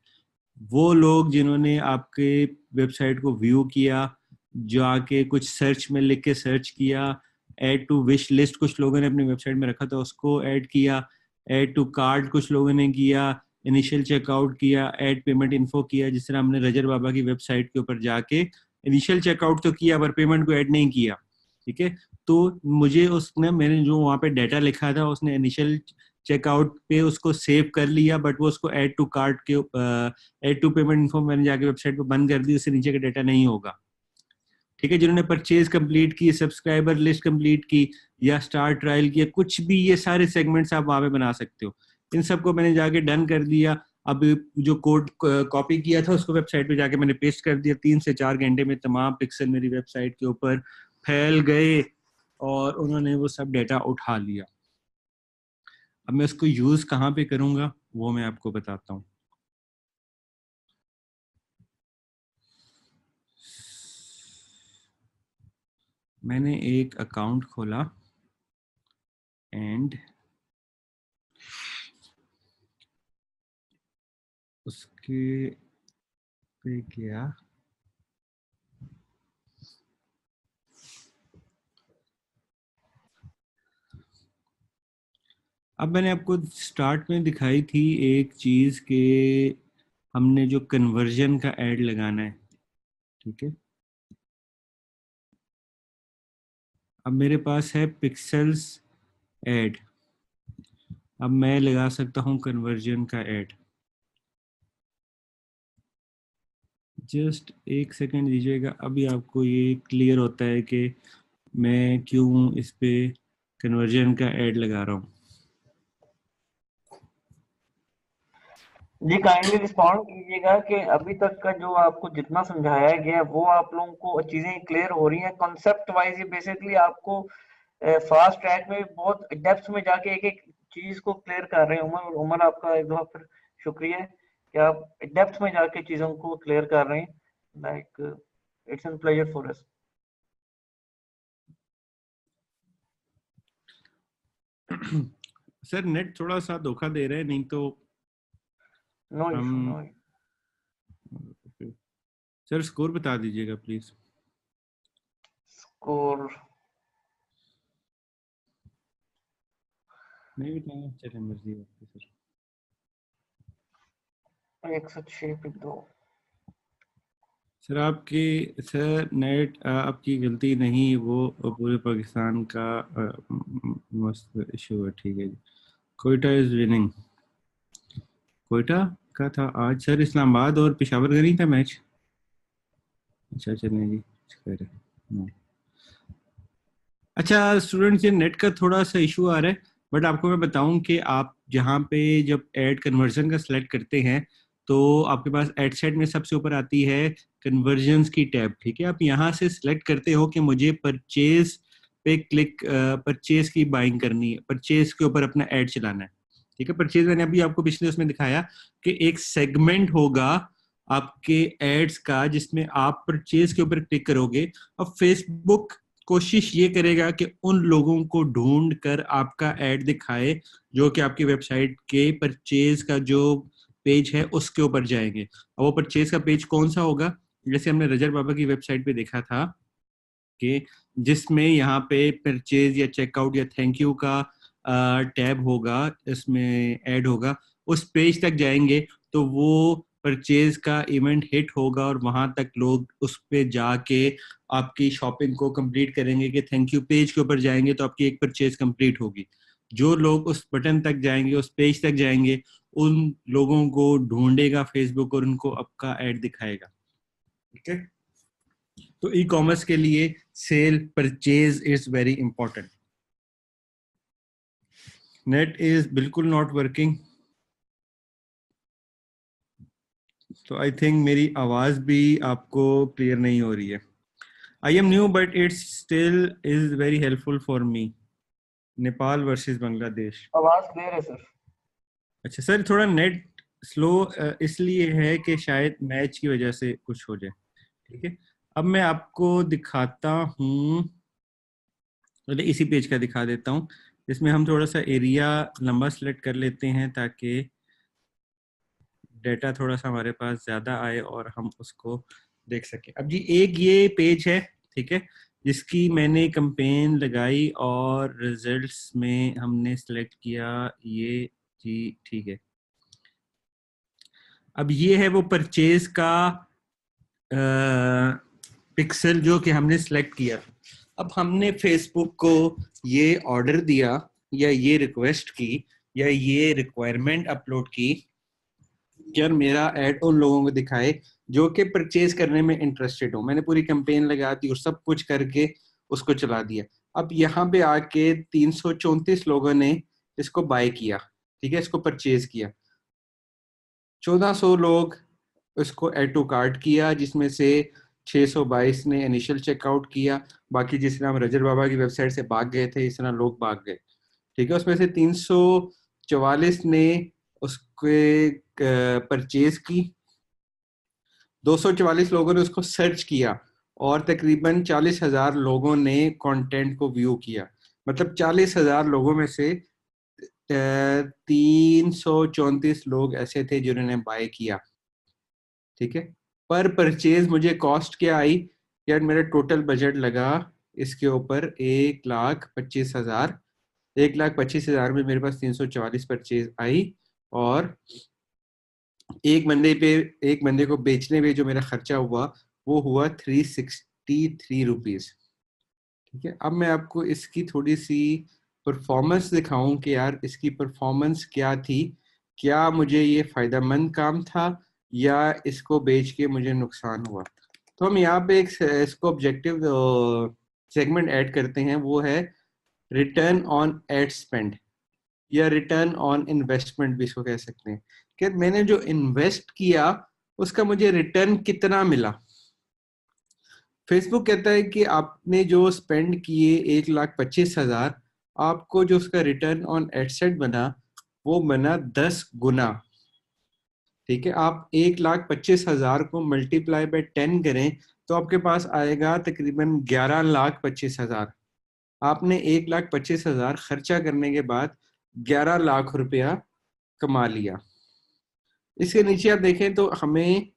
वो लोग जिन्होंने आपके वेबसाइट को व्यू किया, जो आके कुछ सर्च में लिख के सर्च किया, ऐड टू विश लिस्ट कुछ लोगों ने अपनी वेबसाइट में रखा था उसको ऐड किया, ऐड टू कार्ड कुछ लोगों ने किया, इनिशियल चेकआउट किया, ऐड पेमेंट इन्फो किया, जिस तरह हमने रजर बाबा की वेबसाइट के ऊपर जाके इनिशियल चेकआउट तो किया पर पेमेंट को ऐड नहीं किया। ठीक है, तो मुझे उसने, मैंने जो वहाँ पे डाटा लिखा था उसने इनिशियल चेकआउट पे उसको सेव कर लिया, बट वो उसको ऐड टू कार्ट के ऐड टू पेमेंट इन्फो मैंने जाके वेबसाइट पे बंद कर दी, उससे नीचे का डाटा नहीं होगा। ठीक है, जिन्होंने परचेज कंप्लीट की, सब्सक्राइबर लिस्ट कंप्लीट की, या स्टार ट्रायल किया, कुछ भी, ये सारे सेगमेंट्स आप वहां पे बना सकते हो। इन सबको मैंने जाके डन कर दिया। अब जो कोड कॉपी किया था उसको वेबसाइट पे जाके मैंने पेस्ट कर दिया। 3 से 4 घंटे में तमाम पिक्सल मेरी वेबसाइट के ऊपर फैल गए और उन्होंने वो सब डेटा उठा लिया। अब मैं उसको यूज कहाँ पे करूंगा वो मैं आपको बताता हूँ। मैंने एक अकाउंट खोला एंड उसके पे गया, अब मैंने आपको स्टार्ट में दिखाई थी एक चीज के हमने जो कन्वर्जन का ऐड लगाना है, ठीक है। अब मेरे पास है पिक्सेल्स ऐड, अब मैं लगा सकता हूँ कन्वर्जन का ऐड। जस्ट एक सेकंड दीजिएगा, अभी आपको ये क्लियर होता है कि मैं क्यों इस पे कन्वर्जन का ऐड लगा रहा हूँ। जी काइंडली रिस्पॉन्ड कीजिएगा कि अभी तक का जो आपको जितना समझाया गया है वो आप लोगों को चीजें क्लियर हो रही हैं कॉन्सेप्ट वाइज। ये बेसिकली आपको फास्ट ट्रैक में बहुत डेप्थ में जाके एक एक चीज को क्लियर कर रहे हैं। उमर उमर आपका एक दफा फिर शुक्रिया कि आप डेप्थ में जाके चीजों को क्लियर कर रहे हैं। Like it's an pleasure for us. Sir net थोड़ा सा धोखा दे रहे हैं, नहीं तो नो इशू, हम नो सर स्कोर बता दीजिएगा प्लीज। स्कोर नहीं बताएंगे, चलिए मर्जी है आपकी सर। 106.2। सर आपकी सर नेट आपकी गलती नहीं, वो पूरे पाकिस्तान का मस्त इशू है, ठीक है जी। Quetta is winning. कोयटा का था आज सर, इस्लामाबाद और पेशावर का नहीं था मैच। अच्छा चलिए जी, खैर है। अच्छा स्टूडेंट्स, ये नेट का थोड़ा सा इशू आ रहा है, बट आपको मैं बताऊं कि आप जहाँ पे जब ऐड कन्वर्जन का सिलेक्ट करते हैं तो आपके पास ऐड सेट में सबसे ऊपर आती है कन्वर्जन्स की टैब, ठीक है। आप यहाँ से सिलेक्ट करते हो कि मुझे परचेज पे क्लिक, परचेज की बाइंग करनी है, परचेज के ऊपर अपना ऐड चलाना है, ठीक है। परचेज मैंने अभी आपको पिछले उसमें दिखाया कि एक सेगमेंट होगा आपके एड्स का जिसमें आप परचेज के ऊपर क्लिक करोगे। अब फेसबुक कोशिश ये करेगा कि उन लोगों को ढूंढ कर आपका ऐड दिखाए जो कि आपकी वेबसाइट के परचेज का जो पेज है उसके ऊपर जाएंगे। अब वो परचेज का पेज कौन सा होगा, जैसे हमने रजर बाबा की वेबसाइट पे देखा था कि जिसमें यहाँ पे परचेज या चेकआउट या थैंक यू का टैब होगा, इसमें ऐड होगा, उस पेज तक जाएंगे तो वो परचेज का इवेंट हिट होगा और वहां तक लोग उस पे जाके आपकी शॉपिंग को कंप्लीट करेंगे कि थैंक यू पेज के ऊपर जाएंगे तो आपकी एक परचेज कंप्लीट होगी। जो लोग उस बटन तक जाएंगे, उस पेज तक जाएंगे, उन लोगों को ढूंढेगा फेसबुक और उनको आपका ऐड दिखाएगा, ठीक है। तो ई कॉमर्स के लिए cell purchase is very important. Net is बिल्कुल नॉट वर्किंग, तो आई थिंक मेरी आवाज भी आपको क्लियर नहीं हो रही है। I am new but it's still is very helpful for me. Nepal versus Bangladesh. आवाज क्लियर है सर। अच्छा सर, थोड़ा नेट स्लो इसलिए है कि शायद मैच की वजह से कुछ हो जाए, ठीक है। अब मैं आपको दिखाता हूँ, पहले इसी पेज का दिखा देता हूँ जिसमें हम थोड़ा सा एरिया लंबा सेलेक्ट कर लेते हैं ताकि डेटा थोड़ा सा हमारे पास ज़्यादा आए और हम उसको देख सकें। अब जी एक ये पेज है, ठीक है, जिसकी मैंने कैंपेन लगाई और रिजल्ट्स में हमने सेलेक्ट किया ये जी, ठीक है। अब ये है वो परचेज का पिक्सल जो कि हमने सेलेक्ट किया। अब हमने फेसबुक को ये ऑर्डर दिया या ये रिक्वेस्ट की या ये रिक्वायरमेंट अपलोड की कि यार मेरा ऐड उन लोगों को दिखाए जो कि परचेज करने में इंटरेस्टेड हो। मैंने पूरी कैंपेन लगा दी और सब कुछ करके उसको चला दिया। अब यहाँ पे आके 334 लोगों ने इसको बाय किया, ठीक है, इसको परचेज किया। 1400 लोग इसको ऐड टू कार्ट किया, जिसमें से 622 ने इनिशियल चेकआउट किया। बाकी जिस तरह हम रजर बाबा की वेबसाइट से भाग गए थे इस तरह लोग भाग गए, ठीक है। उसमें से 344 ने उसके परचेज की, 244 लोगों ने उसको सर्च किया और तकरीबन 40,000 लोगों ने कंटेंट को व्यू किया। मतलब 40,000 लोगों में से 334 लोग ऐसे थे जिन्होंने बाय किया, ठीक है। पर परचेज मुझे कॉस्ट क्या आई, यार मेरा टोटल बजट लगा इसके ऊपर 1,25,000 1,25,000 में मेरे पास 344 परचेज आई, और एक बंदे को बेचने में जो मेरा खर्चा हुआ वो हुआ 363 रुपीज। ठीक है, अब मैं आपको इसकी थोड़ी सी परफॉर्मेंस दिखाऊं कि यार इसकी परफॉर्मेंस क्या थी, क्या मुझे ये फायदेमंद काम था या इसको बेच के मुझे नुकसान हुआ। तो हम यहाँ पे एक इसको ऑब्जेक्टिव सेगमेंट ऐड करते हैं, वो है रिटर्न ऑन एड स्पेंड या रिटर्न ऑन इन्वेस्टमेंट भी इसको कह सकते हैं, कि मैंने जो इन्वेस्ट किया उसका मुझे रिटर्न कितना मिला। फेसबुक कहता है कि आपने जो स्पेंड किए 1,25,000, आपको जो उसका रिटर्न ऑन एडसेट बना वो बना 10 गुना। ठीक है, आप 1,25,000 को मल्टीप्लाई बाय 10 करें तो आपके पास आएगा तकरीबन 11,25,000। आपने 1,25,000 खर्चा करने के बाद 11 लाख रुपया कमा लिया। इसके नीचे आप देखें तो हमें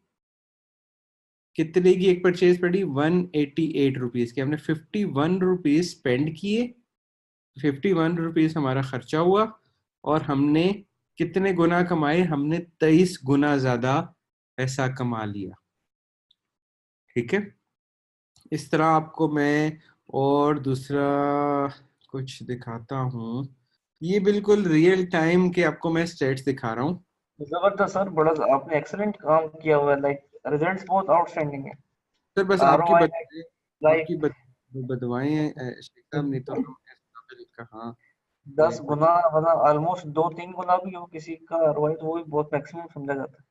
कितने की एक परचेज पड़ी, 188 रुपीज की। हमने 51 रुपीज स्पेंड किए, 51 रुपीज हमारा खर्चा हुआ, और हमने कितने गुना कमाए, हमने 23 गुना ज्यादा पैसा कमा लिया। ठीक है, इस तरह आपको मैं और दूसरा कुछ दिखाता हूँ। ये बिल्कुल रियल टाइम के आपको मैं स्टेट्स दिखा रहा हूँ। जबरदस्त सर, बड़ा आपने एक्सेलेंट काम किया हुआ है, लाइक रिजल्ट्स बहुत आउटस्टैंडिंग है। सर बस आपकी आरओआई आपकी लाइक बदवाएं हैं शेख साहब, नहीं तो हम इस काबिल कहाँ ये 10 कुछ। गुना, मतलब ऑलमोस्ट 2-3 गुना भी हो किसी का आरओआई तो वो भी बहुत मैक्सिमम समझा जाता है।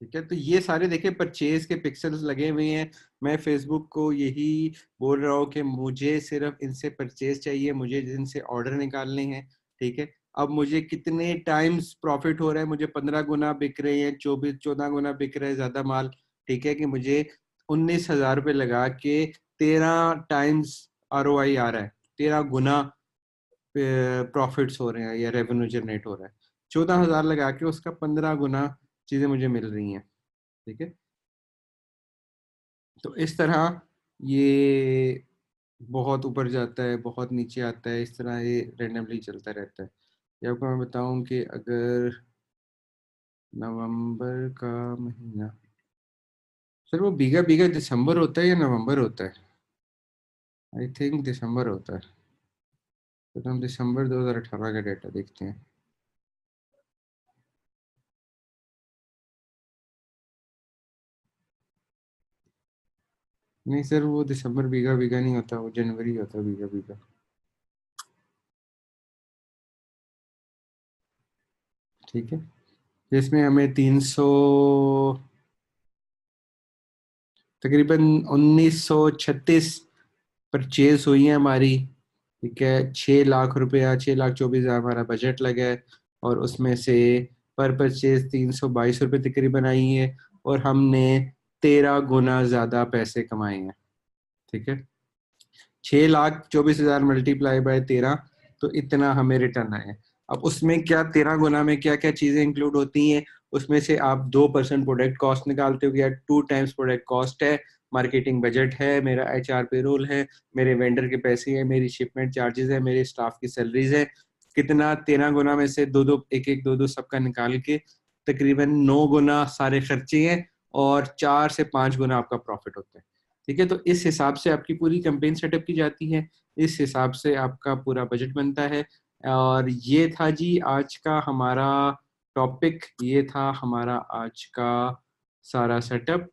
ठीक है, तो ये सारे देखिए परचेज के पिक्सल्स लगे हुए हैं। मैं फेसबुक को यही बोल रहा हूँ कि मुझे सिर्फ इनसे परचेज चाहिए, मुझे इनसे ऑर्डर निकालने हैं। ठीक है, अब मुझे कितने टाइम्स प्रॉफिट हो रहा है, मुझे 15 गुना बिक रहे हैं, 14 गुना बिक रहा है ज्यादा माल। ठीक है, कि मुझे 19,000 रुपये लगा के 13 टाइम्स ROI आ रहा है, 13 गुना प्रॉफिट्स हो रहे हैं या रेवेन्यू जनरेट हो रहा है। 14,000 लगा के उसका 15 गुना चीजें मुझे मिल रही हैं। ठीक है, तो इस तरह ये बहुत ऊपर जाता है, बहुत नीचे आता है, इस तरह ये रेंडमली चलता रहता है। ये आपको मैं बताऊं कि अगर नवंबर का महीना, सर वो बीघा बीघा दिसंबर होता है या नवंबर होता है? आई थिंक दिसंबर होता है। तो हम दिसंबर 2018 का डेटा देखते हैं। नहीं सर, वो दिसंबर बीघा बीघा नहीं होता, वो जनवरी होता है बीघा बीघा। ठीक है, जिसमें हमें 300 तकरीबन 1936 परचेज हुई है हमारी। ठीक है, 6 लाख रुपया, 6,24,000 हमारा बजट लगा है, और उसमें से पर परचेज 322 रुपये तकरीबन आई है, और हमने 13 गुना ज्यादा पैसे कमाए हैं। ठीक है, 6,24,000 मल्टीप्लाई बाय 13, तो इतना हमें रिटर्न आया है। अब उसमें क्या 13 गुना में क्या क्या चीजें इंक्लूड होती हैं, उसमें से आप 2% प्रोडक्ट कॉस्ट निकालते हो, या 2 टाइम्स प्रोडक्ट कॉस्ट है, मार्केटिंग बजट है, मेरा HR पेरोल है, मेरे वेंडर के पैसे हैं, मेरी शिपमेंट चार्जेस है, मेरे स्टाफ की सैलरीज है। कितना 13 गुना में से दो दो एक एक दो दो सबका निकाल के तकरीबन 9 गुना सारे खर्चे हैं, और 4 से 5 गुना आपका प्रॉफिट होता है। ठीक है, तो इस हिसाब से आपकी पूरी कैंपेन सेटअप की जाती है, इस हिसाब से आपका पूरा बजट बनता है। और ये था जी आज का हमारा टॉपिक, ये था हमारा आज का सारा सेटअप।